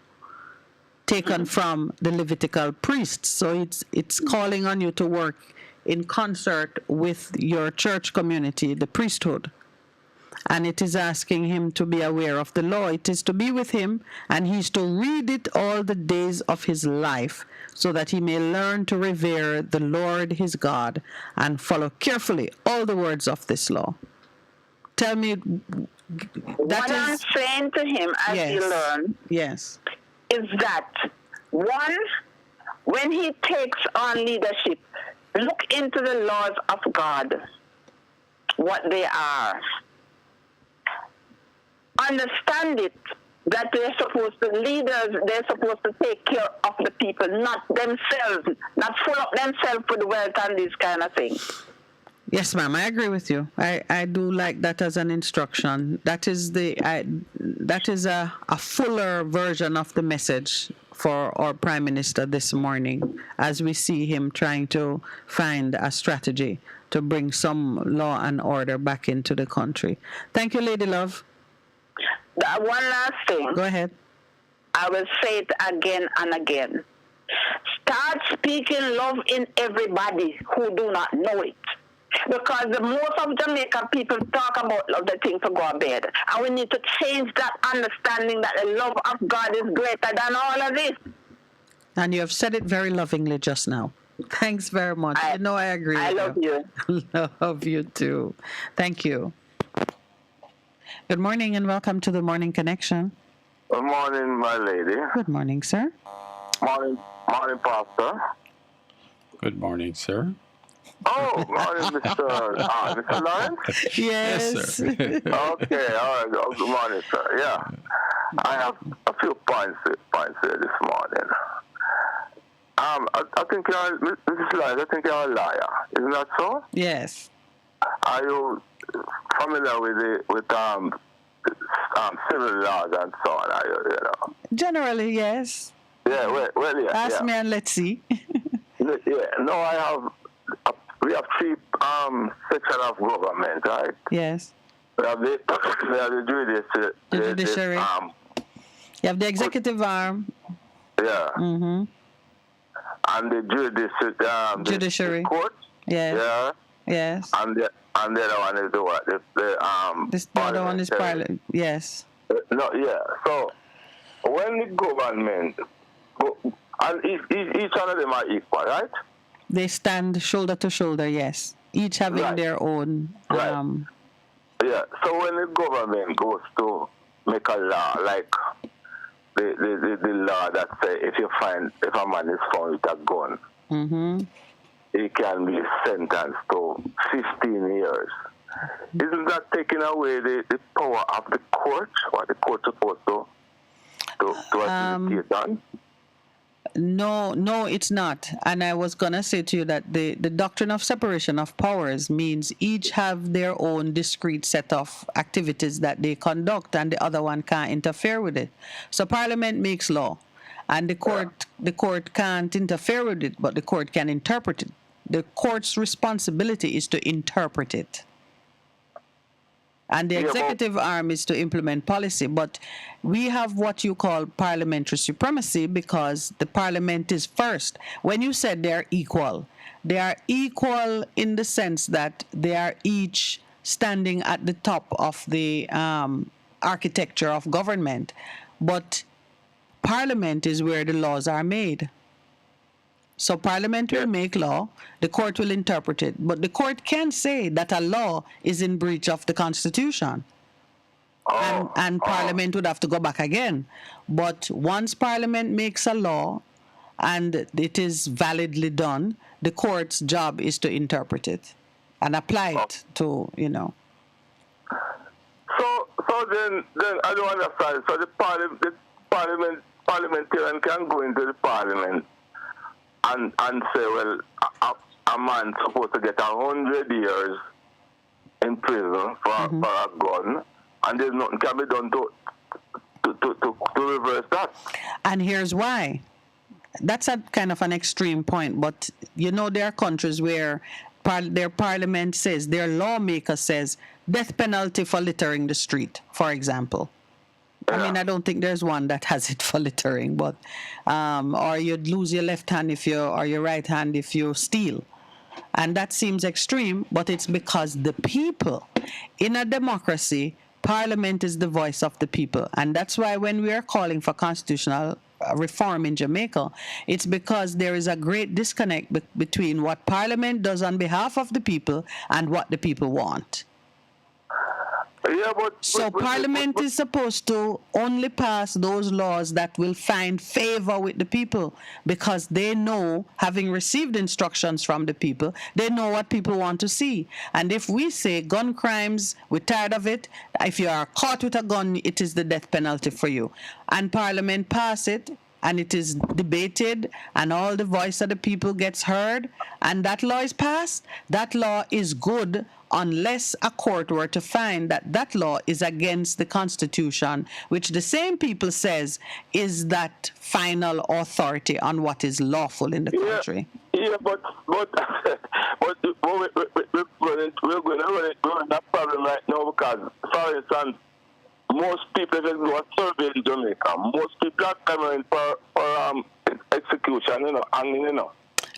S11: taken from the Levitical priests. So it's calling on you to work in concert with your church community, the priesthood. And it is asking him to be aware of the law. It is to be with him, and he's to read it all the days of his life, so that he may learn to revere the Lord his God and follow carefully all the words of this law. Tell me,
S22: what I'm saying to him as he learns is that, one, when he takes on leadership, look into the laws of God, what they are. Understand it, that they're supposed to, leaders, they're supposed to take care of the people, not themselves, not full up themselves with wealth and these kind of things.
S11: Yes, ma'am, I agree with you. I do like that as an instruction. That is a fuller version of the message for our Prime Minister this morning, as we see him trying to find a strategy to bring some law and order back into the country. Thank you, Lady Love.
S22: One last thing.
S11: Go ahead.
S22: I will say it again and again. Start speaking love in everybody who do not know it. Because the most of Jamaican people talk about love, the thing to go to bed. And we need to change that understanding that the love of God is greater than all of this.
S11: And you have said it very lovingly just now. Thanks very much. I agree with you.
S22: I love you.
S11: Love you too. Thank you. Good morning and welcome to the Morning Connection.
S12: Good morning, my lady.
S11: Good morning, sir.
S12: Morning, Pastor.
S15: Good morning, sir.
S12: Oh, morning, Mr. Lawrence?
S11: Yes.
S15: Yes, sir.
S12: Okay, all right. Oh, good morning, sir. Yeah. I have a few points here this morning. I think Mrs. Lawrence, I think you're a liar. Isn't that so?
S11: Yes.
S12: Are you familiar with civil laws and so on? Are you know?
S11: Generally, yes.
S12: Yeah, well, yeah.
S11: Ask me and let's see.
S12: Yeah, no, we have three sections of government, right?
S11: Yes.
S12: We have the
S11: judiciary. You have the executive arm.
S12: Yeah.
S11: Mm-hmm.
S12: And the
S11: judiciary.
S12: The court.
S11: Yes.
S12: Yeah.
S11: Yes.
S12: And the other one is the what?
S11: The other one is parliament. Yes.
S12: No, yeah. So when the government and each one of them are equal, right?
S11: They stand shoulder to shoulder, yes. Each having their own.
S12: Yeah. So when the government goes to make a law, like the law that say if a man is found with a gun,
S11: mm-hmm.
S12: he can be sentenced to 15 years. Isn't that taking away the power of the court? What the court supposed to adjudicate on?
S11: No, it's not. And I was going to say to you that the doctrine of separation of powers means each have their own discrete set of activities that they conduct, and the other one can't interfere with it. So Parliament makes law, and the court can't interfere with it, but the court can interpret it. The court's responsibility is to interpret it. And the executive arm is to implement policy. But we have what you call parliamentary supremacy because the parliament is first. When you said they are equal in the sense that they are each standing at the top of the architecture of government. But parliament is where the laws are made. So Parliament will make law, the court will interpret it, but the court can say that a law is in breach of the Constitution. And Parliament would have to go back again. But once Parliament makes a law and it is validly done, the court's job is to interpret it and apply it to,
S12: So then I don't understand. So the parliamentarian can go into the Parliament and say, well, a man supposed to get 100 years in prison for a gun, and there's nothing can be done to reverse that.
S11: And here's why. That's a kind of an extreme point, but there are countries where their parliament says, their lawmaker says, death penalty for littering the street, for example. I mean, I don't think there's one that has it for littering, but or you'd lose your left hand or your right hand if you steal. And that seems extreme, but it's because the people, in a democracy, Parliament is the voice of the people. And that's why when we are calling for constitutional reform in Jamaica, it's because there is a great disconnect between what Parliament does on behalf of the people and what the people want. So Parliament is supposed to only pass those laws that will find favor with the people because they know, having received instructions from the people, they know what people want to see. And if we say gun crimes, we're tired of it, if you are caught with a gun, it is the death penalty for you. And Parliament pass it, and it is debated, and all the voice of the people gets heard, and that law is passed, that law is good unless a court were to find that that law is against the Constitution, which the same people says is that final authority on what is lawful in the country.
S12: Yeah, but we're going to run that problem right now because, for instance, most people that do a survey in Jamaica, most people are coming for execution,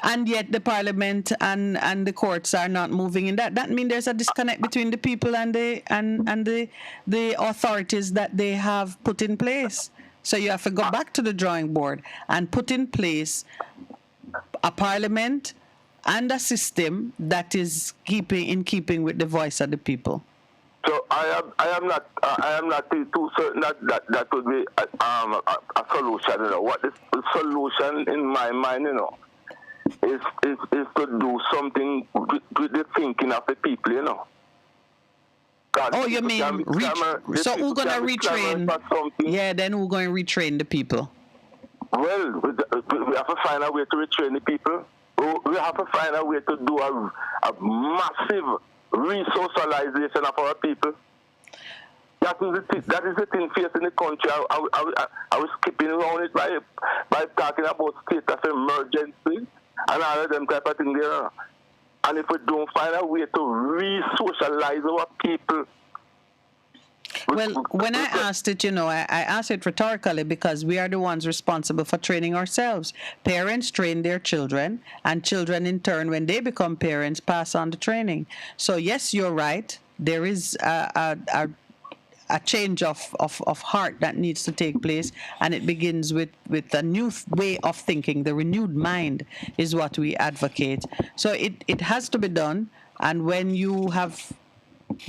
S11: And yet the Parliament and the courts are not moving in that. That means there's a disconnect between the people and the authorities that they have put in place. So you have to go back to the drawing board and put in place a Parliament and a system that is in keeping with the voice of the people.
S12: So I am not too certain that would be a solution. What is the solution in my mind, is to do something with the thinking of the people,
S11: Oh, you mean so who's going to retrain? Yeah, then who's going to retrain the people?
S12: Well, we have to find a way to retrain the people. We have to find a way to do a massive re-socialization of our people. That is the thing facing the country. I was skipping around it by talking about state of emergency and all of them type of things there. And if we don't find a way to re-socialize our people.
S11: Well, when I asked it, I asked it rhetorically because we are the ones responsible for training ourselves. Parents train their children, and children in turn, when they become parents, pass on the training. So yes, you're right. There is a change of heart that needs to take place, and it begins with a new way of thinking. The renewed mind is what we advocate. So it has to be done, and when you have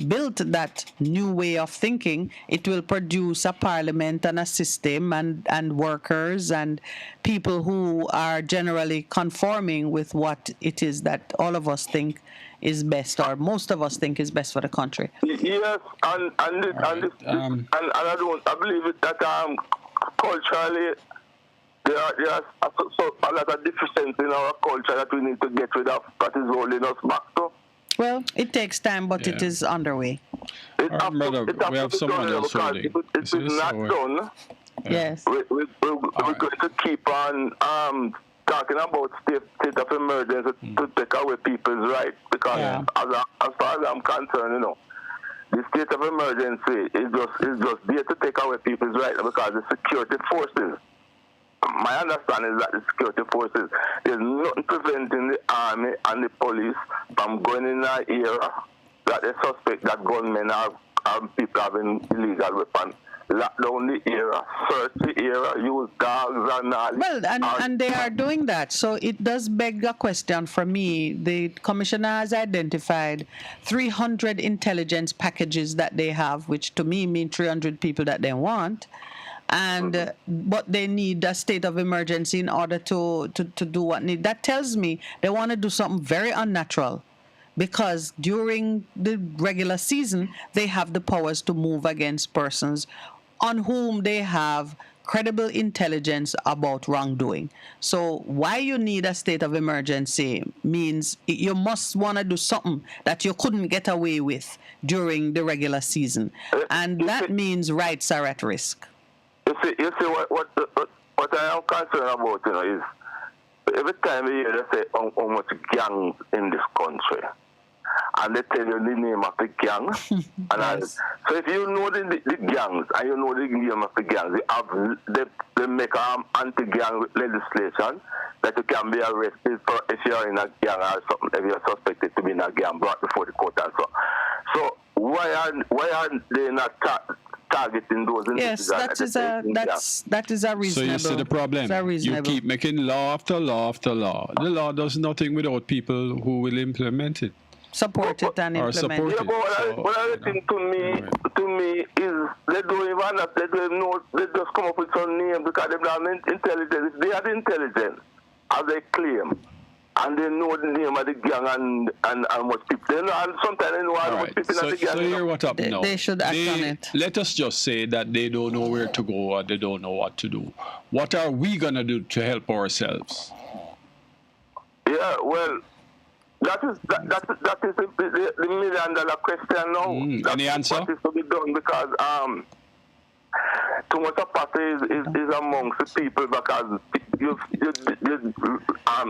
S11: built that new way of thinking, it will produce a parliament and a system and workers and people who are generally conforming with what it is that all of us think is best, or most of us think is best for the country.
S12: Yes, and I believe it that culturally there are so a lot of deficiencies in our culture that we need to get rid of, that is holding us back to.
S11: Well, it takes time, but it is underway.
S15: All right, brother, we have someone else holding.
S12: If it is not done,
S11: yes,
S12: we're going to keep on talking about state of emergency to take away people's rights, because as far as I'm concerned, you know, the state of emergency is just there to take away people's rights, because the security forces, my understanding is that the security forces, there's nothing preventing the army and the police from going in an area that they suspect that gunmen have people having illegal weapons. Lock down the area, search the area, use dogs and all.
S11: Well, and they are doing that. So it does beg a question for me. The commissioner has identified 300 intelligence packages that they have, which to me mean 300 people that they want. And but they need a state of emergency in order to do what need. That tells me they want to do something very unnatural, because during the regular season they have the powers to move against persons on whom they have credible intelligence about wrongdoing. So why you need a state of emergency means you must want to do something that you couldn't get away with during the regular season, and that means rights are at risk.
S12: You see what I am concerned about, you know, is every time you hear they say how much gangs in this country, and they tell you the name of the gang. So if you know the gangs and you know the name of the gangs, they make anti-gang legislation that you can be arrested for if you're in a gang or something, if you're suspected to be in a gang, brought before the court and so on. So why are they not targeting those individuals?
S11: Yes, that is a reasonable.
S15: So you see the problem. You keep making law after law after law. The law does nothing without people who will implement it.
S11: Support it and implement it.
S12: Yeah, but what I think to me is they don't even know, they just come up with some name because they're not intelligent. If they are intelligent, as they claim, and they know the name of the gang and how much people they know, and sometimes they know how much people in the gang.
S15: So here what up now?
S11: They should act on it.
S15: Let us just say that they don't know where to go or they don't know what to do. What are we gonna do to help ourselves?
S12: Yeah, well, that is the $1 million question now.
S15: Any answer?
S12: What is to be done, because too much apathy is amongst the people, because you have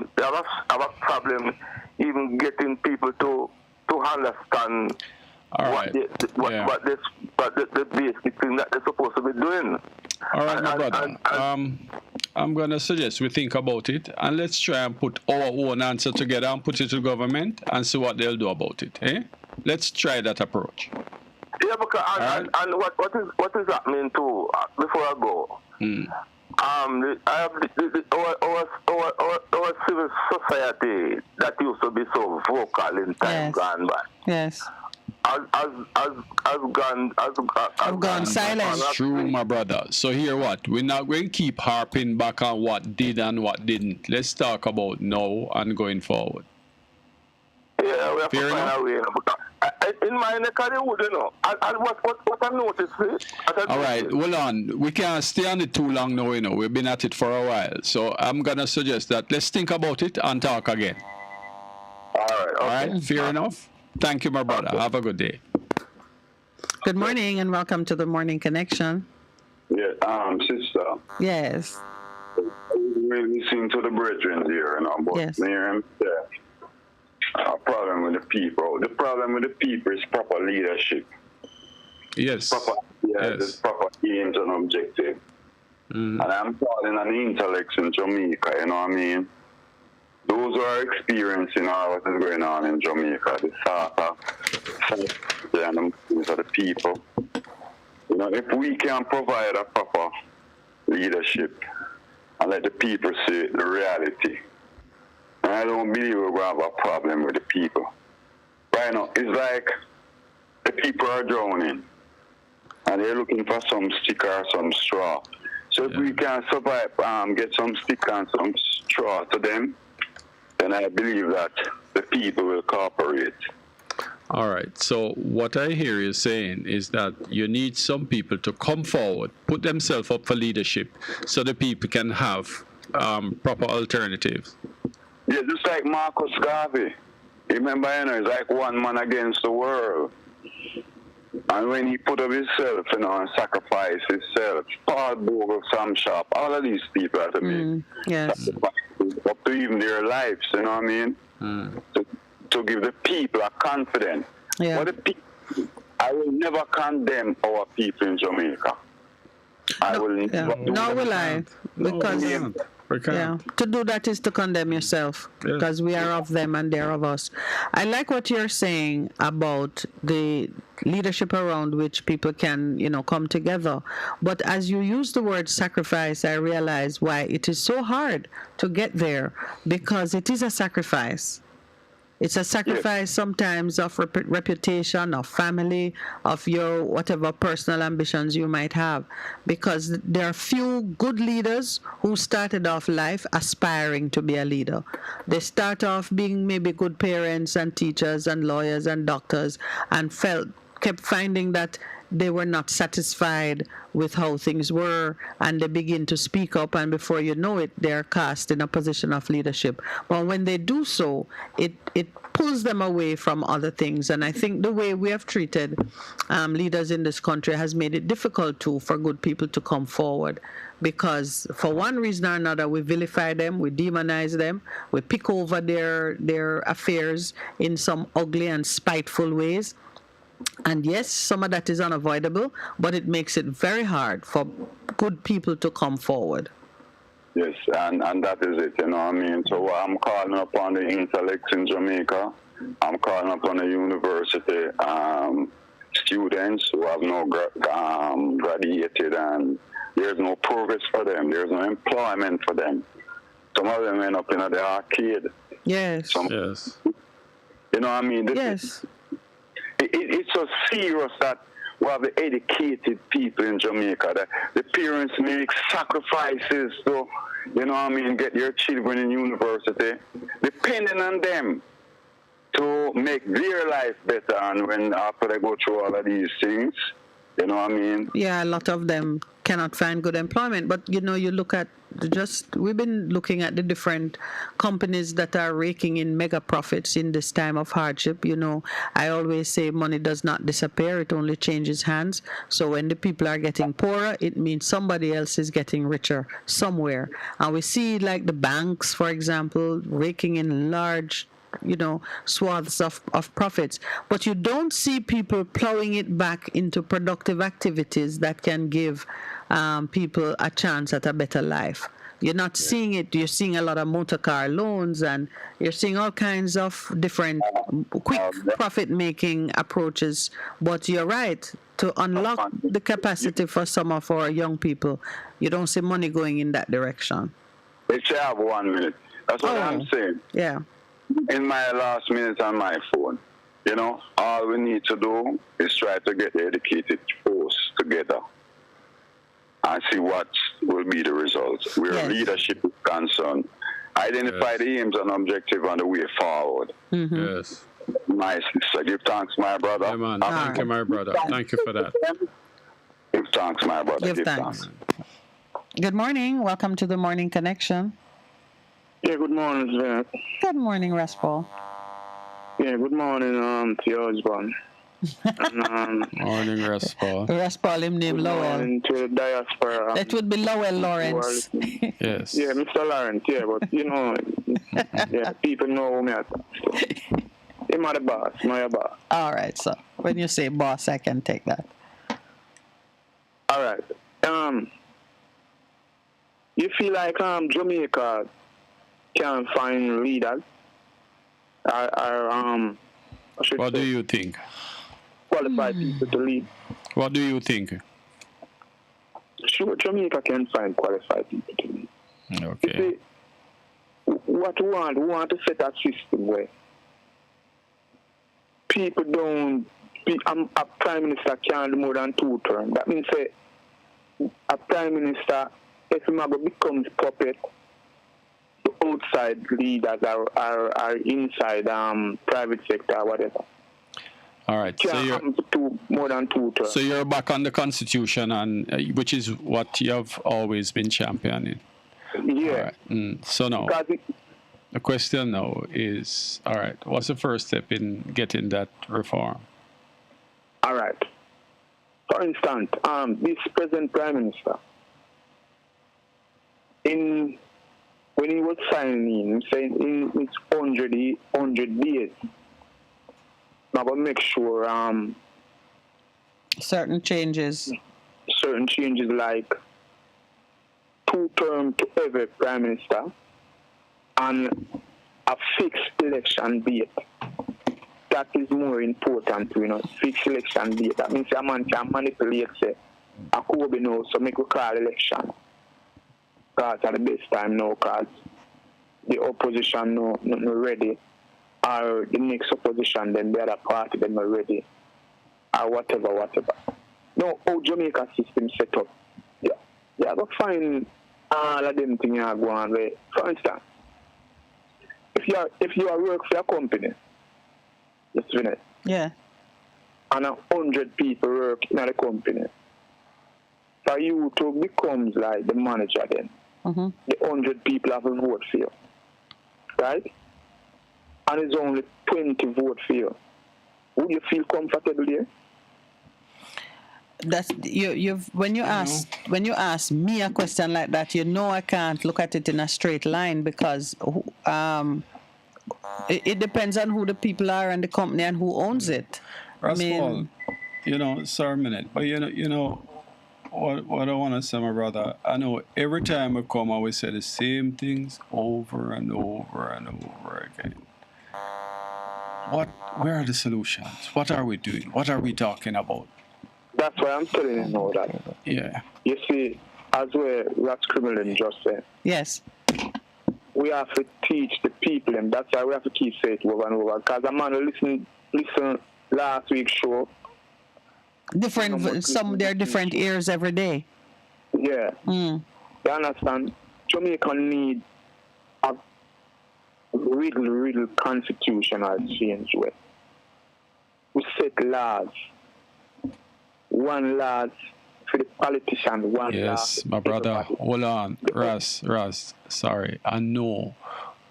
S12: a problem even getting people to understand what the basic thing that they're supposed to be doing.
S15: All right, my brother. I'm going to suggest we think about it, and let's try and put our own answer together and put it to the government and see what they'll do about it. Eh? Let's try that approach.
S12: Yeah, because and what is happening too? Before I go, I have our civil society that used to be so vocal in time gone by.
S11: Yes.
S12: Has gone
S11: silent.
S15: That's true, my brother. So here what? We're not going to keep harping back on what did and what didn't. Let's talk about now and going forward.
S12: Yeah, we have
S15: Fair
S12: to find a way. In my neck of the wood, you know. And what I noticed,
S15: all right, hold on. We can't stay on it too long now, you know. We've been at it for a while. So I'm going to suggest that let's think about it and talk again.
S12: All right. Okay.
S15: All right, fair enough. Thank you, my brother. Okay. Have a good day.
S11: Good morning and welcome to the Morning Connection.
S12: Yeah, sister.
S11: Yes.
S12: We're listening to the brethren here, you know, but
S11: yes.
S12: A problem with the people. The problem with the people is proper leadership.
S15: Yes.
S12: There's proper aims and objectives. And I'm calling on the intellects in Jamaica, you know what I mean? Those who are experiencing all what is going on in Jamaica, the SATA, and the people. You know, if we can provide a proper leadership and let the people see the reality, I don't believe we're going to have a problem with the people. Right now, it's like the the people are drowning. And they're looking for some stick or some straw. So if we can survive, get some stick and some straw to them, then I believe that the people will cooperate.
S15: All right. So what I hear you saying is that you need some people to come forward, put themselves up for leadership, so the people can have proper alternatives.
S12: Yeah, just like Marcus Garvey. Remember, it's like one man against the world. And when he put up himself, and sacrificed himself, Paul Bogle, Sam Sharp, all of these people have to be up to even their lives, you know what I mean? To give the people a confidence.
S11: Yeah.
S12: But the people, I will never condemn our people in Jamaica. I will never do
S11: Nor will I, because to do that is to condemn yourself, because we are of them and they're of us. I like what you're saying about the leadership around which people can, come together. But as you use the word sacrifice, I realize why it is so hard to get there, because it is a sacrifice. It's a sacrifice sometimes of reputation, of family, of your whatever personal ambitions you might have. Because there are few good leaders who started off life aspiring to be a leader. They start off being maybe good parents and teachers and lawyers and doctors, and kept finding that they were not satisfied with how things were, and they begin to speak up, and before you know it, they're cast in a position of leadership. But when they do so, it pulls them away from other things. And I think the way we have treated leaders in this country has made it difficult for good people to come forward, because for one reason or another, we vilify them, we demonize them, we pick over their affairs in some ugly and spiteful ways. And yes, some of that is unavoidable, but it makes it very hard for good people to come forward.
S12: Yes, and that is it, you know what I mean? So I'm calling upon the intellects in Jamaica. I'm calling upon the university students who have no graduated, and there's no progress for them. There's no employment for them. Some of them end up in the arcade.
S11: Yes.
S12: Yes. You know what I mean? It's so serious that we have the educated people in Jamaica, that the parents make sacrifices to, you know what I mean, get their children in university, depending on them to make their life better. And when after they go through all of these things, you know what I mean?
S11: Yeah, a lot of them cannot find good employment. But, you look at we've been looking at the different companies that are raking in mega profits in this time of hardship. I always say money does not disappear, it only changes hands. So when the people are getting poorer, it means somebody else is getting richer somewhere. And we see like the banks, for example, raking in large swaths of profits. But you don't see people plowing it back into productive activities that can give people a chance at a better life. You're not seeing it. You're seeing a lot of motor car loans, and you're seeing all kinds of different quick profit-making approaches. But you're right. To unlock the capacity for some of our young people, you don't see money going in that direction.
S12: They should have 1 minute. That's what I'm saying.
S11: Yeah.
S12: In my last minute on my phone, all we need to do is try to get the educated force together and see what will be the results. Where leadership is concerned, identify the aims and objective and the way forward.
S11: Mm-hmm.
S15: Yes.
S12: My sister, give thanks, my brother.
S15: Yeah, man. Thank you, my brother. Thank you for that.
S12: Give thanks, my brother.
S11: Give thanks. Good morning. Welcome to the Morning Connection.
S10: Yeah, good morning, Zach.
S11: Good morning, Raspal.
S10: Yeah, good morning to your husband.
S15: Morning, Raspal.
S11: Raspal, him name Lowell.
S10: Good morning to the diaspora.
S11: That would be Lowell Lawrence.
S15: Yes.
S10: Yeah, Mr. Lawrence, yeah, but yeah, people know who me are. So. Him are the boss, not your boss.
S11: All right, so when you say boss, I can take that.
S10: All right. You feel like Jamaica can find leaders?
S15: What do you think?
S10: Qualified people to lead.
S15: What do you think?
S10: Sure, Jamaica can find qualified people to lead.
S15: Okay.
S10: What we want to set a system where people don't a prime minister can't do more than 2 terms. That means say a prime minister, if he becomes puppet, the outside leaders are inside private sector or whatever.
S15: All right.
S10: More than 2 terms.
S15: So you're back on the Constitution, and which is what you have always been championing.
S10: Yeah.
S15: Right. So now, the question now is, all right, what's the first step in getting that reform?
S10: All right. For instance, this present prime minister, when he was signing, saying in its 100 days, I'm going to make sure
S11: certain changes
S10: like 2 terms to every prime minister and a fixed election date. That is more important, fixed election date. That means a man can manipulate, say, a Kobe now, so make a call election. Because at the best time now, because the opposition not ready, or the next opposition, then the other party, them not ready, or whatever. No, how Jamaica system set up. Yeah, you have to find all of them things are going on. For instance, if you are work for a company, just finish.
S11: Yeah.
S10: And 100 people work in the company. For you to become like the manager then, the 100 people have a vote for you. Right? And it's only 20 vote for you. Would you feel comfortable there?
S11: That's when you ask me a question like that, I can't look at it in a straight line because it depends on who the people are and the company and who owns it.
S15: Paul, sorry a minute, but what I want to say, my brother, I know every time I come, I always say the same things over and over and over again. Where are the solutions? What are we doing? What are we talking about?
S10: That's why I'm telling you now that.
S15: Yeah.
S10: You see, as Rats Criminal just said.
S11: Yes.
S10: We have to teach the people, and that's why we have to keep saying it over and over. Because a man listen last week's show.
S11: There are different ears every day.
S10: Yeah. You understand? Jamaica need a real constitutional change where we set laws. One law for the politician, one law.
S15: Yes, my brother. Hold on. Russ, sorry. I know.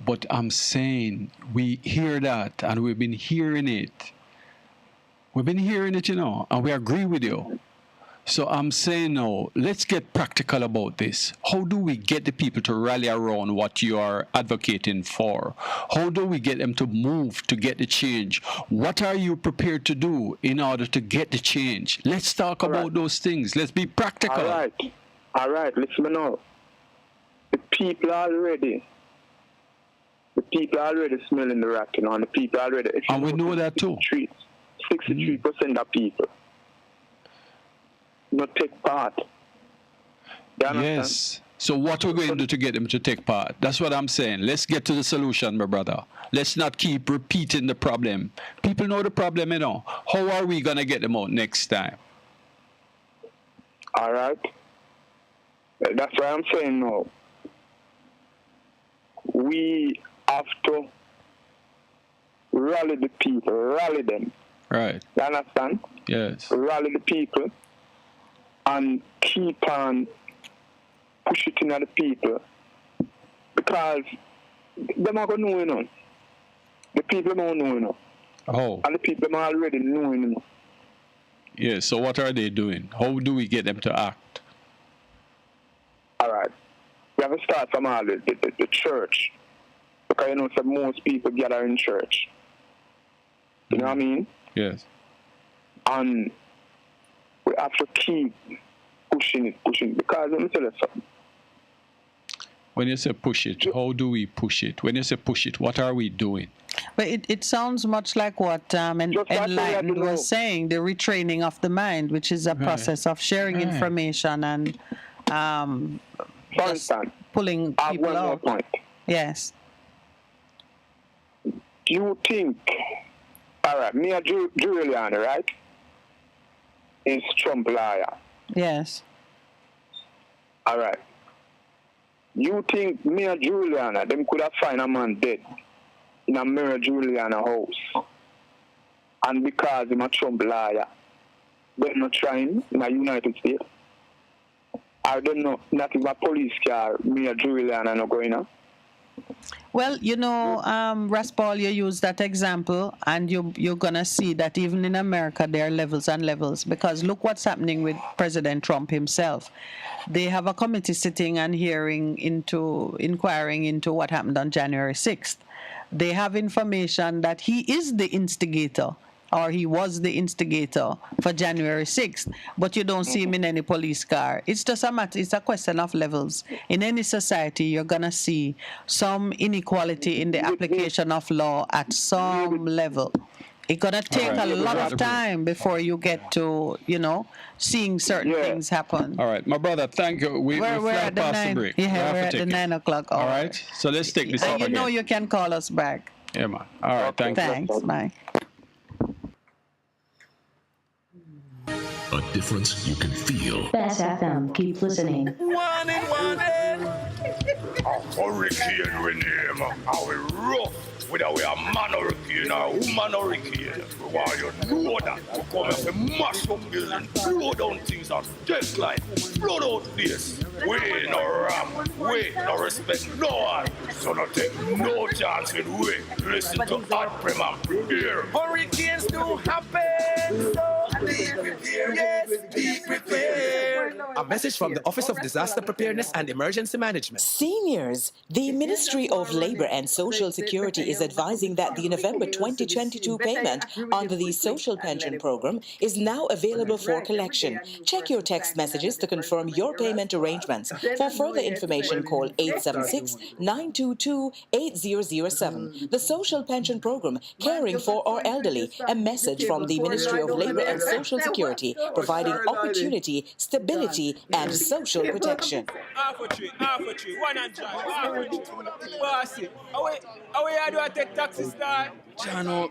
S15: But I'm saying we hear that and we've been hearing it. And we agree with you. So I'm saying now, let's get practical about this. How do we get the people to rally around what you are advocating for? How do we get them to move to get the change? What are you prepared to do in order to get the change? Let's talk about those things. Let's be practical.
S10: All right. Listen now. The people are already smelling the rat, and the people already.
S15: And we know that too.
S10: 63% of people not take part.
S15: Yes. So what we're going to do to get them to take part? That's what I'm saying. Let's get to the solution, my brother. Let's not keep repeating the problem. People know the problem, How are we going to get them out next time?
S10: All right. That's what I'm saying now. We have to rally the people, rally them.
S15: Right.
S10: You understand?
S15: Yes.
S10: Rally the people and keep on pushing it in the people because they're not going to know, The people don't know,
S15: Oh.
S10: And the people are already knowing,
S15: Yeah, so what are they doing? How do we get them to act?
S10: All right. We have to start from all the church. Because so most people gather in church. You know what I mean?
S15: Yes.
S10: And we have to keep pushing it. Because let me tell you something.
S15: When you say push it, how do we push it? When you say push it, what are we doing?
S11: But it sounds much like what Enlightened was saying, the retraining of the mind, which is a process of sharing information and pulling people out.
S10: Point.
S11: Yes.
S10: Do you think, all right, me and Juliana, right? is Trump liar.
S11: Yes.
S10: All right. You think me and Juliana, them could have find a man dead in a Mary Juliana house, and because he's a Trump liar, they're not trying in the United States? I don't know, not even a police car, me and Juliana not going on.
S11: Well, you know, Raspal, you use that example, and you're going to see that even in America, there are levels and levels, because look what's happening with President Trump himself. They have a committee sitting and inquiring into what happened on January 6th. They have information that he is the instigator, or he was the instigator for January 6th, but you don't see him in any police car. It's just it's a question of levels. In any society, you're going to see some inequality in the application of law at some level. It's going to take a lot of time before you get to, seeing certain things happen.
S15: All right, my brother, thank you. We're
S11: at the
S15: past the break.
S11: Yeah, we're at the 9 o'clock hour.
S15: All right, so let's take this up
S11: you
S15: again.
S11: know you can call us back.
S15: Yeah, man. All right, thanks.
S11: Bye.
S13: A difference you can feel.
S17: Bass FM. Keep listening.
S1: One in. A hurricane we name. How we rough. Whether we are man hurricane or woman hurricane. We want you to know that. We come and we mash up buildings, blow down things and just like blood out this. We no ram. We no respect no one. So no take no chance with we. Listen to Hot Prem and prepare. Hurricanes do happen. So yes, be prepared.
S2: A message from the Office of Disaster Preparedness and Emergency Management.
S8: Seniors, the Ministry of Labor and Social Security is advising that the November 2022 payment under the Social Pension Program is now available for collection. Check your text messages to confirm your payment arrangements. For further information, call 876-922-8007. The Social Pension Program, caring for our elderly. A message from the Ministry of Labor and Social Security, providing opportunity, stability, and social protection.
S20: Half a tree, 100, half a tree. Bossy, how do I take taxi star?
S4: Jano,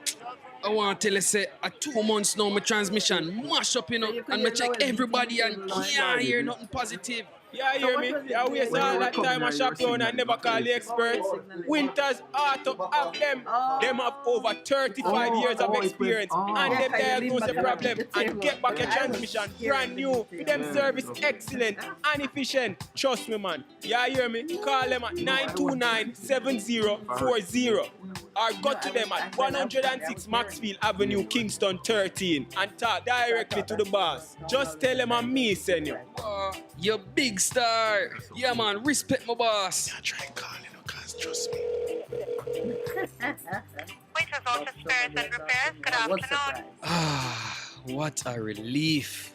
S4: I want to tell you, say, 2 months now, my transmission mash up, and I check everybody and can't hear nothing positive.
S20: Yeah, hear me? Yeah, waste all that time I shop around and never call the experts. Winters Auto have them. Them have over 35 years of experience and they diagnose the problem and get back your transmission brand new. With them service excellent and efficient. Trust me, man. Yeah, hear me? Call them at 929-7040 or go to them at 106 Maxfield Avenue, Kingston 13 and talk directly to the boss. Just tell them I'm me, send you.
S4: You big star. Yeah, man, respect my boss.
S14: I try and call cause trust me.
S6: Voiceless Auto Spares and Repairs, good afternoon.
S4: What a relief.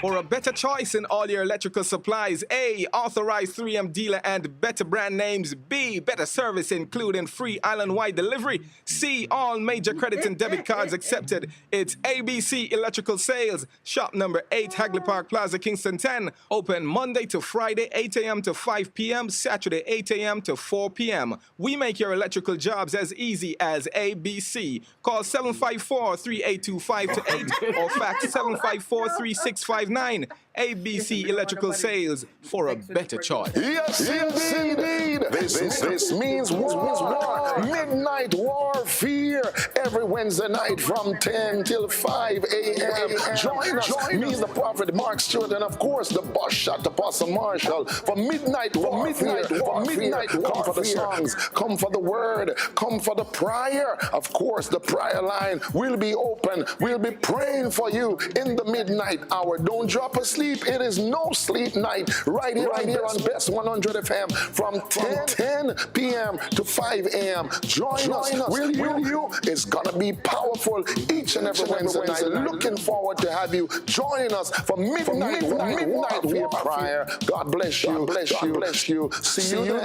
S3: For a better choice in all your electrical supplies, A, authorized 3M dealer and better brand names. B, better service including free island-wide delivery. C, all major credit and debit cards accepted. It's ABC Electrical Sales. Shop number 8, Hagley Park Plaza, Kingston 10. Open Monday to Friday, 8 a.m. to 5 p.m. Saturday, 8 a.m. to 4 p.m. We make your electrical jobs as easy as ABC. Call 754-382-528 or fax 754-3659. ABC Electrical Sales, for a better choice.
S23: Yes, indeed. This means war. Midnight warfare every Wednesday night from 10 till 5 a.m. Join us. Me, the Prophet Mark Stewart, and of course the boss shot, Apostle Marshall, for midnight warfare. Come for the songs, come for the word, come for the prayer. Of course, the prayer line will be open. We'll be praying for you in the midnight hour. Don't drop asleep. It is no sleep night right here on Best 100 FM from 10 p.m. to 5 a.m. Join us. Will you? It's going to be powerful each and every Wednesday night. Looking forward to have you join us for midnight warfare prayer. God bless you. God bless you. See you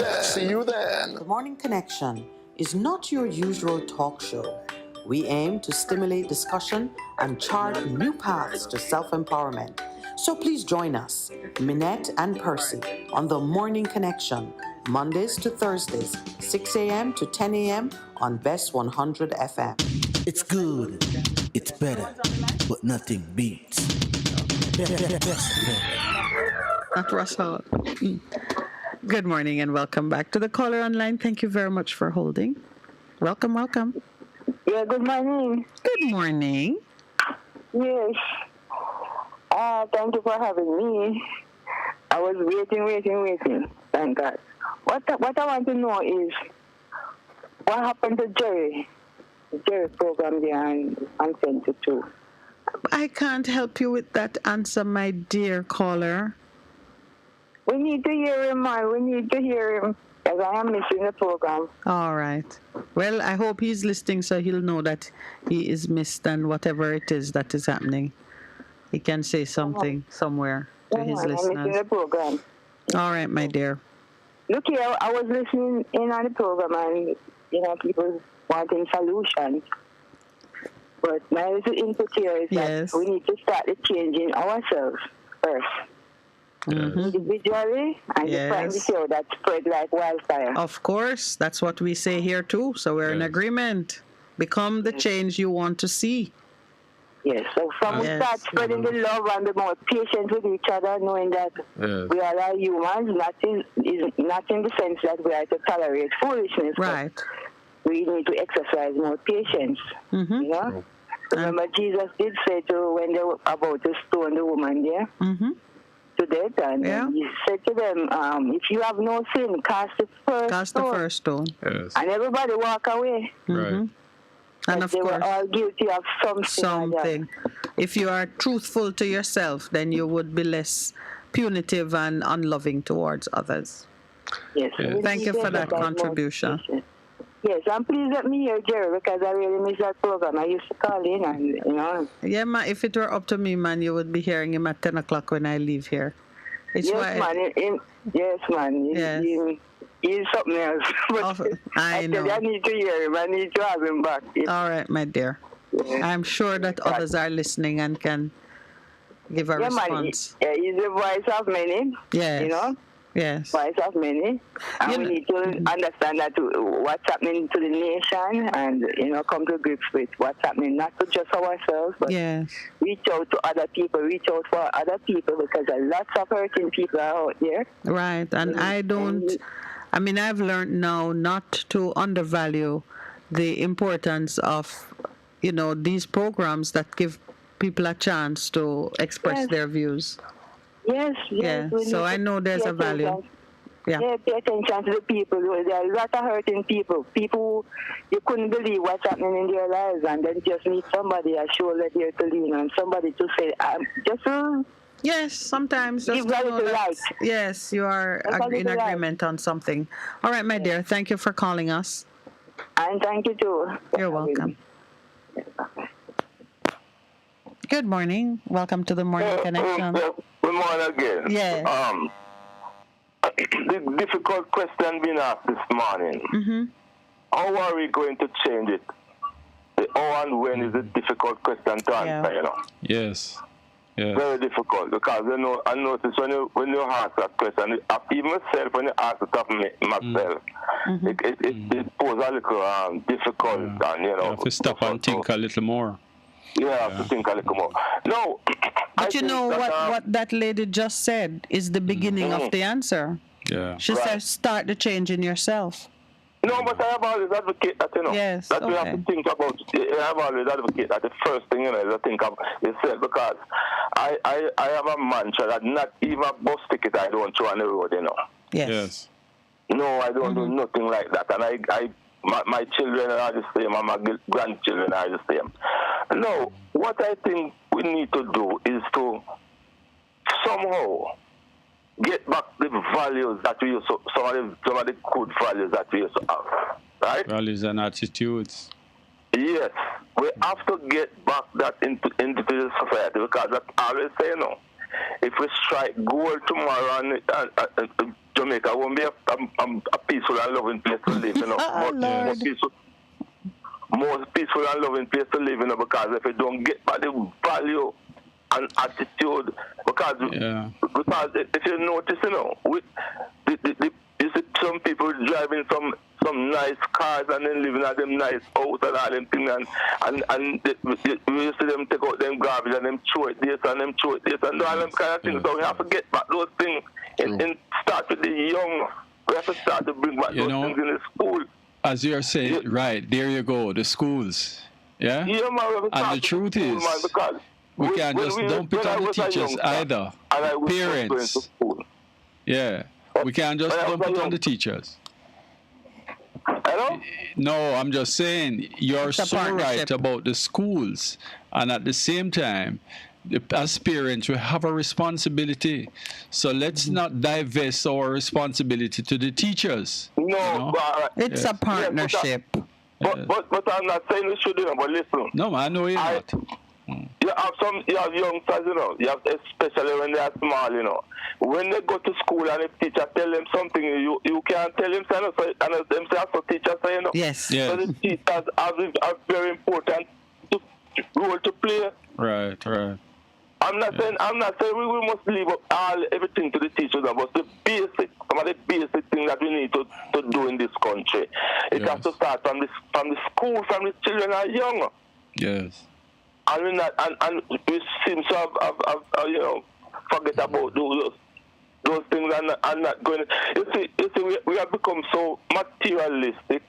S23: then.
S5: The Morning Connection is not your usual talk show. We aim to stimulate discussion and chart new paths to self-empowerment. So please join us, Minette and Percy, on The Morning Connection, Mondays to Thursdays, 6 a.m. to 10 a.m. on Best 100 FM.
S9: It's good, it's better, but nothing beats.
S11: Not Russ Hall. Good morning and welcome back to the caller online. Thank you very much for holding. Welcome, welcome.
S22: Yeah, good morning.
S11: Good morning.
S22: Yes. Thank you for having me. I was waiting. Thank God. What I want to know is what happened to Jerry? Jerry program there and sent it to.
S11: I can't help you with that answer, my dear caller.
S22: We need to hear him, man. We need to hear him. Because I am missing the program.
S11: All right. Well, I hope he's listening so he'll know that he is missed and whatever it is that is happening, he can say something somewhere to his
S22: I'm missing
S11: listeners.
S22: the program.
S11: All right, my dear.
S22: Look here, I was listening in on the program and, people wanting solutions. But my little input here is that we need to start the changing ourselves first. Individually, and trying to show that spread like wildfire.
S11: Of course, that's what we say here too. So we're in agreement. Become the change you want to see.
S22: Yes, so from we start spreading the love and be more patient with each other, knowing that we all are humans, not in the sense that we are to tolerate foolishness.
S11: Right.
S22: We need to exercise more patience. You know? Remember, Jesus did say to when they were about to stone the woman there. To death, and he said to them, if you have no sin, cast the first stone.
S11: Yes.
S22: And everybody walk away.
S11: Right. And of
S22: they
S11: course,
S22: were all guilty of something.
S11: If you are truthful to yourself, then you would be less punitive and unloving towards others.
S22: Yes.
S11: Thank you for that contribution.
S22: Yes, and please let me hear Jerry because I really miss that program. I used to call in and,
S11: Yeah, man, if it were up to me, man, you would be hearing him at 10 o'clock when I leave here.
S22: Yes, man. He's something else. But
S11: I know.
S22: I need to hear him. I need to have him back.
S11: All right, my dear. I'm sure that others are listening and can give a response.
S22: Man, he's the voice of many.
S11: Yes. Yes.
S22: Voice of many. And we need to understand that what's happening to the nation and, come to grips with what's happening, not to just ourselves, but reach out to other people, reach out for other people because there are lots of hurting people out there.
S11: Right. And I've learned now not to undervalue the importance of, these programs that give people a chance to express their views.
S22: Yes.
S11: So I know there's a value.
S22: Pay attention to the people. There are a lot of hurting people. People you couldn't believe what's happening in their lives, and then just need somebody, a shoulder there to lean on, somebody to say,
S11: yes, sometimes. Just
S22: give that little light.
S11: Yes, you are in agreement on something. All right, my dear. Thank you for calling us.
S22: And thank you too.
S11: You're welcome. Good morning. Welcome to the Morning Connection.
S12: Good morning again.
S11: Yes.
S12: The difficult question being asked this morning. How are we going to change it? The how and when is a difficult question to answer,
S15: Yes. Yeah.
S12: Very difficult because I notice when you ask that question, even myself when you ask it of myself, it poses a little difficult and
S15: You have to stop and think a little more.
S12: You have to think a little more. No,
S11: but what that lady just said is the beginning of the answer.
S15: Yeah.
S11: She said, start the change in yourself.
S12: No, but I have always advocated that,
S11: Yes,
S12: that we have to think about. I have always advocated that the first thing, is to think of yourself because I have a mantra that not even a bus ticket I don't throw on the road,
S11: Yes.
S12: No, I don't do nothing like that. And my children are the same and my grandchildren are the same. No, what I think we need to do is to somehow get back the values that we used to, some of the good values that we used to have, right?
S15: Values and attitudes.
S12: Yes, we have to get back that into the society because that's always say, if we strike gold tomorrow and Jamaica won't be a peaceful and loving place to live, more peaceful and loving place to live, because if we don't get back the value and attitude, because if you notice, You see some people driving some nice cars and then living at them nice house and all them things and you see them take out them garbage and them throw it this and them throw it this and all them kind of things. So we have to get back those things and start with the young. We have to start to bring back those things in the school.
S15: As you're saying, right, there you go, the schools. Yeah?
S12: Yeah, man,
S15: and the truth is, we can't just dump it on the teachers either. Parents. Yeah. We can't just dump it on the teachers.
S12: Hello?
S15: No, I'm just saying you're so right about the schools. And at the same time, as parents, we have a responsibility. So let's not divest our responsibility to the teachers.
S12: No,
S15: you know?
S11: It's a partnership.
S12: But I'm not saying we should, but listen.
S15: No, I know you're not.
S12: You have youngsters, you have, especially when they are small, When they go to school and the teacher tell them something, you can't tell them, and them say, so teachers say,
S11: Yes.
S12: So the teachers have a very important role to play.
S15: Right.
S12: I'm not saying we must leave up everything to the teachers, but some of the basic things that we need to do in this country. It has to start from the school, from the children are young.
S15: Yes.
S12: And we seem to have forget about those things and not going. You see, we have become so materialistic,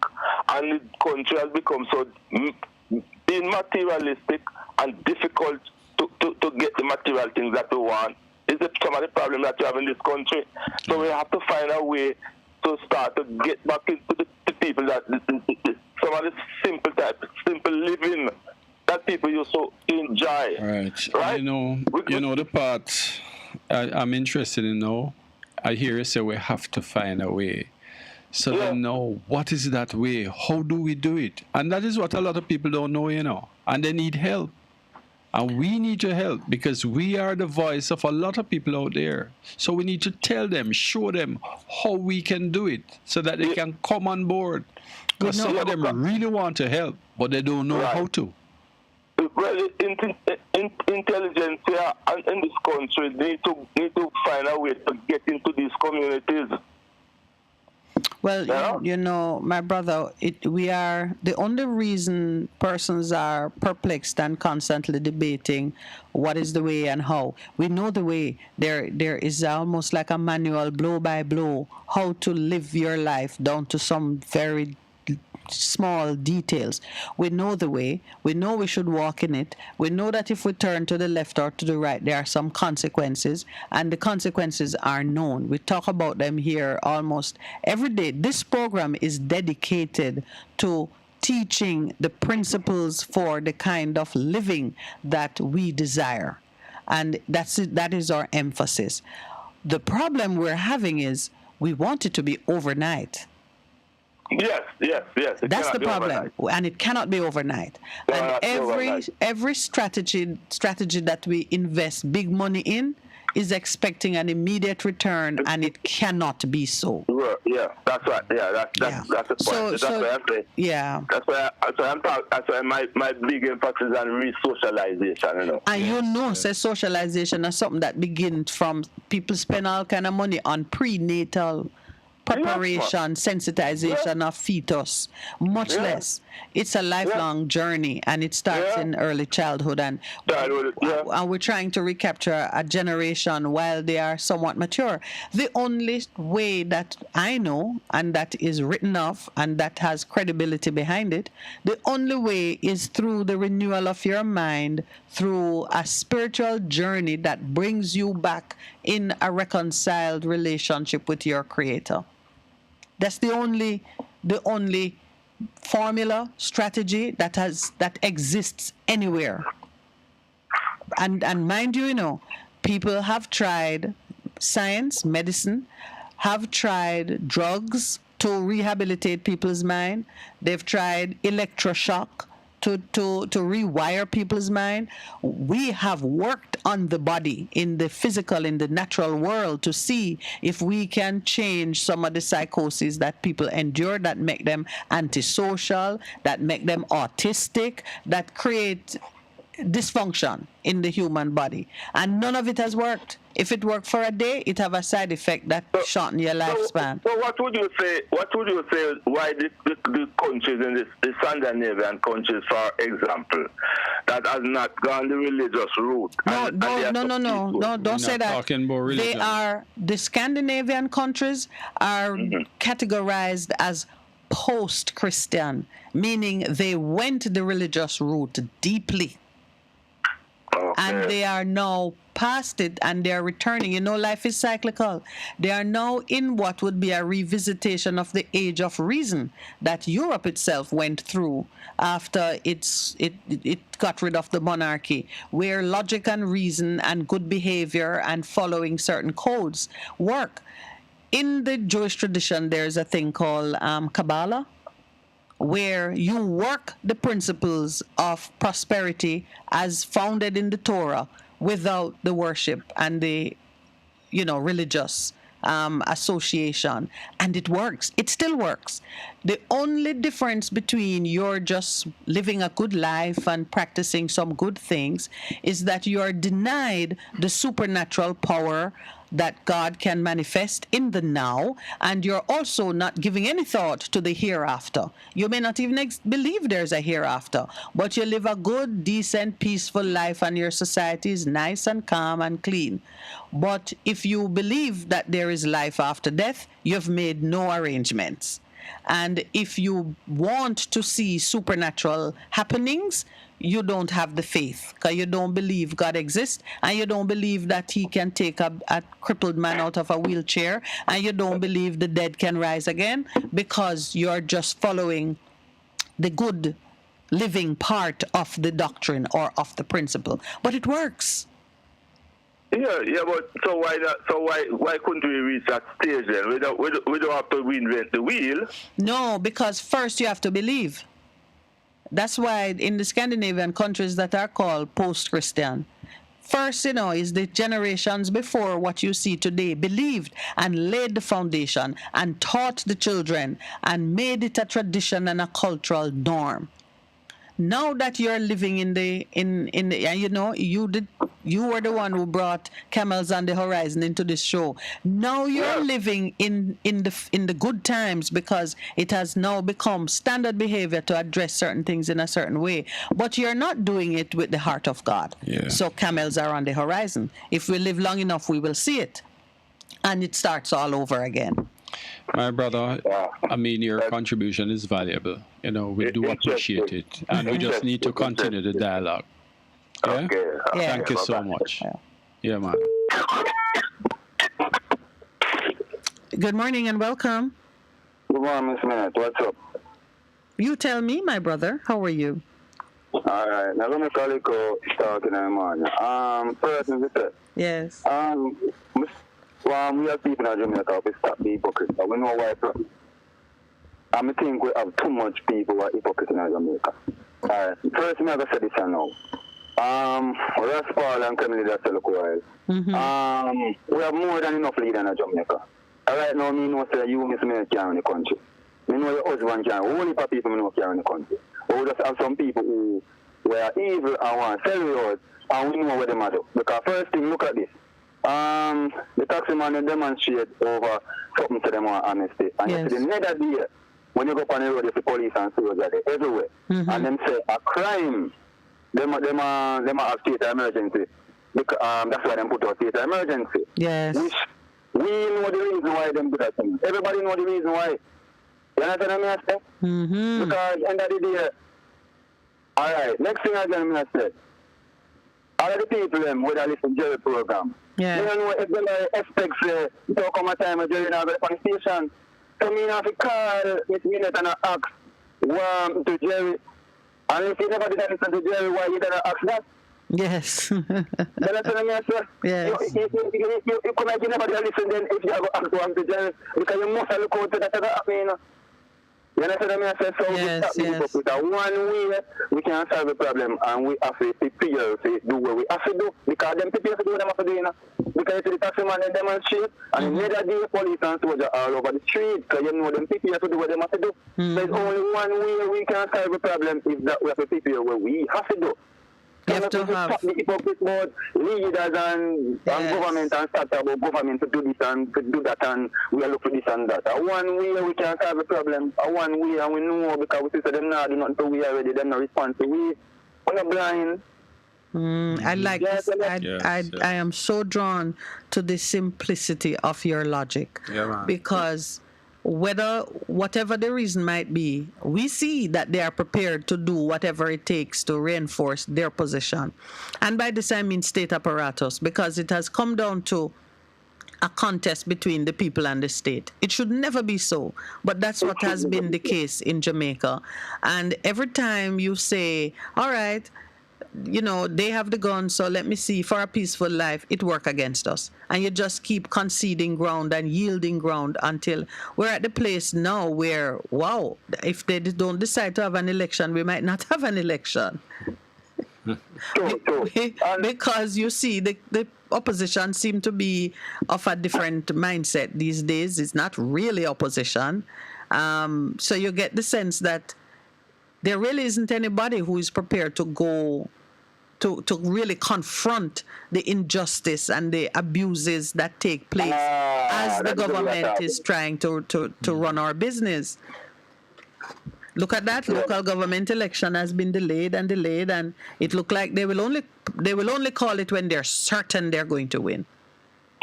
S12: and the country has become so being materialistic and difficult to get the material things that we want. Is some of the problem that we have in this country. So we have to find a way to start to get back into the people that some of the simple living that people used to enjoy.
S15: Right. You know the part I'm interested in now. I hear you say we have to find a way. So they know what is that way? How do we do it? And that is what a lot of people don't know, And they need help. And we need to help because we are the voice of a lot of people out there. So we need to tell them, show them how we can do it so that they can come on board. Because some of them really want to help, but they don't know how to.
S12: Well, intelligence in this country need to find a way to get into these communities.
S11: Well, my brother, we are the only reason persons are perplexed and constantly debating what is the way and how. We know the way. There is almost like a manual, blow by blow, how to live your life down to some very small details. We know the way. We know we should walk in it. We know that if we turn to the left or to the right, there are some consequences, and the consequences are known. We talk about them here almost every day. This program is dedicated to teaching the principles for the kind of living that we desire, and that is our emphasis. The problem we're having is we want it to be overnight.
S12: Yes.
S11: That's the problem, and it cannot be overnight. And every strategy that we invest big money in is expecting an immediate return, and it cannot be so.
S12: Yeah, that's right. Yeah, that's the point. That's why I'm saying.
S11: Yeah.
S12: That's why my big emphasis on re-socialization.
S11: And socialization is something that begins from people spend all kind of money on prenatal preparation, sensitization of fetus, much less. It's a lifelong journey, and it starts in early childhood, and we're trying to recapture a generation while they are somewhat mature. The only way that I know, and that is written off, and that has credibility behind it, the only way is through the renewal of your mind, through a spiritual journey that brings you back in a reconciled relationship with your Creator. That's the only formula, strategy that exists anywhere. And mind you, people have tried science, medicine, have tried drugs to rehabilitate people's mind. They've tried electroshock to rewire people's mind. We have worked on the body in the physical, in the natural world, to see if we can change some of the psychoses that people endure, that make them antisocial, that make them autistic, that create dysfunction in the human body. And none of it has worked. If it work for a day, it have a side effect that shorten your lifespan.
S10: So what would you say? What would you say? Why the countries in the Scandinavian countries, for example, that has not gone the religious route?
S11: No, don't say that.
S15: Talking about religion.
S11: The Scandinavian countries are categorized as post-Christian, meaning they went the religious route deeply.
S10: Okay.
S11: And they are now past it and they are returning. You know, life is cyclical. They are now in what would be a revisitation of the age of reason that Europe itself went through after it got rid of the monarchy, where logic and reason and good behavior and following certain codes work. In the Jewish tradition, there's a thing called Kabbalah, where you work the principles of prosperity as founded in the Torah without the worship and the, religious association. And it works. It still works. The only difference between you're just living a good life and practicing some good things is that you are denied the supernatural power that God can manifest in the now, and you're also not giving any thought to the hereafter. You may not even believe there's a hereafter, but you live a good, decent, peaceful life and your society is nice and calm and clean. But if you believe that there is life after death, you've made no arrangements. And if you want to see supernatural happenings, you don't have the faith because you don't believe God exists, and you don't believe that he can take a crippled man out of a wheelchair, and you don't believe the dead can rise again because you're just following the good living part of the doctrine or of the principle. But it works.
S10: Yeah, but so why not? So why couldn't we reach that stage then? We don't have to reinvent the wheel.
S11: No, because first you have to believe. That's why in the Scandinavian countries that are called post-Christian, first, is the generations before what you see today believed and laid the foundation and taught the children and made it a tradition and a cultural norm. Now that you're living you were the one who brought Camels on the Horizon into this show. Now you're living in the good times because it has now become standard behavior to address certain things in a certain way. But you're not doing it with the heart of God.
S15: Yeah.
S11: So camels are on the horizon. If we live long enough, we will see it. And it starts all over again.
S15: My brother, your contribution is valuable. We do appreciate it. And we just need to continue the dialogue. Yeah?
S10: Okay.
S15: Thank you so much. Yeah, man.
S11: Good morning and welcome.
S12: Good morning, Miss Minute. What's up?
S11: You tell me, my brother. How are you?
S12: All right. Now, let me call you talking in the morning. First,
S11: yes.
S12: We have people in Jamaica who stop being hypocrite. We know why. I think we have too much people who are hypocrite in Jamaica. Alright. First, I'm going to say this now. Ross Paul and Kennedy, that's a look while. We have more than enough leaders in Jamaica. Right now, me know say you, Miss Minute, can't run the country. Me know your husband can't. Only for people me know can't run the country. But we just have some people who were evil and want to sell you out, and we know what they do. Because first thing, look at this. The taxi man they demonstrate over something to them on honesty. And you see the next day, when you go up on the road, you see police and soldiers there everywhere. And them say a crime, them have state of emergency. Because, that's why them put out state of emergency.
S11: Yes.
S12: Which we know the reason why them do that thing. Everybody know the reason why. You understand what I say? Because end of the day, alright, next thing again I say, all of the people them with a listen Jerry program.
S11: Yeah.
S12: You don't know if they expect to come a time of Jerry now go on the station. So me have to call Miss Minute and ask to Jerry. And if you never did listen to Jerry, why you didn't ask that?
S11: Yes.
S12: You understand me, sir?
S11: Yes.
S12: You come like you never did listen then if you have to ask one to Jerry. Because you must look out to that happen, you know. You understand me? I say so.
S11: Yes, yes.
S12: With one way we can solve the problem, and we have to prepare to do what we have to do. Because them prepare to do what they have to do, you know. Because the taxi man they demonstrate, and the other day police and soldiers all over the street, because you know them prepare to do what they have to do. There's only one way we can solve the problem if that we have to prepare what we have to do.
S11: You have to have
S10: stop the hypocrite about leaders and government and start about government to do this and to do that and we are looking for this and that. One way we can solve the problem. One way and we know because we see them now do nothing, so we already them not respond. So we're not blind.
S11: I like this. I am so drawn to the simplicity of your logic. Because whatever the reason might be, we see that they are prepared to do whatever it takes to reinforce their position. And by this I mean state apparatus, because it has come down to a contest between the people and the state. It should never be so, but that's what has been the case in Jamaica. And every time you say, all right, they have the gun, so let me see, for a peaceful life, it work against us. And you just keep conceding ground and yielding ground until we're at the place now where, wow, if they don't decide to have an election, we might not have an election. Because you see, the opposition seem to be of a different mindset these days. It's not really opposition. So you get the sense that there really isn't anybody who is prepared to go to really confront the injustice and the abuses that take place as the government is trying to run our business. Look at that. Local government election has been delayed, and it looked like they will only call it when they're certain they're going to win.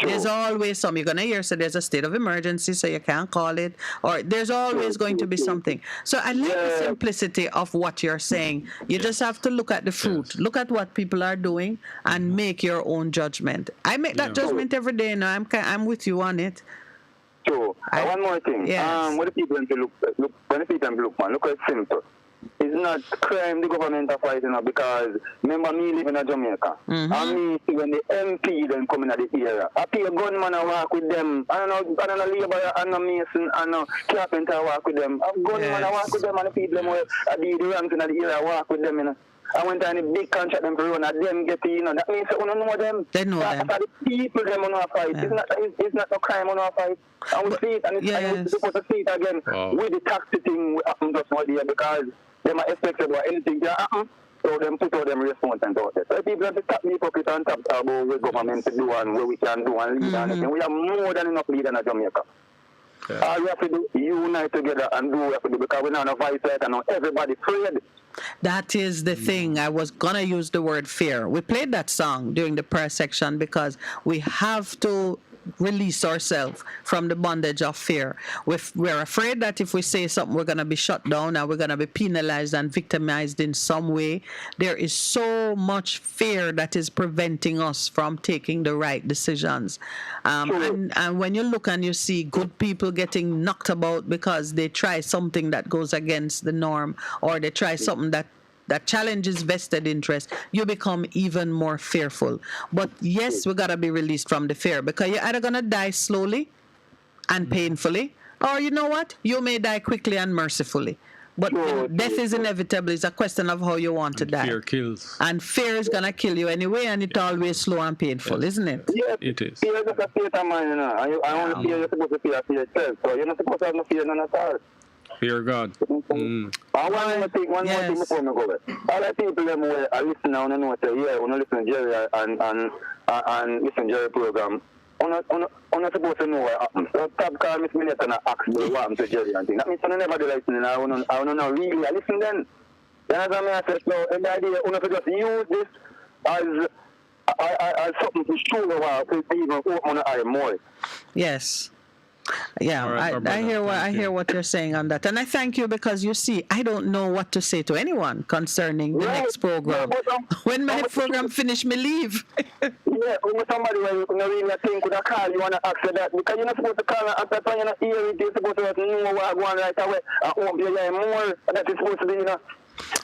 S11: There's always some. You're going to hear, so there's a state of emergency, so you can't call it. Or there's always going to be something. So I like the simplicity of what you're saying. You just have to look at the fruit. Look at what people are doing and make your own judgment. I make that judgment every day now. I'm with you on it.
S10: So, one more thing.
S11: Yes.
S10: When the people look, man, look at it simple. It's not crime the government are fighting up because remember me living in Jamaica. And me see when the MP then come in at the area. I see a gunman I work with them. I don't know labor and no mason and no carpenter I work with them. A gunman I work with them and the people them I do the ranks in the area I work with them, I went on a big contract them for run and them get that means you don't know them.
S11: They know them.
S10: The people them on our fight. It's not a crime on our fight. And we see it and we're supposed to see it again with the taxi thing we happen just one day because they might expect about anything that happen. So them put all them response and all that. So people have to stop the pocket and talk about what government to do and what we can do and lead and everything. We have more than enough leaders in Jamaica. All we have to do is unite together and do what we have to do because we're not a vice right and now everybody afraid.
S11: That is the thing. I was going to use the word fear. We played that song during the prayer section because we have to release ourselves from the bondage of fear. We're afraid that if we say something, we're going to be shut down and we're going to be penalized and victimized in some way. There is so much fear that is preventing us from taking the right decisions. And when you look and you see good people getting knocked about because they try something that goes against the norm or they try something that challenges vested interest, you become even more fearful. But yes, we gotta be released from the fear because you're either gonna die slowly and painfully, or you know what? You may die quickly and mercifully. But death is inevitable. It's a question of how you want to die.
S15: Fear kills.
S11: And fear is gonna kill you anyway, and it's always slow and painful, isn't it?
S10: Yes,
S15: it is.
S10: Fear is just a state of mind, I only fear you're supposed to fear yourself. So you're not supposed to have no fear none at all.
S15: Fear God.
S10: One more thing before me go there. All the people them who are listening now, know say, when you listen to Jerry and listen to Jerry program, I'm not supposed to know what happens. So stop calling Miss Minute and ask me what happened to Jerry and things. That means I never do listening. I want to know really. I listen then. Then as I say, so the idea, you have to just use this as something to show to even open the eye more.
S11: Yes. Yeah,
S15: right,
S11: I hear what you're saying on that, and I thank you because you see, I don't know what to say to anyone concerning the next program. When my program finish, me leave.
S10: When somebody where you really think could call you want to ask that because you're not supposed to call and ask that when you're not hearing it. You're supposed to know what going right away and won't be more that is supposed to be,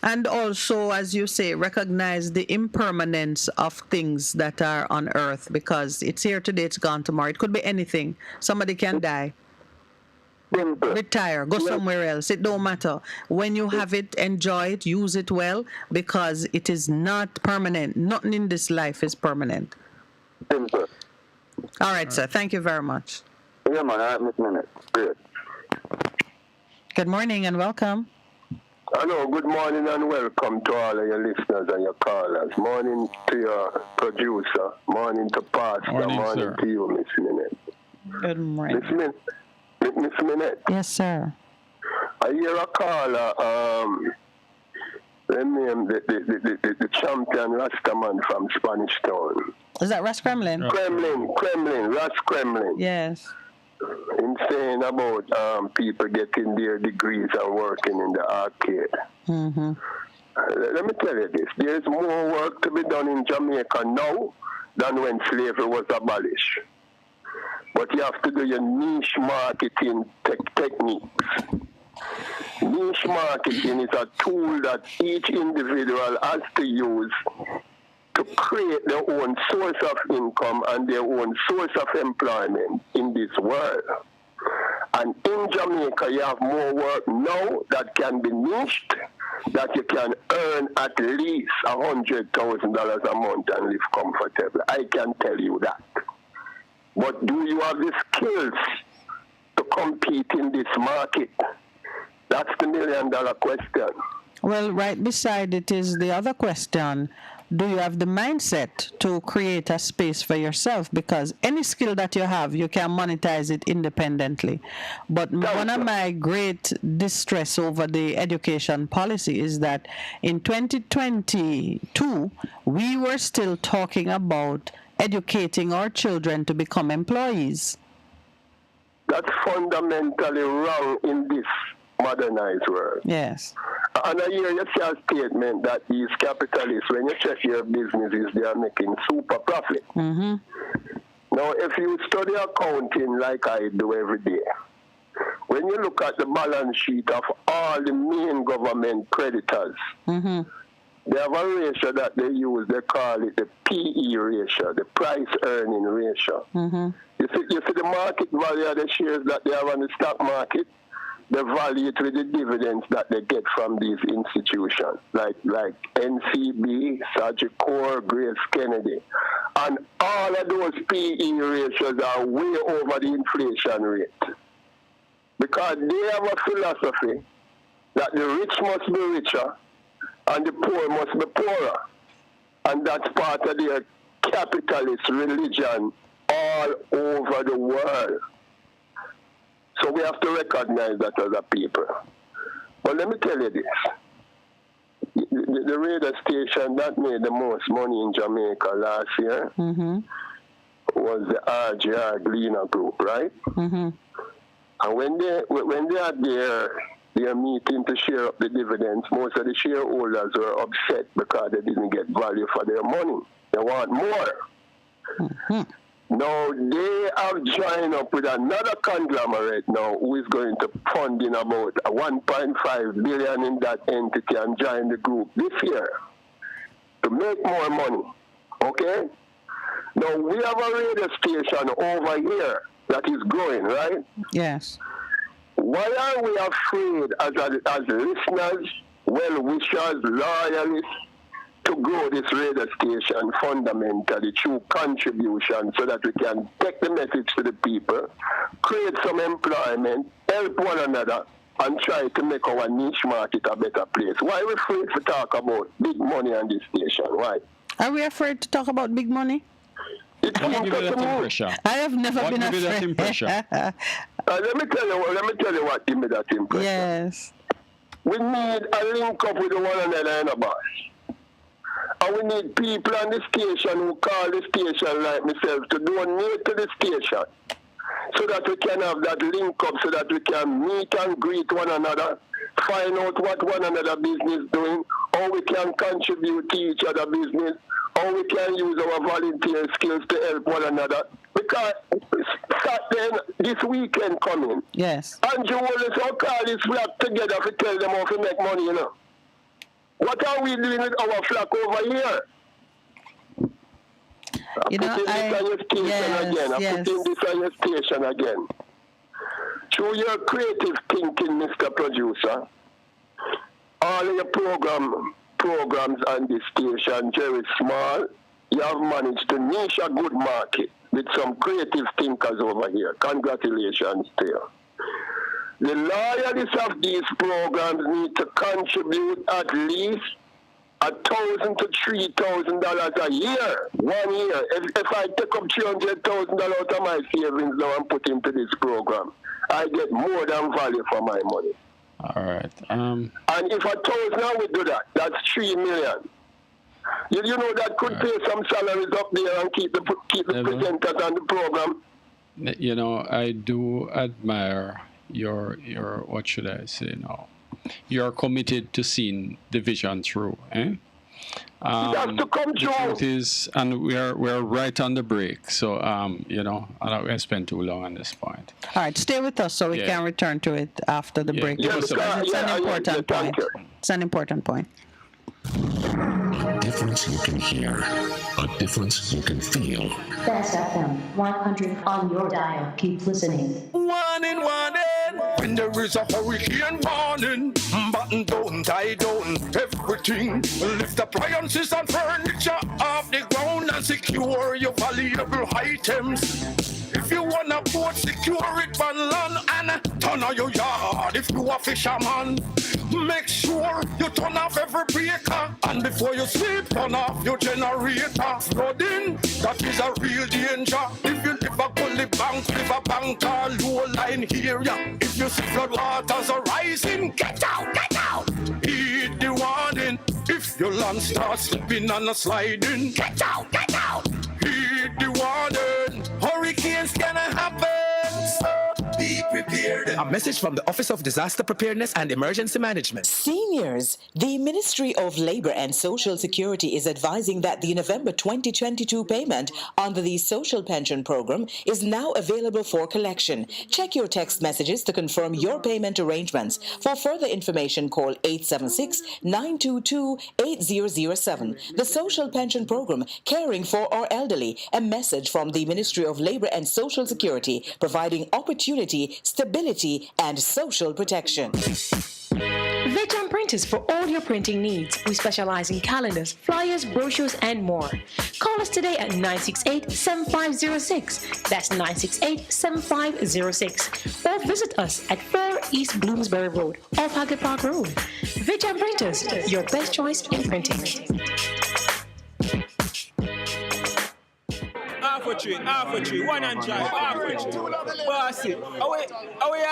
S11: And also, as you say, recognize the impermanence of things that are on earth because it's here today, it's gone tomorrow. It could be anything. Somebody can die. Retire, go somewhere else. It don't matter. When you have it, enjoy it, use it well because it is not permanent. Nothing in this life is permanent. All right, sir. Thank you very much.
S10: Yeah, man. All right, Miss Minute. Great.
S11: Good morning and welcome.
S10: Hello, good morning and welcome to all of your listeners and your callers. Morning to your producer. Morning to Pastor. Morning to you, Miss Minette.
S11: Good morning.
S10: Miss Minette.
S11: Yes, sir.
S10: I hear a caller, let me name the champion Rastaman from Spanish Town.
S11: Is that Ras Kremlin?
S10: Ras Kremlin.
S11: Yes.
S10: Insane about people getting their degrees and working in the arcade.
S11: Mm-hmm.
S10: Let me tell you this. There's more work to be done in Jamaica now than when slavery was abolished. But you have to do your niche marketing techniques. Niche marketing is a tool that each individual has to use to create their own source of income and their own source of employment in this world. And in Jamaica, you have more work now that can be niched, that you can earn at least $100,000 a month and live comfortably. I can tell you that. But do you have the skills to compete in this market? That's the $1 million question.
S11: Well, right beside it is the other question. Do you have the mindset to create a space for yourself? Because any skill that you have, you can monetize it independently. But one of my great distress over the education policy is that in 2022, we were still talking about educating our children to become employees.
S10: That's fundamentally wrong in this modernized world.
S11: Yes.
S10: And I hear you say a statement that these capitalists, when you check your businesses, they are making super profit.
S11: Mm-hmm.
S10: Now, if you study accounting like I do every day, when you look at the balance sheet of all the main government creditors,
S11: mm-hmm.
S10: they have a ratio that they use, they call it the PE ratio, the price earning ratio.
S11: Mm-hmm.
S10: You see the market value of the shares that they have on the stock market, they value it with the dividends that they get from these institutions, like NCB, Sagicor, Grace Kennedy. And all of those PE ratios are way over the inflation rate. Because they have a philosophy that the rich must be richer and the poor must be poorer. And that's part of their capitalist religion all over the world. So we have to recognize that as a people. But let me tell you this. The radio station that made the most money in Jamaica last year
S11: mm-hmm.
S10: was the RGR Gleaner Group, right?
S11: Mm-hmm.
S10: And when they had their meeting to share up the dividends, most of the shareholders were upset because they didn't get value for their money. They want more.
S11: Mm-hmm.
S10: Now, they have joined up with another conglomerate now who is going to fund in about $1.5 billion in that entity and join the group this year to make more money. Okay? Now, we have a radio station over here that is growing, right?
S11: Yes.
S10: Why are we afraid as listeners, well-wishers, loyalists, to grow this radio station fundamentally through contribution so that we can take the message to the people, create some employment, help one another, and try to make our niche market a better place? Why are we afraid to talk about big money on this station? Why?
S11: Are we afraid to talk about big money?
S10: It's
S15: what give you that impression?
S11: I have never
S15: what
S11: been
S15: afraid. That impression?
S10: Let me tell you what give me that impression.
S11: Yes.
S10: We need a link up with one another in a boss. And we need people on the station who call the station like myself to donate to the station so that we can have that link up, so that we can meet and greet one another, find out what one another business doing, how we can contribute to each other business, how we can use our volunteer skills to help one another. Because Saturday, this weekend coming,
S11: yes,
S10: Andrew Wallace will call his flock together to tell them how to make money, you know. What are we doing with our flock over here? I'm putting this on your station again. I'm putting this on your station again. Through your creative thinking, Mr. Producer, all of your programs on this station, very small, you have managed to niche a good market with some creative thinkers over here. Congratulations to you. The loyalists of these programs need to contribute at least $1,000 to $3,000 a year, 1 year. If I take up $300,000 out of my savings now and put into this program, I get more than value for my money.
S15: All right.
S10: And if 1,000 now we do that, that's $3 million. You know that could pay some salaries up there and keep the presenters on the program.
S15: You know, I do admire your what should I say now? You're committed to seeing the vision through, eh?
S10: It has to come
S15: The
S10: true.
S15: truth is, and we're right on the break, so you know, I don't want to spend too long on this point.
S11: All right, stay with us so we
S15: Yeah.
S11: can return to it after the break.
S15: Yeah,
S11: Because it's an important point. It's an important point.
S13: A difference you can hear, a difference you can feel.
S17: Best FM 100 on your dial. Keep listening.
S1: Warning, warning. When there is a hurricane warning, button down, tie down, everything. Lift appliances and furniture off the ground and secure your valuable items. If you wanna boat, secure it on land and turn on your yard. If you a fisherman, make sure you turn off every breaker. And before you sleep, turn off your generator. Flooding, that is a real danger. If you live a gully bank, live a bank or low line area. If you see flood waters are rising, get out, get out. Heed the warning. If your land starts slipping and a sliding, get out, get out. Heed the warning. Hurricanes gonna happen. So be prepared.
S2: A message from the Office of Disaster Preparedness and Emergency Management.
S8: Seniors, the Ministry of Labor and Social Security is advising that the November 2022 payment under the Social Pension Program is now available for collection. Check your text messages to confirm your payment arrangements. For further information, call 876-922-8007. The Social Pension Program, caring for our elderly. A message from the Ministry of Labor and Social Security, providing opportunity, stability, and social protection.
S7: Veteran Printers for all your printing needs. We specialize in calendars, flyers, brochures, and more. Call us today at 968-7506. That's 968-7506. Or visit us at 4 East Bloomsbury Road, off Haggard Park Road. Veteran Printers, your best choice in printing.
S20: Half a tree, one and drive, half a tree. Bossy, away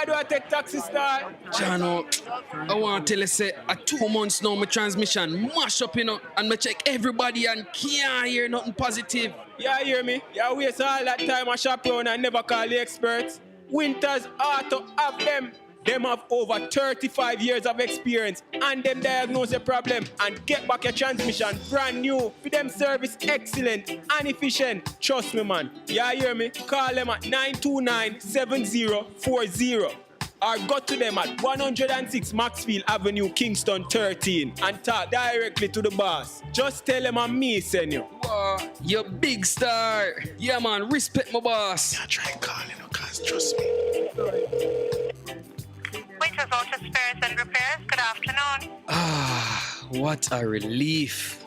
S20: do I take taxi star?
S4: Jano, I want to tell you, say, 2 months now, my transmission mash up, you know, and I check everybody and can't hear nothing positive.
S20: Yeah, hear me? Yeah, waste all that time I shop around and never call the experts. Winters Auto have them. Them have over 35 years of experience and them diagnose a problem and get back your transmission brand new. For them service excellent and efficient. Trust me, man. Yeah, hear me? Call them at 929-7040 or go to them at 106 Maxfield Avenue, Kingston 13 and talk directly to the boss. Just tell them I'm me, send you.
S4: Wow, you big star. Yeah, man, respect my boss.
S14: Yeah, try calling him, cause trust me.
S6: Winters Auto Spares and Repairs, good afternoon.
S4: Ah, what a relief.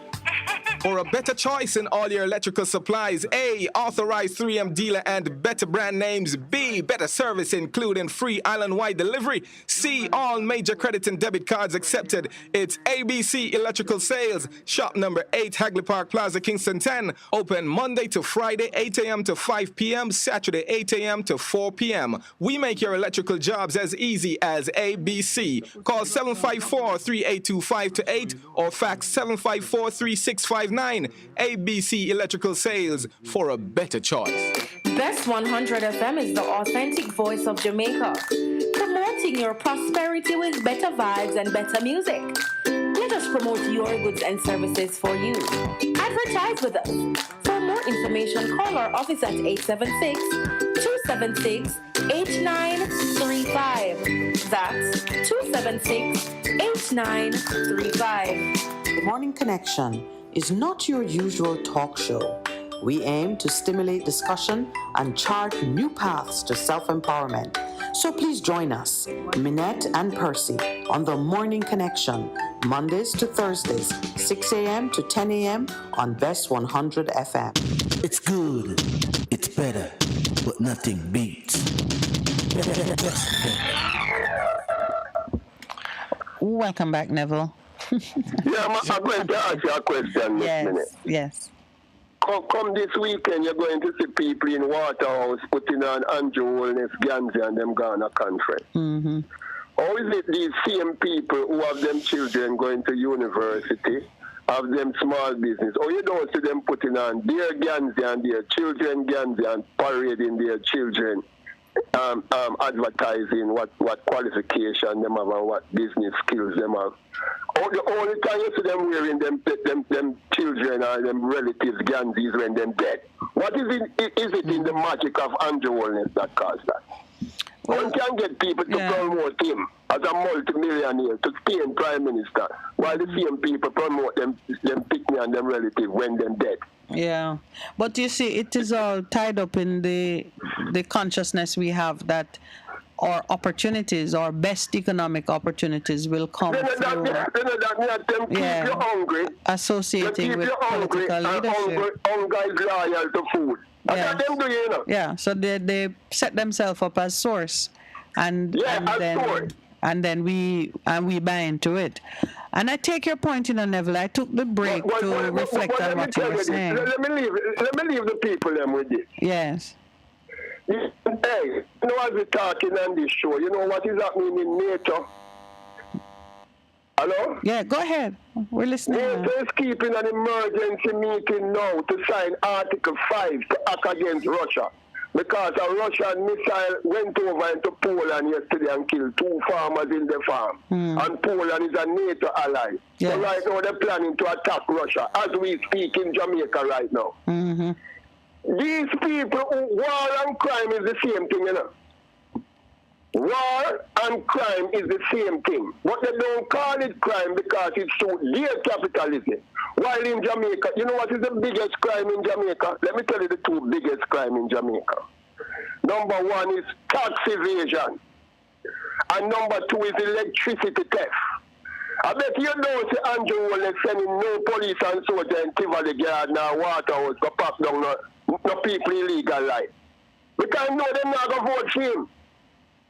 S3: For a better choice in all your electrical supplies, A, authorized 3M dealer and better brand names. B, better service including free island-wide delivery. C, all major credit and debit cards accepted. It's ABC Electrical Sales, shop number 8, Hagley Park Plaza, Kingston 10. Open Monday to Friday, 8 a.m. to 5 p.m., Saturday, 8 a.m. to 4 p.m. We make your electrical jobs as easy as ABC. Call 754-382-528 or fax 754-3659. ABC Electrical Sales, for a better choice.
S7: Best 100 FM is the authentic voice of Jamaica, promoting your prosperity with better vibes and better music. Let us promote your goods and services for you. Advertise with us. For more information, call our office at 876-276-8935. That's 276-8935.
S5: The Morning Connection is not your usual talk show. We aim to stimulate discussion and chart new paths to self-empowerment. So please join us, Minette and Percy, on The Morning Connection, Mondays to Thursdays, 6 a.m. to 10 a.m. on Best 100 FM.
S9: It's good, it's better, but nothing beats.
S11: Welcome back, Neville.
S10: Yeah, I'm going to ask you a question this minute.
S11: Yes.
S10: Come this weekend, you're going to see people in Waterhouse putting on Andrew Wellness, Ganzi, and them Ghana conference.
S11: Mm-hmm.
S10: Or is it these same people who have them children going to university, have them small business, or you don't see them putting on their Ganzi and their children Ganzi and parading their children, advertising what qualification them have and what business skills them have. The only time you see them wearing them children or them relatives Ganzi is when them dead. What is it in the magic of Andrew Wellness that caused that? One can get people to promote him as a multi-millionaire to stay in prime minister, while the same people promote them picnic and them relative when them dead.
S11: Yeah, but you see, it is all tied up in the consciousness we have that our opportunities, our best economic opportunities will come through associating with political leadership.
S10: Hunger is loyal to food.
S11: Yes.
S10: Them do, you know?
S11: Yeah, so they set themselves up as source, and then we buy into it. And I take your point, Neville. I took the break to reflect on what you were saying.
S10: Let me leave the people them with this.
S11: Yes.
S10: Hey, as we're talking on this show, you know what is happening in NATO? Hello?
S11: Yeah, go ahead. We're listening.
S10: NATO is keeping an emergency meeting now to sign Article 5 to act against Russia. Because a Russian missile went over into Poland yesterday and killed 2 farmers in the farm. And Poland is a NATO ally.
S11: Yes.
S10: So right now they're planning to attack Russia as we speak in Jamaica right now.
S11: Mm-hmm.
S10: These people, war and crime is the same thing, you know. War and crime is the same thing. But they don't call it crime because it's so their capitalism. While in Jamaica, you know what is the biggest crime in Jamaica? Let me tell you the 2 biggest crime in Jamaica. Number 1 is tax evasion. And number 2 is electricity theft. I bet you don't see Andrew Wellness sending no police and soldier in Tivoli Garden or Waterhouse to pack down no people illegal life. Because no, they're not going to vote for him.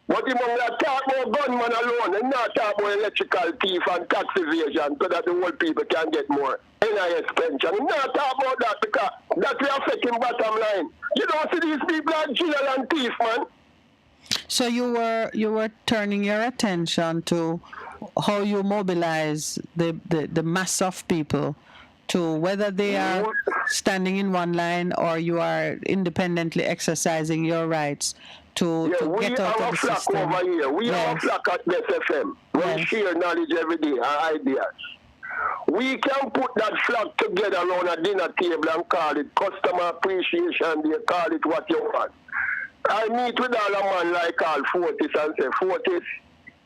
S10: But he won't talk about gunman alone and not talk about electrical thief and tax evasion so that the whole people can get more NIS pension. He not talk about that because that will affect him bottom line. You don't see these people are jail and thief, man.
S11: So you were turning your attention to how you mobilize the mass of people to whether they are standing in one line or you are independently exercising your rights to get out of the system.
S10: We have a flock over here. We have a flock at SFM. We share knowledge every day and ideas. We can put that flock together around a dinner table and call it customer appreciation day, call it what you want. I meet with all a man like Al Fortis and say, Fortis,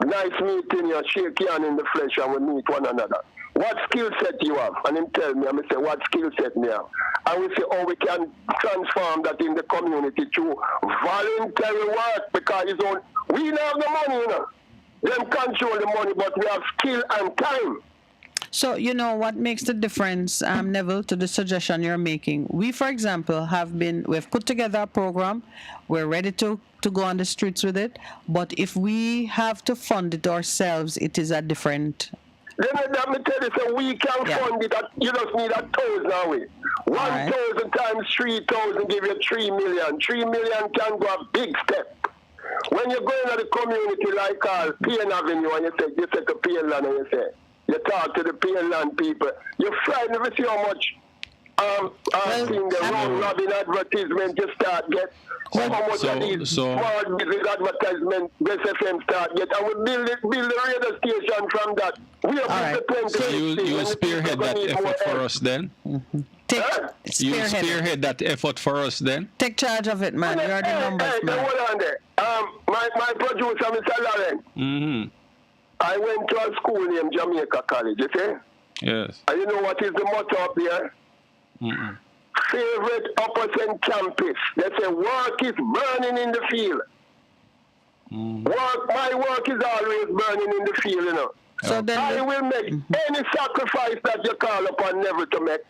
S10: nice meeting you, shake hand in the flesh and we meet one another. What skill set you have? And him tell me, and I say, what skill set me have? And we say, oh, we can transform that in the community through voluntary work because we don't have the money, you know. Them control the money, but we have skill and time.
S11: So, you know, what makes the difference, Neville, to the suggestion you're making? We, for example, we've put together a program. We're ready to go on the streets with it. But if we have to fund it ourselves, it is a different...
S10: Let me tell you, so we can fund it. You just need 1,000 away. 1,000 times 3,000 give you 3 million. 3 million can go a big step. When you go into the community like Payne Avenue and you take a Payne land and you talk to the Payne land people, you're frightened to see how much robbing advertisement you start get. How much of these small business advertisement SFM start get, and we build the radio station from that. We have
S15: So you spearhead that effort for us then?
S11: Mm-hmm.
S15: You spearhead that effort for us then?
S11: Take charge of it, man. You're the numbers, man.
S10: Hold on there. My producer, Mr. Lauren.
S15: Mm-hmm.
S10: I went to a school named Jamaica College, you see?
S15: Yes.
S10: And you know what is the motto up there?
S15: Mm-mm.
S10: Favorite opposite campus. They say work is burning in the field. My work is always burning in the field, you know. So then I will make any sacrifice that you call upon never to make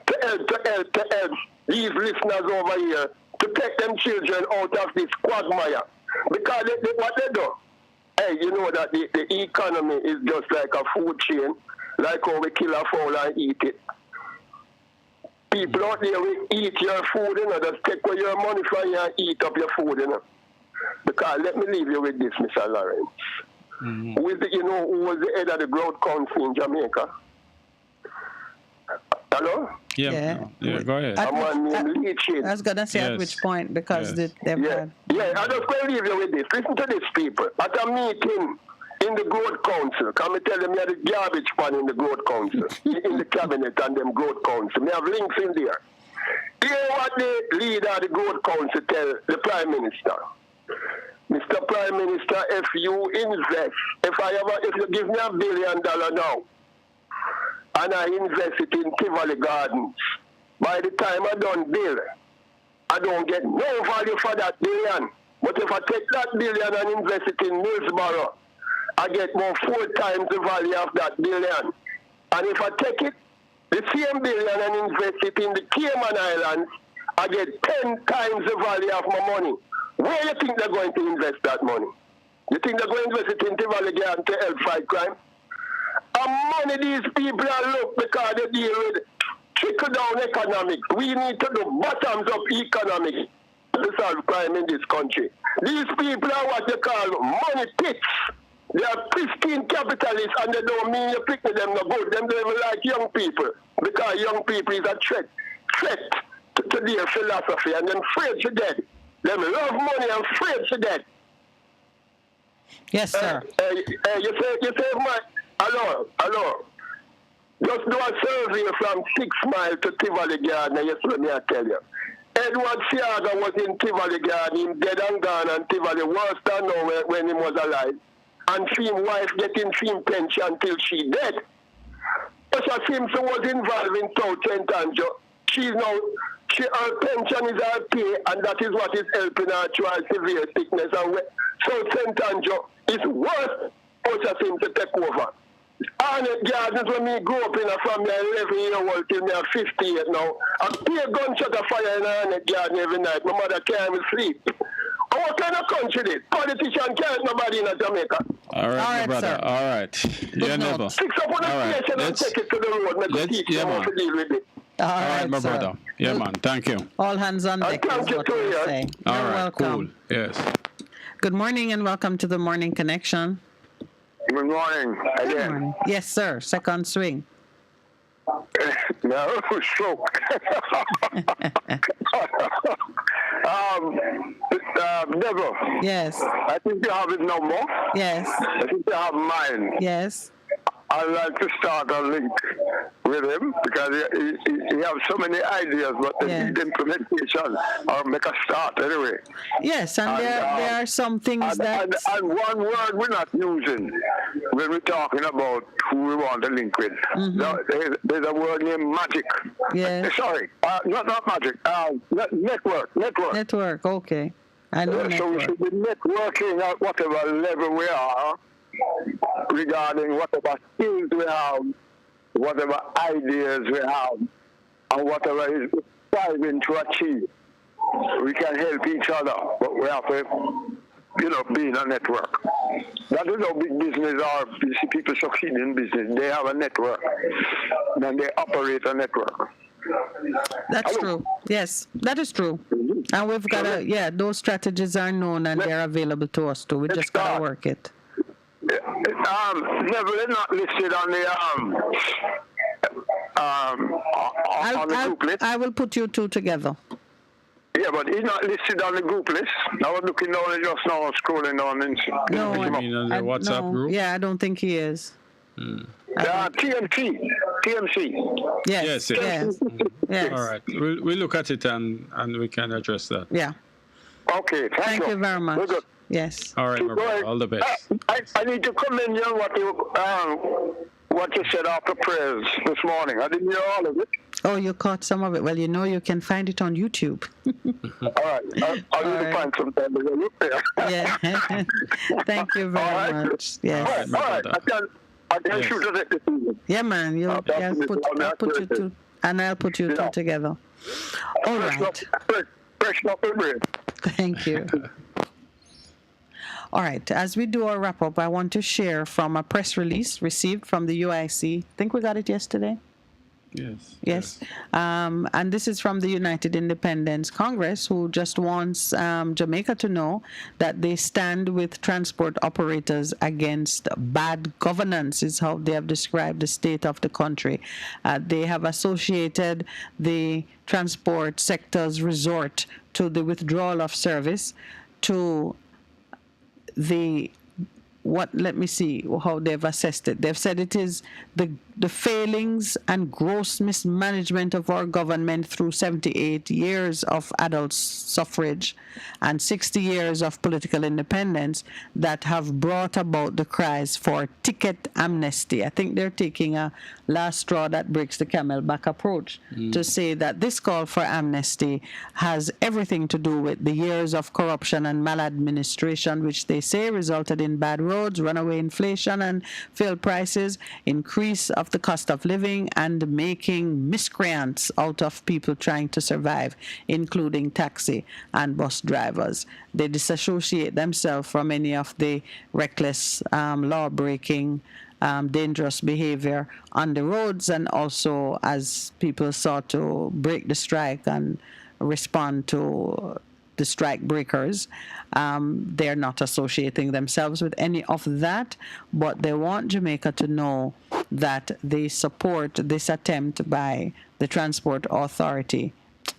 S10: to help these listeners over here to take them children out of this quagmire. Because what they do, Hey, you know that the economy is just like a food chain, like how we kill a fowl and eat it. People out there will eat your food, you know, just take away your money from you and eat up your food, you know. Because let me leave you with this, Mr. Lawrence. Who is who was the head of the Growth Council in Jamaica? Hello?
S15: Yeah, go ahead.
S10: A man named Lee Chin.
S11: I was going to say at which point, because they've had...
S10: Yeah, I'm just going to leave you with this. Listen to this, people. At a meeting in the Growth Council, can I tell them you have the garbage pan in the Growth Council, in the cabinet and them Growth Council. We have links in there. Hear what the leader of the Growth Council tell the Prime Minister. Mr. Prime Minister, if you invest, if you give me $1 billion now, and I invest it in Tivoli Gardens, by the time I done bill, I don't get no value for that billion. But if I take that billion and invest it in Millsboro, I get more 4 times the value of that billion. And if I take it, the same billion, and invest it in the Cayman Islands, I get 10 times the value of my money. Where do you think they're going to invest that money? You think they're going to invest it in Tivoli Garden to help fight crime? And money these people are look because they deal with trickle-down economics. We need to do bottoms-up economics to solve crime in this country. These people are what you call money pits. They are pristine capitalists, and they don't mean you pick them no good. Them don't even like young people, because young people is a threat to their philosophy, and them afraid to death. Them love money and afraid to death.
S11: Yes, sir.
S10: You say my... Hello. Just do a survey from 6 Mile to Tivoli Garden, yes, let me tell you. Edward Siaga was in Tivoli Garden, him dead and gone, and Tivoli worse than now when he was alive. And his wife getting him pension till she dead. Usha Simpson was involved in South St. Andrew. Her pension is her pay, and that is what is helping her through severe sickness. And South St. Andrew is worse for Usha Simpson to take over. Arnett Gardens, when me grew up in a family, 11-year-old till me 58 now, I pay a gunshot of fire in Arnett Garden every night. My mother can't even sleep. And what kind of country this? Politician can't nobody in Jamaica.
S15: All right, my brother.
S11: Sir.
S15: All right. Yeah, never.
S10: Fix up on the station and take it to the road. Make teach them how to deal with it.
S11: All
S15: right, my
S11: sir.
S15: brother. Yeah, man. Thank you.
S11: All hands on deck is what we say. You're
S15: All right,
S11: welcome.
S15: cool. Yes.
S11: Good morning and welcome to the Morning Connection.
S10: Good morning.
S11: Good morning. Yes, sir. Second swing.
S10: No, stroke. Deborah.
S11: Yes.
S10: I think you have his number.
S11: Yes.
S10: I think you have mine.
S11: Yes.
S10: I'd like to start a link with him because he has so many ideas, but they need implementation or make a start anyway.
S11: Yes, and there are some things that...
S10: And one word we're not using when we're talking about who we want to link with.
S11: Mm-hmm.
S10: There's a word named magic.
S11: Yes.
S10: Sorry, not magic. Network.
S11: Network, okay. I know network.
S10: So we should be networking at whatever level we are, regarding whatever skills we have, whatever ideas we have, and whatever is striving to achieve. We can help each other, but we have to, be in a network. That is how big business are. You see people succeed in business. They have a network, and they operate a network.
S11: That's true. Yes, that is true. And we've got to, those strategies are known and they're available to us too. We just got to work it.
S10: Never not listed on the group list.
S11: I will put you two together.
S10: Yeah, but he's not listed on the group list. I was looking down just now, scrolling down and
S11: no,
S15: you mean on the WhatsApp group?
S11: Yeah, I don't think he is.
S10: TMC.
S11: Yes. Yes.
S15: All right. We'll look at it and we can address that.
S11: Yeah.
S10: Okay.
S11: Thank you very much.
S10: Good.
S11: Yes.
S15: All right, my brother. All the best.
S10: I need to commend you on what you said after prayers this morning. I didn't hear all of it.
S11: Oh, you caught some of it. Well, you can find it on YouTube.
S10: All right. I'll need to find some time to look there.
S11: Yeah. Thank you very much. Yes.
S10: All right. I can shoot it this evening.
S11: Yeah, man. I'll put you two, and I'll put you two together. All right.
S10: Fresh off the bread.
S11: Thank you. All right, as we do our wrap up, I want to share from a press release received from the UIC. I think we got it yesterday. Yes. And this is from the United Independence Congress, who just wants Jamaica to know that they stand with transport operators against bad governance, is how they have described the state of the country. They have associated the transport sector's resort to the withdrawal of service to let me see how they've assessed it. They've said it is the failings and gross mismanagement of our government through 78 years of adult suffrage and 60 years of political independence that have brought about the cries for ticket amnesty. I think they're taking a last straw that breaks the camel back approach to say that this call for amnesty has everything to do with the years of corruption and maladministration, which they say resulted in bad roads, runaway inflation and fuel prices, increase of the cost of living, and making miscreants out of people trying to survive, including taxi and bus drivers. They disassociate themselves from any of the reckless, law-breaking, dangerous behavior on the roads, and also as people sought to break the strike and respond to the strike breakers. They're not associating themselves with any of that, but they want Jamaica to know that they support this attempt by the transport authority,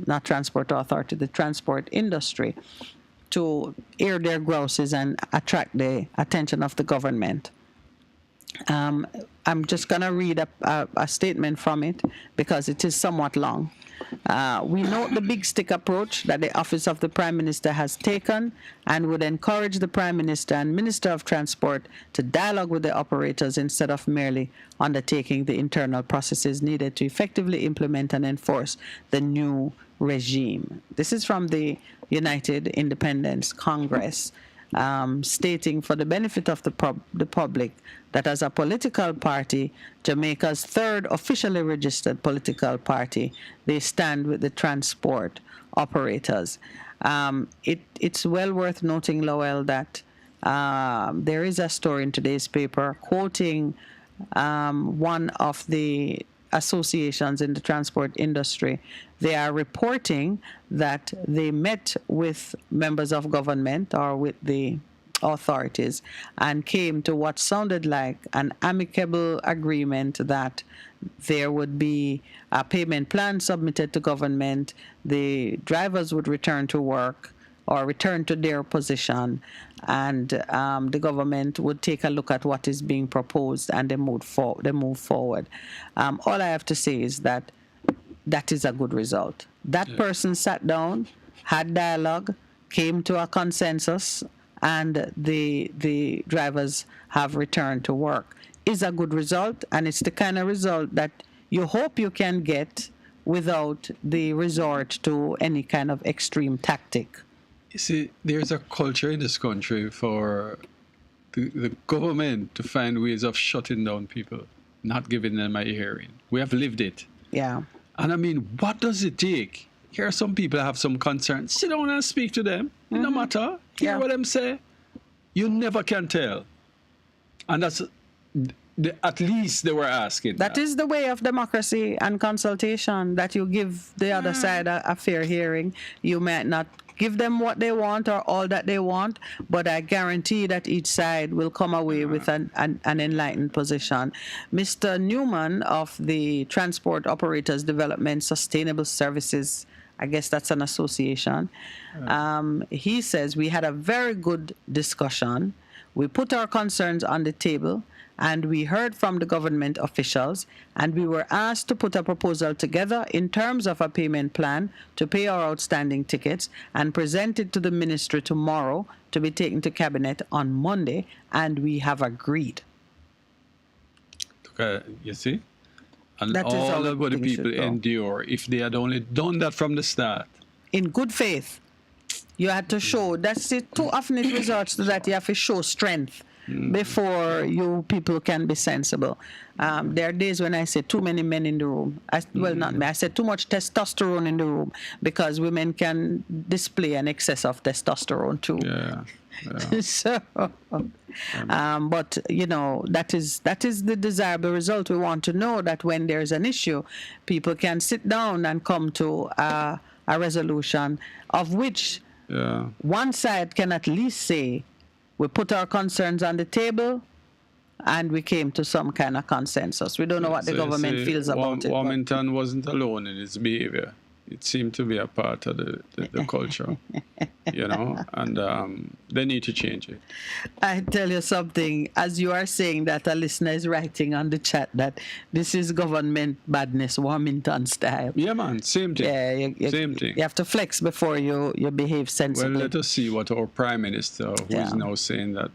S11: not transport authority, the transport industry, to air their grouses and attract the attention of the government. I'm just going to read a statement from it because it is somewhat long. We note the big stick approach that the Office of the Prime Minister has taken and would encourage the Prime Minister and Minister of Transport to dialogue with the operators instead of merely undertaking the internal processes needed to effectively implement and enforce the new regime. This is from the United Independence Congress. Stating for the benefit of the public that as a political party, Jamaica's third officially registered political party, they stand with the transport operators. It's well worth noting, Lowell, that there is a story in today's paper quoting one of the associations in the transport industry. They are reporting that they met with members of government or with the authorities and came to what sounded like an amicable agreement that there would be a payment plan submitted to government, the drivers would return to work or return to their position, and the government would take a look at what is being proposed and they move forward. All I have to say is that is a good result. That person sat down, had dialogue, came to a consensus, and the drivers have returned to work. Is a good result, and it's the kind of result that you hope you can get without the resort to any kind of extreme tactic.
S15: You see, there's a culture in this country for the government to find ways of shutting down people, not giving them a hearing. We have lived it.
S11: Yeah.
S15: And I mean, what does it take? Here are some people that have some concerns. Sit down and speak to them. It no matter. Hear what them say. You never can tell. And that's at least they were asking.
S11: That is the way of democracy and consultation, that you give the other side a fair hearing. You might not give them what they want or all that they want, but I guarantee that each side will come away with an enlightened position. Mr. Newman of the Transport Operators Development Sustainable Services, I guess that's an association, he says we had a very good discussion. We put our concerns on the table, and we heard from the government officials, and we were asked to put a proposal together in terms of a payment plan to pay our outstanding tickets and present it to the ministry tomorrow to be taken to cabinet on Monday, and we have agreed.
S15: You see? And
S11: that
S15: all of what the people endure, if they had only done that from the start.
S11: In good faith. You had to show, that's it, too often it resorts to that you have to show strength. before you people can be sensible. There are days when I say too many men in the room. Well, not me. I said too much testosterone in the room because women can display an excess of testosterone too.
S15: Yeah.
S11: So, but that is the desirable result. We want to know that when there's an issue, people can sit down and come to a resolution of which one side can at least say, we put our concerns on the table and we came to some kind of consensus. We don't know what the government feels about it.
S15: Wilmington wasn't alone in his behavior. It seemed to be a part of the culture, and they need to change it.
S11: I tell you something, as you are saying that, a listener is writing on the chat that this is government badness, Wilmington style.
S15: Yeah, man, same thing.
S11: Yeah,
S15: same thing.
S11: You have to flex before you behave sensibly.
S15: Well, let us see what our Prime Minister, who is now saying that,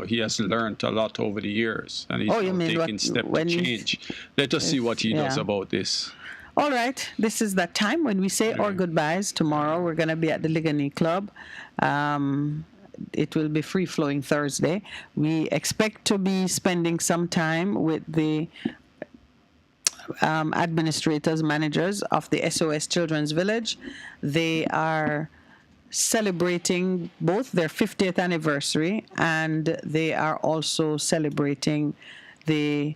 S15: he has learned a lot over the years, and he's taking steps to change. Let us see what he does about this.
S11: All right, this is that time when we say our goodbyes. Tomorrow we're going to be at the Ligony Club. It will be free-flowing Thursday. We expect to be spending some time with the administrators, managers of the SOS Children's Village. They are celebrating both their 50th anniversary and they are also celebrating the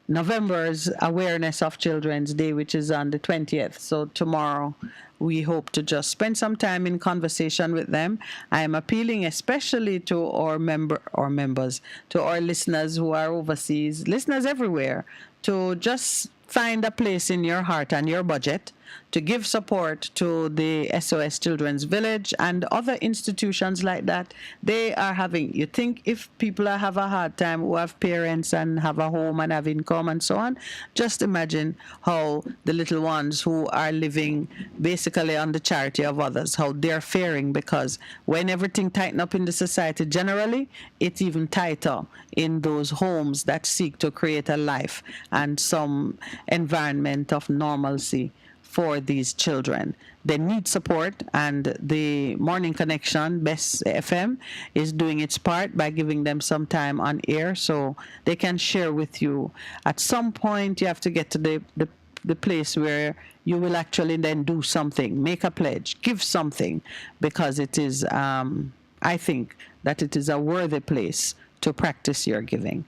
S11: November's Awareness of Children's Day, which is on the 20th. So tomorrow, we hope to just spend some time in conversation with them. I am appealing especially to our members, to our listeners who are overseas, listeners everywhere, to just find a place in your heart and your budget to give support to the SOS Children's Village and other institutions like that. They are having, you think if people have a hard time who have parents and have a home and have income and so on, just imagine how the little ones who are living basically on the charity of others, how they're faring, because when everything tighten up in the society generally, it's even tighter in those homes that seek to create a life and some environment of normalcy for these children. They need support, and the Morning Connection, Best FM, is doing its part by giving them some time on air so they can share with you. At some point, you have to get to the place where you will actually then do something, make a pledge, give something, because it is, I think, that it is a worthy place to practice your giving.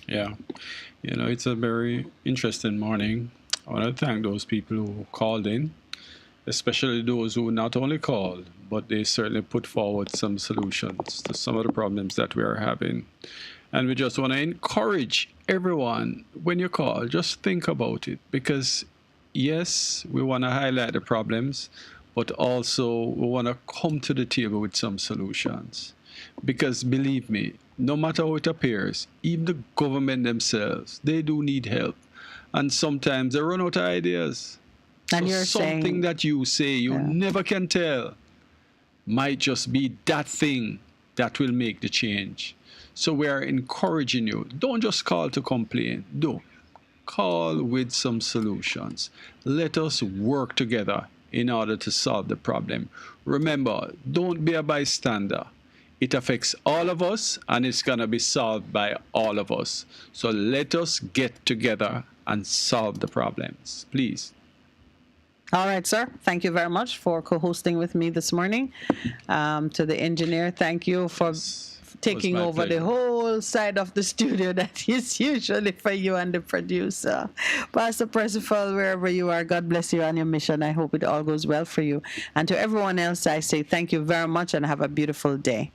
S15: Yeah. It's a very interesting morning. I want to thank those people who called in, especially those who not only called, but they certainly put forward some solutions to some of the problems that we are having. And we just want to encourage everyone, when you call, just think about it. Because, yes, we want to highlight the problems, but also we want to come to the table with some solutions. Because, believe me, no matter how it appears, even the government themselves, they do need help. And sometimes they run out of ideas.
S11: And
S15: so
S11: you're
S15: something
S11: saying,
S15: that you say you never can tell might just be that thing that will make the change. So we are encouraging you. Don't just call to complain. Don't. Call with some solutions. Let us work together in order to solve the problem. Remember, don't be a bystander. It affects all of us, and it's going to be solved by all of us. So let us get together and solve the problems, please.
S11: All right, sir. Thank you very much for co-hosting with me this morning. To the engineer, thank you for taking over the whole side of the studio that is usually for you and the producer. Pastor Percival, wherever you are, God bless you on your mission. I hope it all goes well for you. And to everyone else, I say thank you very much and have a beautiful day.